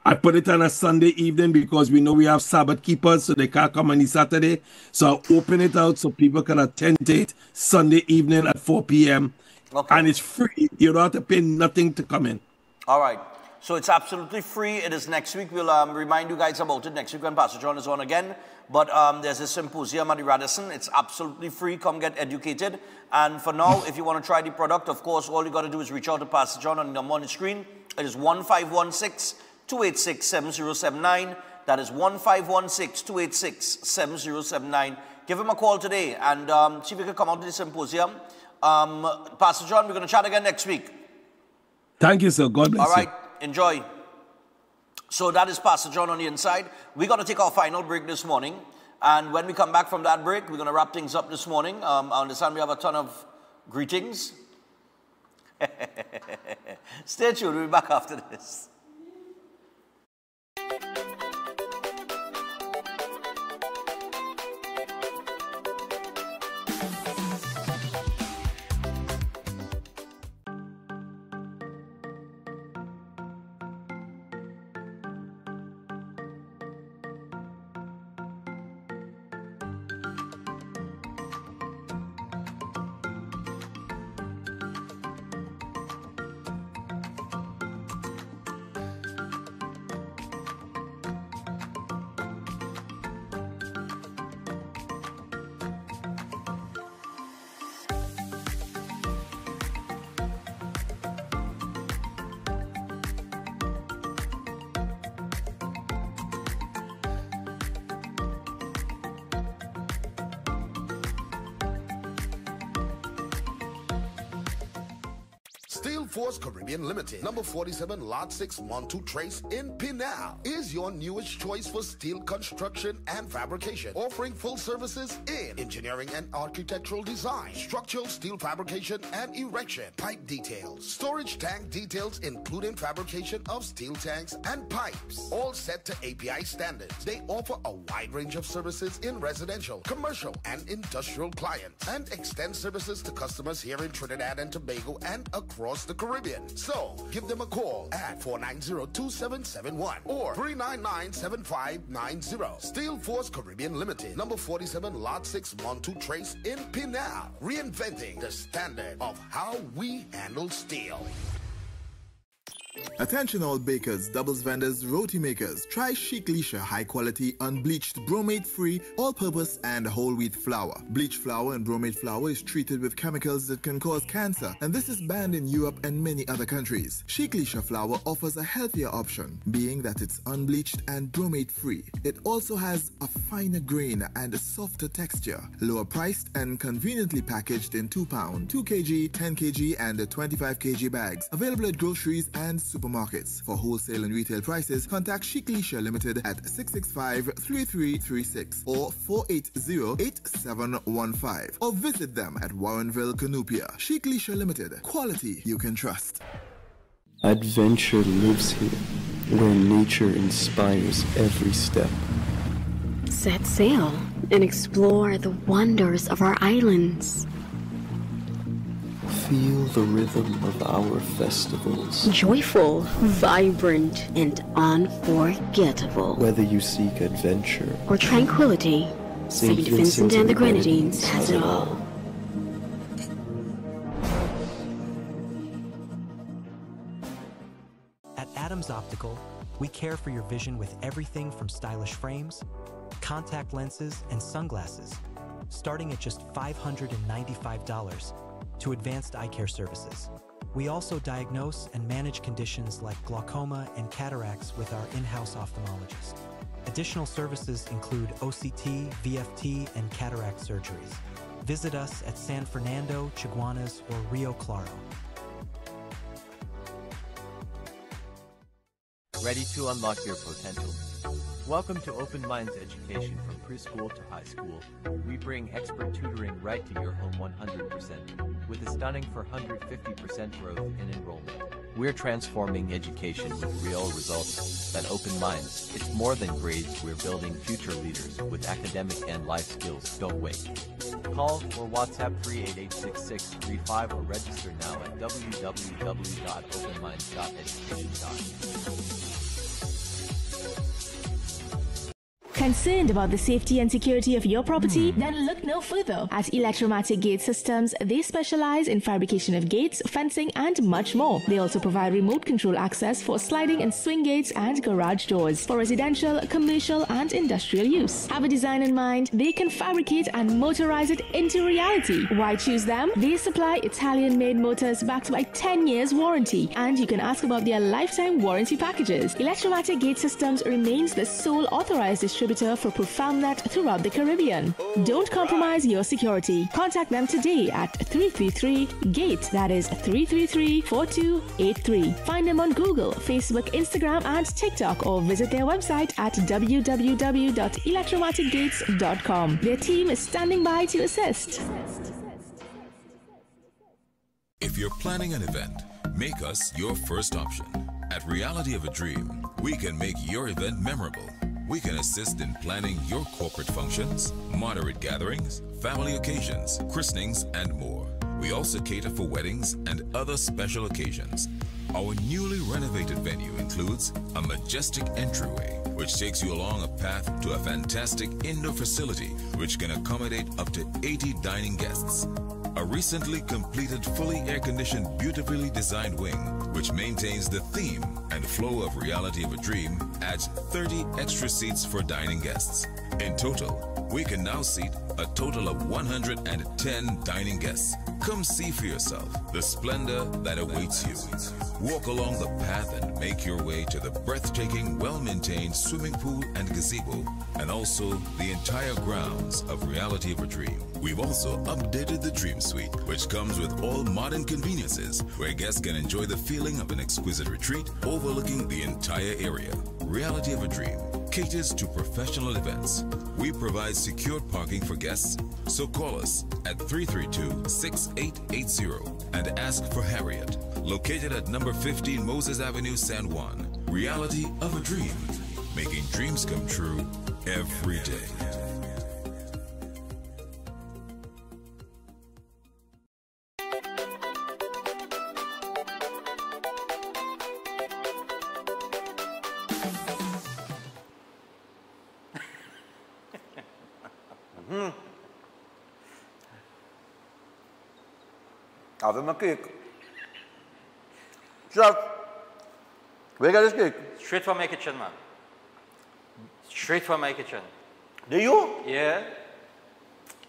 [SPEAKER 6] I put it on a Sunday evening because we know we have Sabbath keepers, so they can't come on the Saturday. So I'll open it out so people can attend it Sunday evening at 4 p.m.
[SPEAKER 2] Okay.
[SPEAKER 6] And it's free. You don't have to pay nothing to come in.
[SPEAKER 2] All right. So it's absolutely free. It is next week. We'll remind you guys about it next week when Pastor John is on again. But there's a symposium at the Radisson. It's absolutely free. Come get educated. And for now, if you want to try the product, of course, all you got to do is reach out to Pastor John on the number on the screen. It is 1516-286-7079. That is 1516-286-7079. Give him a call today and see if you can come out to the symposium. Pastor John, we're going to chat again next week.
[SPEAKER 6] Thank you, sir. God bless you.
[SPEAKER 2] All right. Enjoy. So that is Pastor John on the inside. We're going to take our final break this morning. And when we come back from that break, we're going to wrap things up this morning. I understand we have a ton of greetings. Stay tuned. We'll be back after this.
[SPEAKER 3] Steel Force Caribbean Limited, number 47, Lot 6, Montu Trace in Pinal, is your newest choice for steel construction and fabrication, offering full services in engineering and architectural design, structural steel fabrication and erection, pipe details, storage tank details including fabrication of steel tanks and pipes, all set to API standards. They offer a wide range of services in residential, commercial, and industrial clients, and extend services to customers here in Trinidad and Tobago and across across the Caribbean. So give them a call at 490-2771 or 399-7590. Steel Force Caribbean Limited, number 47, Lot 6, Montu Trace in Pinal. Reinventing the standard of how we handle steel.
[SPEAKER 18] Attention all bakers, doubles vendors, roti makers. Try Chic Lisha high quality, unbleached, bromate free, all purpose and whole wheat flour. Bleach flour and bromate flour is treated with chemicals that can cause cancer, and this is banned in Europe and many other countries. Chic Lisha flour offers a healthier option, being that it's unbleached and bromate free. It also has a finer grain and a softer texture, lower priced and conveniently packaged in 2 pound, 2 kg, 10 kg and 25 kg bags. Available at groceries and supermarkets. For wholesale and retail prices, contact Chic Lisha Limited at 665-3336 or 480-8715 or visit them at Warrenville, Canoopia. Chic Lisha Limited. Quality you can trust.
[SPEAKER 12] Adventure lives here, where nature inspires every step.
[SPEAKER 13] Set sail and explore the wonders of our islands.
[SPEAKER 12] Feel the rhythm of our festivals.
[SPEAKER 13] Joyful, vibrant, and unforgettable.
[SPEAKER 12] Whether you seek adventure
[SPEAKER 13] or tranquility, St. Vincent and the Grenadines has it all.
[SPEAKER 7] At Adams Optical, we care for your vision with everything from stylish frames, contact lenses, and sunglasses, starting at just $595 to advanced eye care services. We also diagnose and manage conditions like glaucoma and cataracts with our in-house ophthalmologist. Additional services include OCT, VFT, and cataract surgeries. Visit us at San Fernando, Chaguanas, or Rio Claro.
[SPEAKER 19] Ready to unlock your potential? Welcome to Open Minds Education from preschool to high school. We bring expert tutoring right to your home 100%, with a stunning 450% growth in enrollment. We're transforming education with real results. At Open Minds, it's more than grades, we're building future leaders with academic and life skills. Don't wait. Call or WhatsApp 388-6635 or register now at www.openminds.education.com.
[SPEAKER 20] Concerned about the safety and security of your property? Then look no further. At Electromatic Gate Systems, they specialize in fabrication of gates, fencing, and much more. They also provide remote control access for sliding and swing gates and garage doors for residential, commercial, and industrial use. Have a design in mind? They can fabricate and motorize it into reality. Why choose them? They supply Italian-made motors backed by 10 years warranty, and you can ask about their lifetime warranty packages. Electromatic Gate Systems remains the sole authorized distributor for ProfoundNet throughout the Caribbean. Don't compromise your security. Contact them today at 333-GATE, that is 333-4283. Find them on Google, Facebook, Instagram, and TikTok, or visit their website at www.electromaticgates.com. Their team is standing by to assist.
[SPEAKER 21] If you're planning an event, make us your first option. At Reality of a Dream, we can make your event memorable. We can assist in planning your corporate functions, moderate gatherings, family occasions, christenings, and more. We also cater for weddings and other special occasions. Our newly renovated venue includes a majestic entryway, which takes you along a path to a fantastic indoor facility which can accommodate up to 80 dining guests. A recently completed, fully air-conditioned, beautifully designed wing, which maintains the theme and flow of Reality of a Dream, adds 30 extra seats for dining guests. In total, we can now seat a total of 110 dining guests. Come see for yourself the splendor that awaits you. Walk along the path and make your way to the breathtaking, well-maintained swimming pool and gazebo, and also the entire grounds of Reality of a Dream. We've also updated the Dream Suite, which comes with all modern conveniences, where guests can enjoy the feeling of an exquisite retreat overlooking the entire area. Reality of a Dream caters to professional events. We provide secured parking for guests, so call us at 332-6880 and ask for Harriet, located at number 15 Moses Avenue, San Juan. Reality of a Dream, making dreams come true every day.
[SPEAKER 2] Have him a cake. Chef, where get this cake?
[SPEAKER 9] Straight from my kitchen, man. Straight from my kitchen.
[SPEAKER 2] Do you?
[SPEAKER 9] Yeah.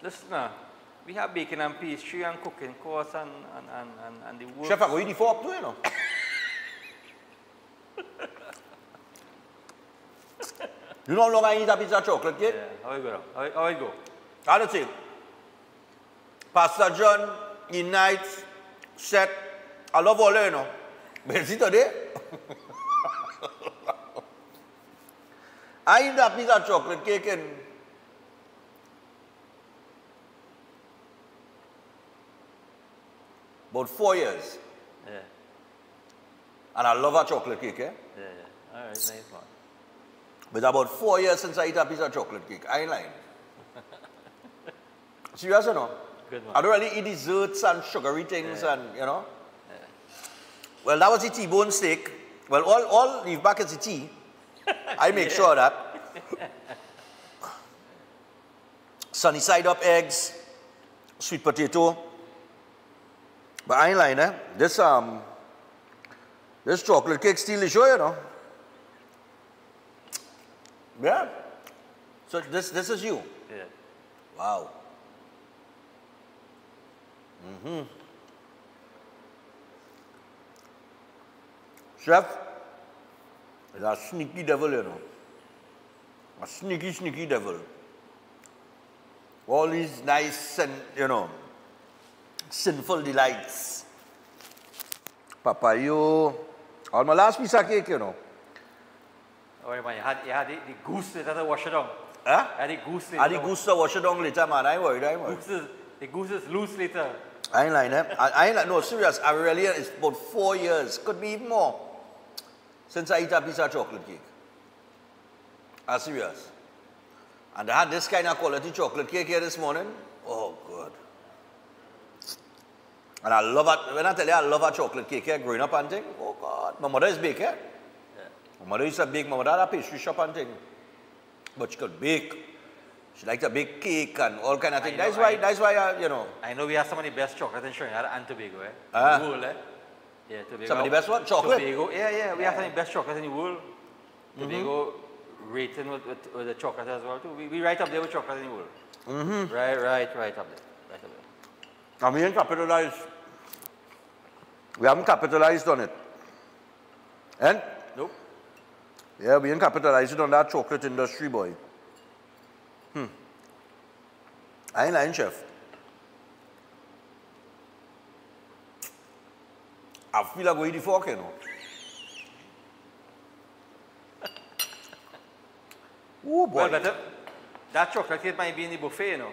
[SPEAKER 9] Listen, we have baking and pastry and cooking course and the work.
[SPEAKER 2] Chef, I go eat the fork too, you know. You know how long I eat a piece of chocolate cake?
[SPEAKER 9] Yeah. How it go? How it go?
[SPEAKER 2] I'll say, Pastor John, in nights, set, I love all you know. But see today, I eat that piece of chocolate cake in about 4 years.
[SPEAKER 9] Yeah.
[SPEAKER 2] And I love a chocolate cake, eh?
[SPEAKER 9] Yeah. All right, nice one.
[SPEAKER 2] But about 4 years since I eat a piece of chocolate cake. I ain't lying. Serious or no?
[SPEAKER 9] Good one.
[SPEAKER 2] I don't really eat desserts and sugary things and, you know.
[SPEAKER 9] Yeah.
[SPEAKER 2] Well, that was the T-bone steak. Well, all leave back is the tea. I make sure that. Sunny side up eggs, sweet potato. But I ain't lying, eh? This chocolate cake still is sure, you know. Yeah. So this is you.
[SPEAKER 9] Yeah.
[SPEAKER 2] Wow. Chef, is a sneaky devil, you know. A sneaky, sneaky devil. All these nice and, you know, sinful delights. Papayo. All my last piece of cake, you know.
[SPEAKER 9] Oh, man, you had the goose later to wash it down.
[SPEAKER 2] Huh?
[SPEAKER 9] You had the goose later.
[SPEAKER 2] I had the goose to wash it down later, man. I ain't worried.
[SPEAKER 9] The goose is loose later.
[SPEAKER 2] I ain't lying, eh? I ain't like, no, serious. I really, it's about 4 years, could be even more, since I eat a piece of chocolate cake. I'm serious. And I had this kind of quality chocolate cake here this morning. Oh, God. And I love it. When I tell you I love a chocolate cake here, growing up and thing, oh, God. My mother is baker. Yeah. My mother used to bake. My mother had a pastry shop and thing. But she could bake. She liked to bake cake and all kind of things. That's why, you know.
[SPEAKER 9] I know we have some of the best chocolate in Trinidad and Tobago, eh? The world, eh? Yeah, Tobago.
[SPEAKER 2] Some of the best what? Chocolate?
[SPEAKER 9] Tobago, yeah. We have some of the best chocolate in the world. Tobago rating with the chocolate as well, too. We right up there with chocolate in the world. Right up there.
[SPEAKER 2] And we ain't capitalized. We haven't capitalized on it. And?
[SPEAKER 9] Nope.
[SPEAKER 2] Yeah, we ain't capitalized on that chocolate industry, boy. I ain't lying, chef. I feel like going to eat the fork, you know. Oh, boy.
[SPEAKER 9] Well, that chocolate cake might be in the buffet, you know.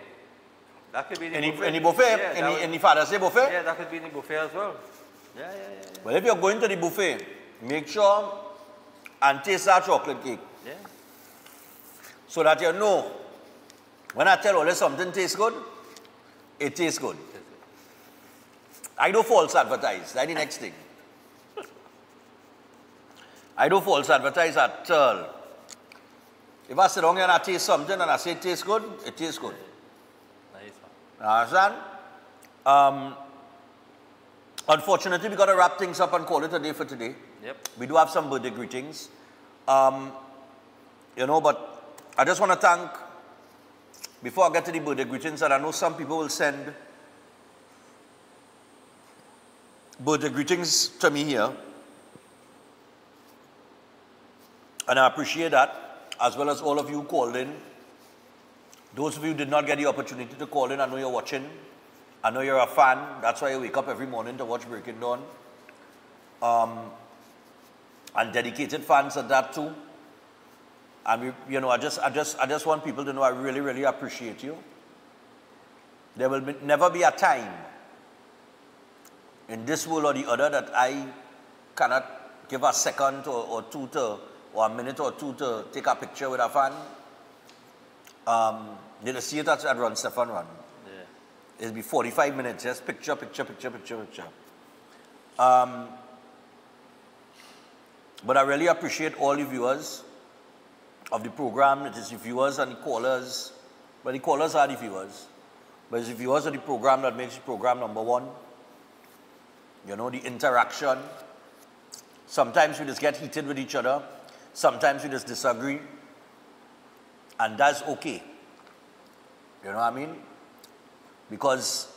[SPEAKER 9] That could be in the buffet.
[SPEAKER 2] In the buffet?
[SPEAKER 9] Yeah,
[SPEAKER 2] in the Father's Day buffet?
[SPEAKER 9] Yeah, that could be in the buffet as well. Yeah.
[SPEAKER 2] Well, if you're going to the buffet, make sure and taste that chocolate cake.
[SPEAKER 9] Yeah.
[SPEAKER 2] So that you know, when I tell you something tastes good, it tastes good. I do false advertise. That's the next thing. I do false advertise at all. If I sit down here and I taste something and I say it tastes good, it tastes good.
[SPEAKER 9] Nice.
[SPEAKER 2] Understand? Unfortunately, we got to wrap things up and call it a day for today.
[SPEAKER 9] Yep.
[SPEAKER 2] We do have some birthday greetings. You know, but I just want to thank, before I get to the birthday greetings, that I know some people will send birthday greetings to me here. And I appreciate that, as well as all of you called in. Those of you who did not get the opportunity to call in, I know you're watching. I know you're a fan. That's why you wake up every morning to watch Breaking Dawn. And dedicated fans at that too. And you know, I just want people to know I really, really appreciate you. There will never be a time in this world or the other that I cannot give a second or two to, or a minute or two to take a picture with a fan. Did you see it at Run Stefan Run? Yeah. It'll be 45 minutes, just picture. But I really appreciate all the viewers of the program. It is the viewers and the callers But the callers are the viewers. But it's the viewers of the program that makes the program number one. You know, the interaction. Sometimes we just get heated with each other. Sometimes we just disagree. And that's okay. You know what I mean? Because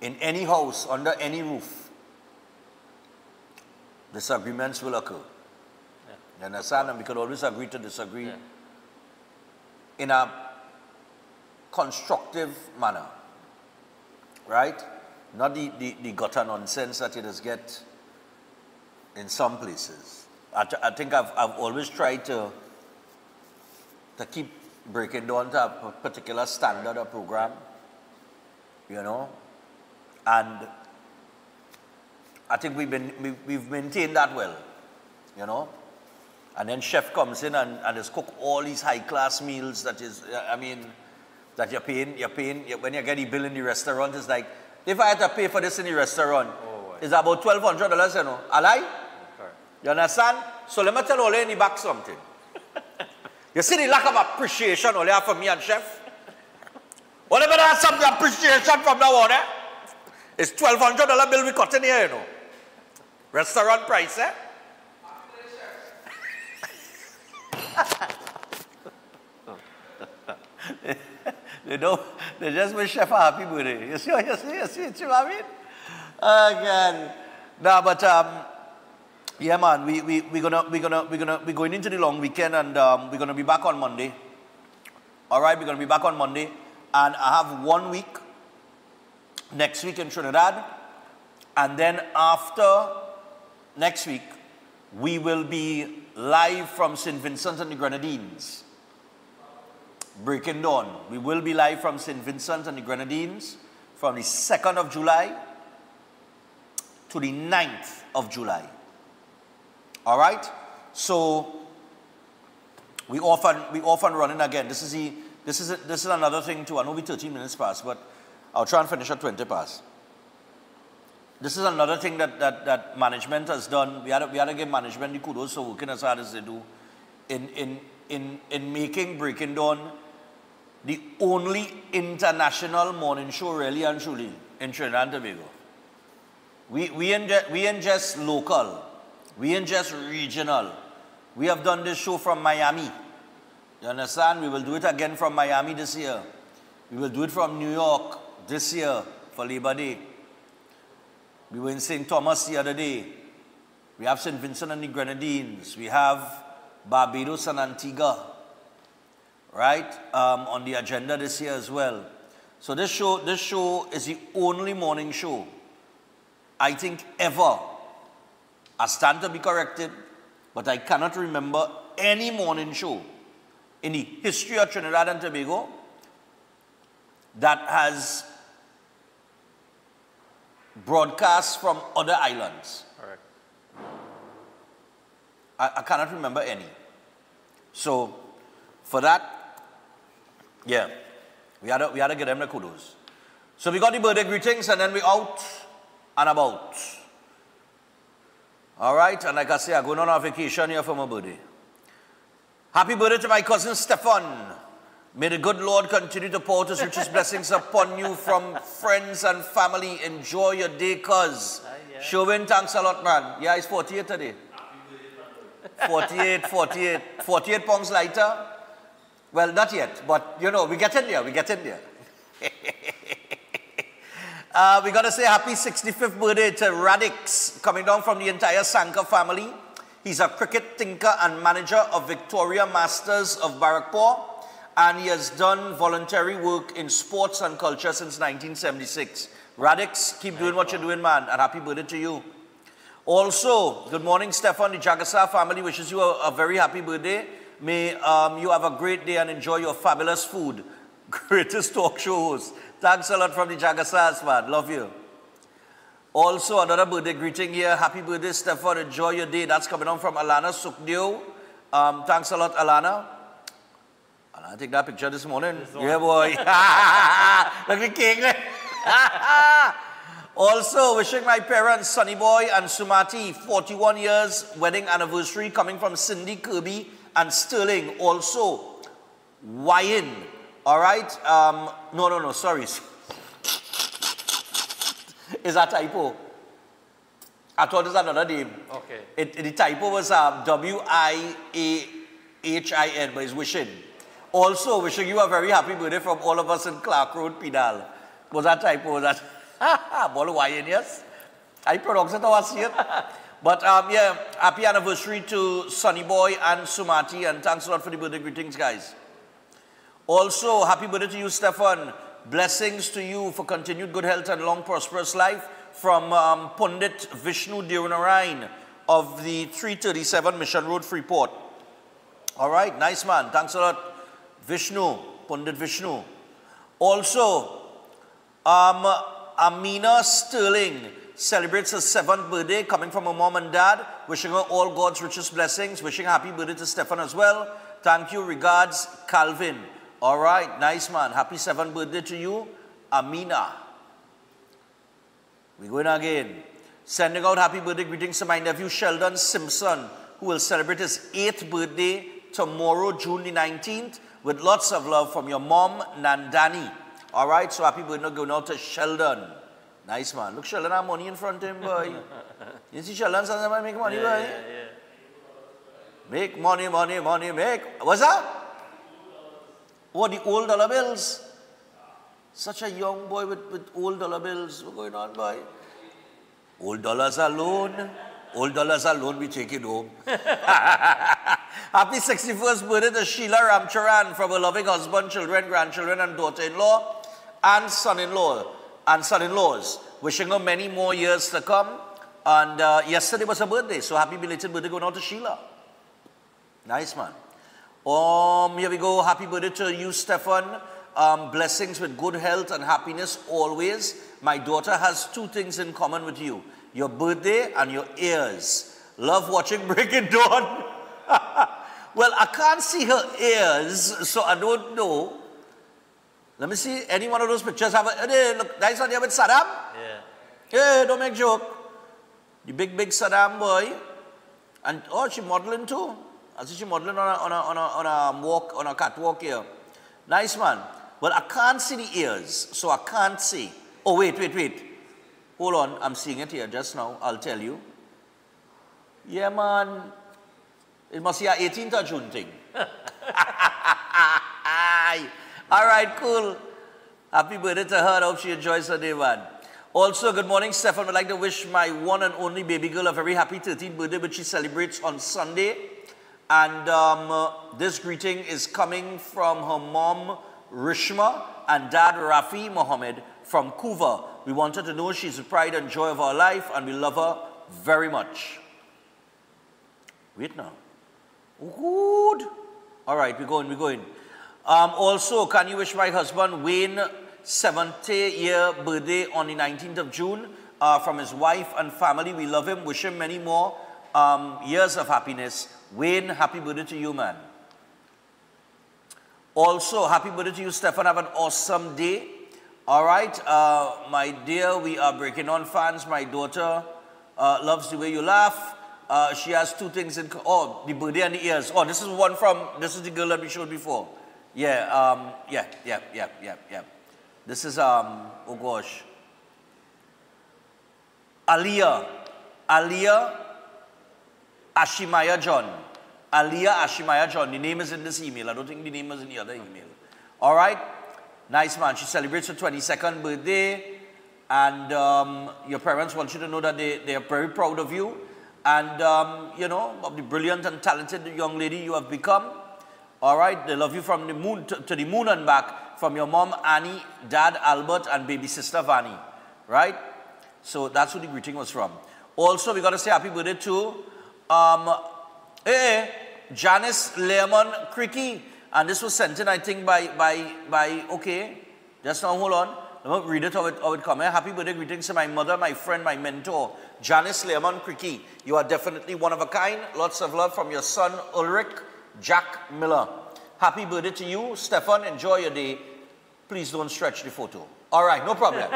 [SPEAKER 2] in any house, under any roof, disagreements will occur.
[SPEAKER 9] Yeah.
[SPEAKER 2] You understand? And we can always agree to disagree in a constructive manner. Right? Not the gutter nonsense that you just get in some places. I think I've always tried to keep breaking down to a particular standard or program, you know, and I think we've maintained that well, you know. And then chef comes in and has cooked all these high-class meals that is, I mean, that you're paying, when you get the bill in the restaurant, it's like, if I had to pay for this in the restaurant, it's about $1,200, you know. A lie? You understand? So let me tell Ole in the back something. You see the lack of appreciation Ole have for me and chef? Ole better have some appreciation from now on, eh? It's $1,200 bill we cut in here, you know. Restaurant price, eh? They just wish chef a happy birthday. You see what I mean? Again. No, but yeah, man, we're going into the long weekend, and we're gonna be back on Monday. All right, we're gonna be back on Monday, and I have 1 week next week in Trinidad, and then after next week, we will be live from St. Vincent and the Grenadines. Breaking Dawn. We will be live from St. Vincent and the Grenadines from the 2nd of July to the 9th of July. All right? So we off and running again. This is another thing too. I know we're 13 minutes past, but I'll try and finish at 20 past. This is another thing that management has done. We had to give management the kudos for working as hard as they do in making Breaking Dawn the only international morning show really and truly in Trinidad and Tobago. We ain't just local. We ain't just regional. We have done this show from Miami. You understand? We will do it again from Miami this year. We will do it from New York this year for Labor Day. We were in St. Thomas the other day. We have St. Vincent and the Grenadines. We have Barbados and Antigua, right, on the agenda this year as well. So this show is the only morning show, I think, ever. I stand to be corrected, but I cannot remember any morning show in the history of Trinidad and Tobago that has broadcast from other islands.
[SPEAKER 9] Correct.
[SPEAKER 2] I cannot remember any. So, for that, yeah, we had to give them the kudos. So we got the birthday greetings, and then we out and about. All right, and like I say, I'm going on a vacation here for my birthday. Happy birthday to my cousin Stefan. May the good Lord continue to pour his richest blessings upon you from friends and family. Enjoy your day, cuz. Chauvin, thanks a lot, man. Yeah, he's 48 today. 48 pounds lighter. Well, not yet, but you know, we get in there. We got to say happy 65th birthday to Radix, coming down from the entire Sanka family. He's a cricket thinker and manager of Victoria Masters of Barrackpore, and he has done voluntary work in sports and culture since 1976. Radix, keep doing what you're doing, man, and happy birthday to you. Also, good morning, Stefan. The Jagasa family wishes you a very happy birthday. May you have a great day and enjoy your fabulous food. Greatest talk show host. Thanks a lot from the Jagasas, man. Love you. Also, another birthday greeting here. Happy birthday, Stefan. Enjoy your day. That's coming on from Alana Sukdeo. Thanks a lot, Alana. I take that picture this morning. Yeah, boy. Look at the king. Also, wishing my parents, Sunny Boy and Sumati, 41 years wedding anniversary, coming from Cindy, Kirby, and Sterling. Also, Wyan All right. No, sorry. Is that typo? I thought it was another name.
[SPEAKER 9] Okay.
[SPEAKER 2] The typo was W-I-A-H-I-N, but it's wishing. Also, wishing you a very happy birthday from all of us in Clark Road, Pinal. Was that typo? Was that? Ball Hawaiian, yes? I pronounce it how I see it. But yeah, happy anniversary to Sonny Boy and Sumati, and thanks a lot for the birthday greetings, guys. Also, happy birthday to you, Stefan. Blessings to you for continued good health and long, prosperous life from Pundit Vishnu Dirunarain of the 337 Mission Road, Freeport. All right, nice man. Thanks a lot, Vishnu, Pundit Vishnu. Also, Amina Sterling celebrates her 7th birthday, coming from her mom and dad. Wishing her all God's richest blessings. Wishing happy birthday to Stefan as well. Thank you. Regards, Calvin. All right, nice man. Happy 7th birthday to you, Amina. We're going again. Sending out happy birthday greetings to my nephew Sheldon Simpson, who will celebrate his 8th birthday tomorrow, June the 19th, with lots of love from your mom, Nandani. All right, so happy birthday going out to Sheldon. Nice man. Look, Sheldon have money in front of him, boy. You see Sheldon sometimes make money, boy?
[SPEAKER 9] Yeah.
[SPEAKER 2] Make money, make. What's that? Oh, the old dollar bills. Such a young boy with old dollar bills. What's going on, boy? Old dollars alone. Old dollars alone, we take it home. Happy 61st birthday to Sheila Ramcharan from her loving husband, children, grandchildren, and daughter-in-law, and son-in-laws. Wishing her many more years to come. And yesterday was her birthday, so happy belated birthday going out to Sheila. Nice, man. Here we go. Happy birthday to you, Stefan. Blessings with good health and happiness always. My daughter has 2 things in common with you. Your birthday and your ears. Love watching Breaking Dawn. Well, I can't see her ears, so I don't know. Let me see. Any one of those pictures have a... Hey, look, nice one here with Saddam.
[SPEAKER 9] Yeah.
[SPEAKER 2] Hey, don't make joke. The big Saddam boy. And, oh, she modeling too. I see she modeling on a walk, on a catwalk here. Nice, man. Well, I can't see the ears, so I can't see. Oh, wait. Hold on. I'm seeing it here just now. I'll tell you. Yeah, man. It must be a 18th of June thing. All right, cool. Happy birthday to her. I hope she enjoys her day, man. Also, good morning, Stefan. I'd like to wish my one and only baby girl a very happy 13th birthday, which she celebrates on Sunday. And this greeting is coming from her mom, Rishma, and dad, Rafi Mohammed, from Kuva. We want her to know she's the pride and joy of our life, and we love her very much. Wait now. Good. All right, we're going. Also, can you wish my husband, Wayne, 70th-year birthday on the 19th of June from his wife and family. We love him. Wish him many more years of happiness. Wayne, happy birthday to you, man. Also, happy birthday to you, Stefan. Have an awesome day. All right, my dear, we are Breaking On fans. My daughter loves the way you laugh. She has 2 things in... Oh, the birthday and the ears. Oh, this is one from... This is the girl that we showed before. Yeah, yeah. This is, oh gosh. Aliyah Ashimaya John. Aliyah Ashimaya John. The name is in this email. I don't think the name is in the other email. All right. Nice, man. She celebrates her 22nd birthday. And your parents want you to know that they are very proud of you. And, you know, of the brilliant and talented young lady you have become. All right. They love you from the moon to the moon and back. From your mom, Annie, dad, Albert, and baby sister, Vanny. Right? So that's who the greeting was from. Also, we got to say happy birthday to Janice Lemon Cricky. And this was sent in, I think, by okay. Just now, hold on. Let me read it how it comes. Happy birthday greetings to my mother, my friend, my mentor, Janice Lemon Cricky. You are definitely one of a kind. Lots of love from your son, Ulrich Jack Miller. Happy birthday to you, Stefan. Enjoy your day. Please don't stretch the photo. All right, no problem.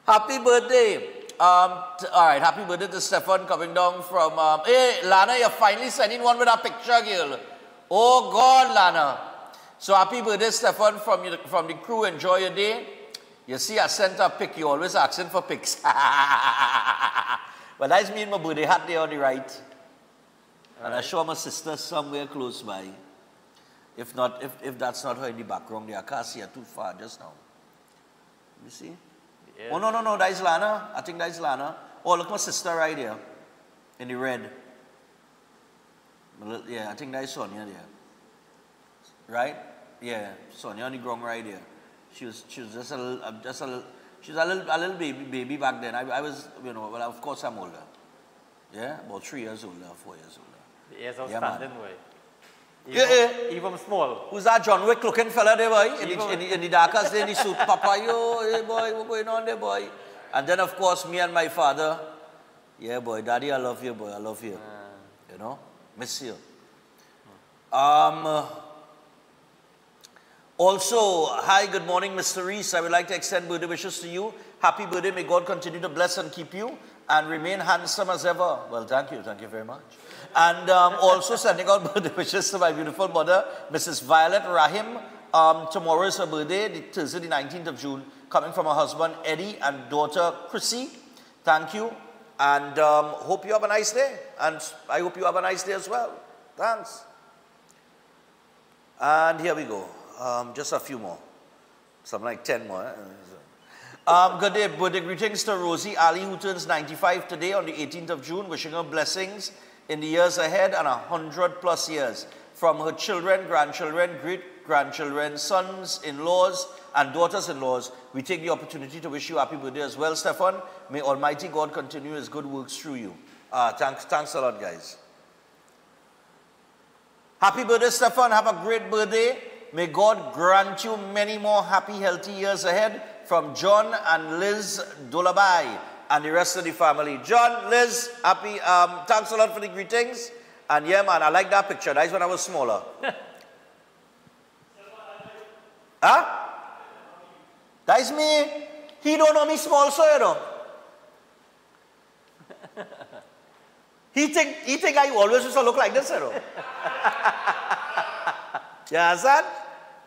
[SPEAKER 2] Happy birthday All right, happy birthday to Stefan coming down from, hey, Lana, you're finally sending one with a picture, girl. Oh, God, Lana. So happy birthday, Stefan, from the crew. Enjoy your day. You see, I sent a pic. You always asking for pics. But that's me and my birthday hat there on the right. And I show my sister somewhere close by. If not, if that's not her in the background there, I can't see her too far just now. You see? Yeah. Oh, no, that is Lana. I think that is Lana. Oh, look, my sister right there. In the red. Yeah, I think that is Sonia there. Right? Yeah, Sonia on the ground right there. She was just a little, she was a little baby back then. I was, you know, well, of course I'm older. Yeah, about 3 years older, 4 years older.
[SPEAKER 9] The ears outstanding way.
[SPEAKER 2] Even small. Who's that John Wick looking fella there, boy? In the darkest day in the suit. Papa, yo, hey boy, what's going on there, boy? And then, of course, me and my father. Yeah, boy, Daddy, I love you, boy, I love you. You know, miss you. Also, hi, good morning, Mr. Reese. I would like to extend birthday wishes to you. Happy birthday. May God continue to bless and keep you and remain handsome as ever. Well, thank you very much. And also sending out birthday wishes to my beautiful mother, Mrs. Violet Rahim. Tomorrow is her birthday, Thursday, the 19th of June, coming from her husband, Eddie, and daughter, Chrissy. Thank you. And hope you have a nice day. And I hope you have a nice day as well. Thanks. And here we go. Just a few more. Something like 10 more. Good day. Birthday greetings to Rosie Ali, who turns 95 today on the 18th of June. Wishing her blessings in the years ahead and 100+ years. From her children, grandchildren, great-grandchildren, sons-in-laws, and daughters-in-laws, we take the opportunity to wish you happy birthday as well, Stefan. May Almighty God continue His good works through you. Thanks a lot, guys. Happy birthday, Stefan. Have a great birthday. May God grant you many more happy, healthy years ahead. From John and Liz Dolabai and the rest of the family. John, Liz, happy. Thanks a lot for the greetings. And yeah, man, I like that picture. That is when I was smaller. Huh? That is me. He don't know me small, so you know. He think I always used to look like this, you know. You understand?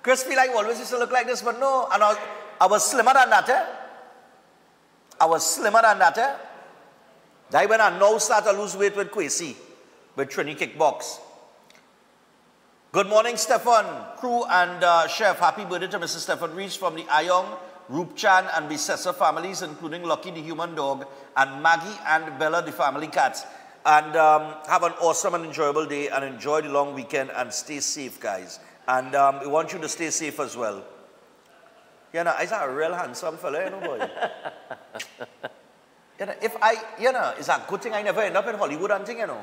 [SPEAKER 2] Chris feel like I always used to look like this, but no. And I was slimmer than that, eh? I was slimmer than that, eh? That's when I now start to lose weight with Kwesi, with Trini Kickbox. Good morning, Stefan, crew and chef. Happy birthday to Mrs. Stefan Reese from the Ayong, Rupchan and Bisessa families, including Lucky the human dog, and Maggie and Bella the family cats. And have an awesome and enjoyable day and enjoy the long weekend and stay safe, guys. And we want you to stay safe as well. You know, he's a real handsome fella, you know, boy. You know, it's a good thing I never end up in Hollywood and thing, you know.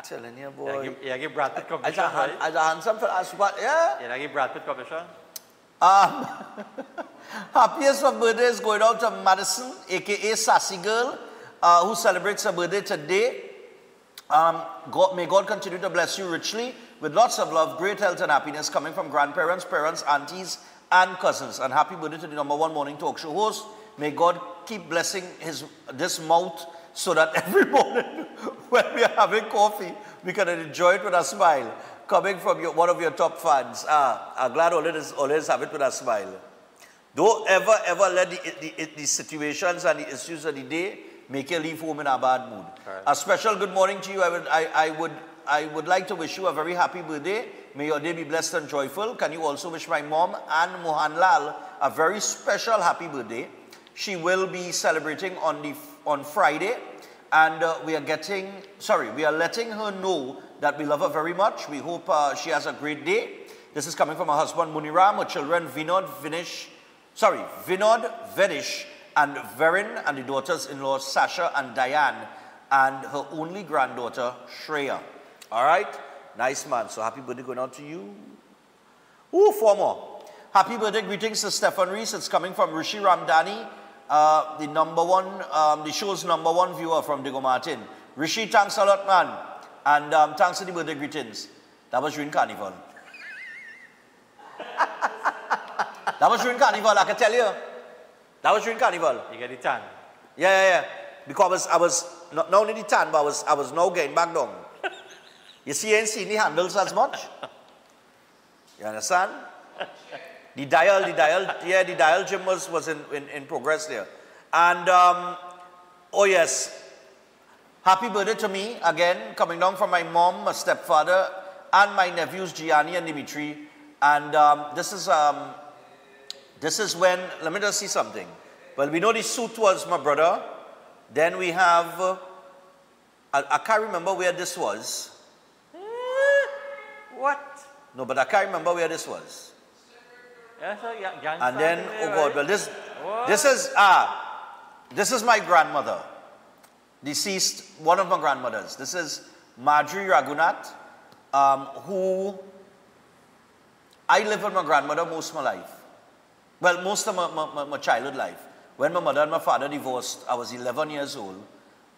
[SPEAKER 2] Telling you, boy.
[SPEAKER 9] Yeah, give Brad Pitt commission, right?
[SPEAKER 2] As a handsome fella, yeah.
[SPEAKER 9] Yeah, give Brad Pitt commission.
[SPEAKER 2] Happiest of birthdays going out to Madison, a.k.a. Sassy Girl, who celebrates her birthday today. May God continue to bless you richly with lots of love, great health and happiness coming from grandparents, parents, aunties, and cousins. And happy birthday to the #1 morning talk show host. May God keep blessing this mouth so that every morning when we are having coffee, we can enjoy it with a smile. Coming from one of your top fans. I'm glad always have it with a smile. Don't ever let the situations and the issues of the day make you leave home in a bad mood. Right. A special good morning to you. I would like to wish you a very happy birthday. May your day be blessed and joyful. Can you also wish my mom, Anne Mohanlal, a very special happy birthday? She will be celebrating on Friday, and we are letting her know that we love her very much. We hope she has a great day. This is coming from her husband Muniram, her children Vinod, Venish, and Verin, and the daughters-in-law Sasha and Diane, and her only granddaughter Shreya. All right? Nice, man. So happy birthday going out to you. Ooh, 4 more. Happy birthday greetings to Stefan Reese. It's coming from Rishi Ramdani, the show's #1 viewer from Diego Martin. Rishi, thanks a lot, man. And thanks for the birthday greetings. That was during Carnival. That was during Carnival, I can tell you. That was during Carnival.
[SPEAKER 9] You get the tan.
[SPEAKER 2] Yeah. Because I was not only the tan, but I was now getting back down. You see, you ain't seen the handles as much. You understand? The dial gym was in progress there. And, oh yes, happy birthday to me, again, coming down from my mom, my stepfather, and my nephews, Gianni and Dimitri. And this is when, let me just see something. Well, we know the suit was my brother. Then we have, I can't remember where this was.
[SPEAKER 9] What?
[SPEAKER 2] No, but I can't remember where this was.
[SPEAKER 9] Yeah, so young
[SPEAKER 2] And then, oh God, well this is my grandmother. Deceased, one of my grandmothers. This is Marjorie Raghunath, who I lived with my grandmother most of my life. Well, most of my childhood life. When my mother and my father divorced, I was 11 years old.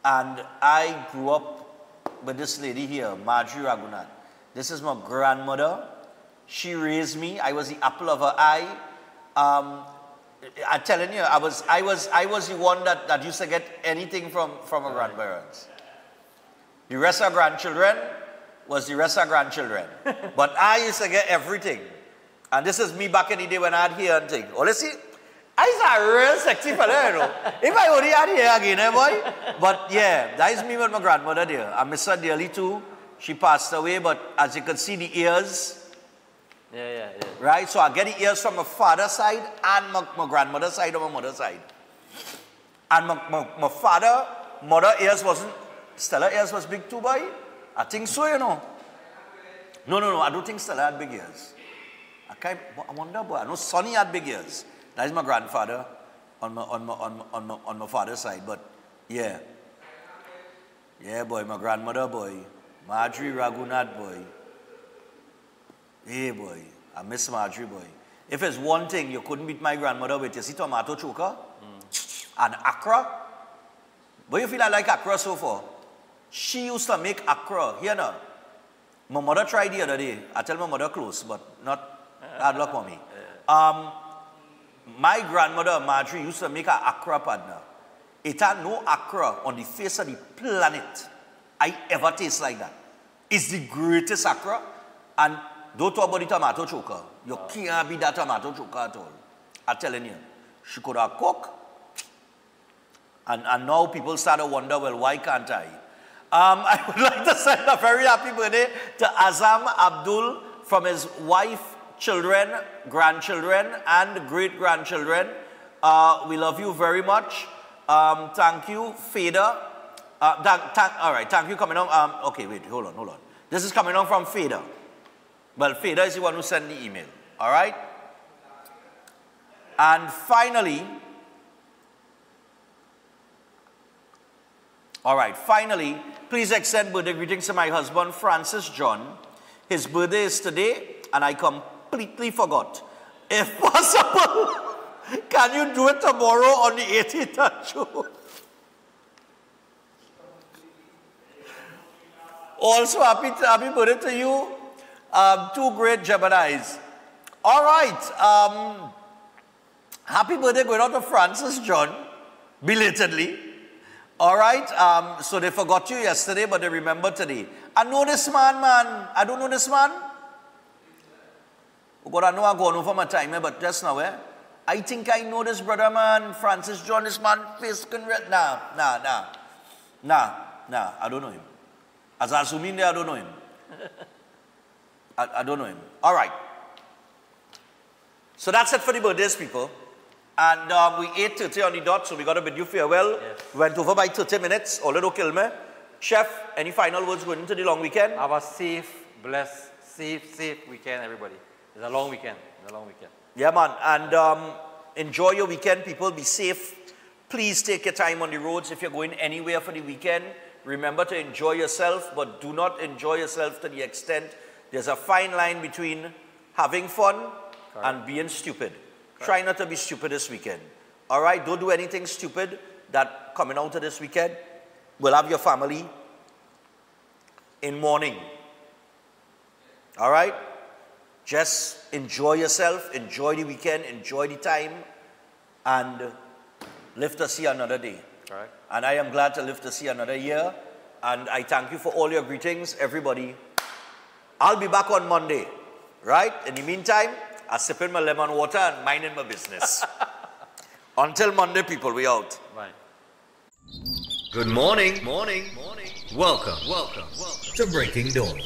[SPEAKER 2] And I grew up with this lady here, Marjorie Raghunath. This is my grandmother. She raised me. I was the apple of her eye. I'm telling you, I was the one that used to get anything from her grandparents. The rest of grandchildren was the rest of grandchildren. But I used to get everything. And this is me back in the day when I had hair and thing. Oh, let's see. I a real sexy fella, you know. If I only had hair again, eh, boy? But yeah, that is me with my grandmother there. I miss her dearly too. She passed away, but as you can see, the ears.
[SPEAKER 9] Yeah.
[SPEAKER 2] Right? So I get the ears from my father's side and my grandmother's side or my mother's side. And my mother ears wasn't, Stella ears was big too, boy. I think so, you know. No, I don't think Stella had big ears. I wonder, boy. I know Sonny had big ears. That is my grandfather on my father's side. But yeah. Yeah, boy, my grandmother, boy. Marjorie Raghunath, boy. Hey, boy. I miss Marjorie, boy. If it's one thing you couldn't beat my grandmother with, you see tomato choker and akra. But you feel I like akra so far? She used to make akra. Here now. My mother tried the other day. I tell my mother close, but not hard luck for me. My grandmother, Marjorie, used to make an akra partner. It had no akra on the face of the planet I ever taste like that. It's the greatest akra. And don't talk about the tomato choker. You can't be that tomato choker at all. I'm telling you. She could have cooked. And now people start to wonder, well, why can't I? I would like to send a very happy birthday to Azam Abdul from his wife, children, grandchildren, and great-grandchildren. We love you very much. Thank you, Fader. All right, thank you coming on. Okay, wait, hold on. This is coming on from Fader. Well, Fader is the one who sent the email. All right? And finally, please extend birthday greetings to my husband, Francis John. His birthday is today, and I completely forgot. If possible, can you do it tomorrow on the 18th of June? Also, happy birthday to you, two great Geminis. All right, happy birthday going out to Francis John, belatedly. All right, so they forgot you yesterday, but they remember today. I know this man. I don't know this man. Oh God, I know I'm going over my time, but just now, I think I know this brother, man. Francis John, this man, face can red. Nah, I don't know him. As I assume in there, I don't know him. I don't know him. All right. So that's it for the birthdays, people. And we 8:30 on the dot, so we got to bid you farewell. Yes. We went over by 30 minutes. All it'll kill me. Chef, any final words going into the long weekend?
[SPEAKER 9] Have a safe, blessed, safe weekend, everybody. It's a long weekend.
[SPEAKER 2] Yeah, man. And enjoy your weekend, people. Be safe. Please take your time on the roads. If you're going anywhere for the weekend, remember to enjoy yourself, but do not enjoy yourself to the extent. There's a fine line between having fun and being stupid. Try not to be stupid this weekend. All right? Don't do anything stupid that coming out of this weekend will have your family in mourning. All right? Just enjoy yourself, enjoy the weekend, enjoy the time, and live to see another day.
[SPEAKER 9] Correct.
[SPEAKER 2] And I am glad to live to see another year. And I thank you for all your greetings, everybody. I'll be back on Monday, right? In the meantime, I'm sipping my lemon water and minding my business. Until Monday, people, we out.
[SPEAKER 9] Bye.
[SPEAKER 1] Good morning. Welcome to Breaking Dawn.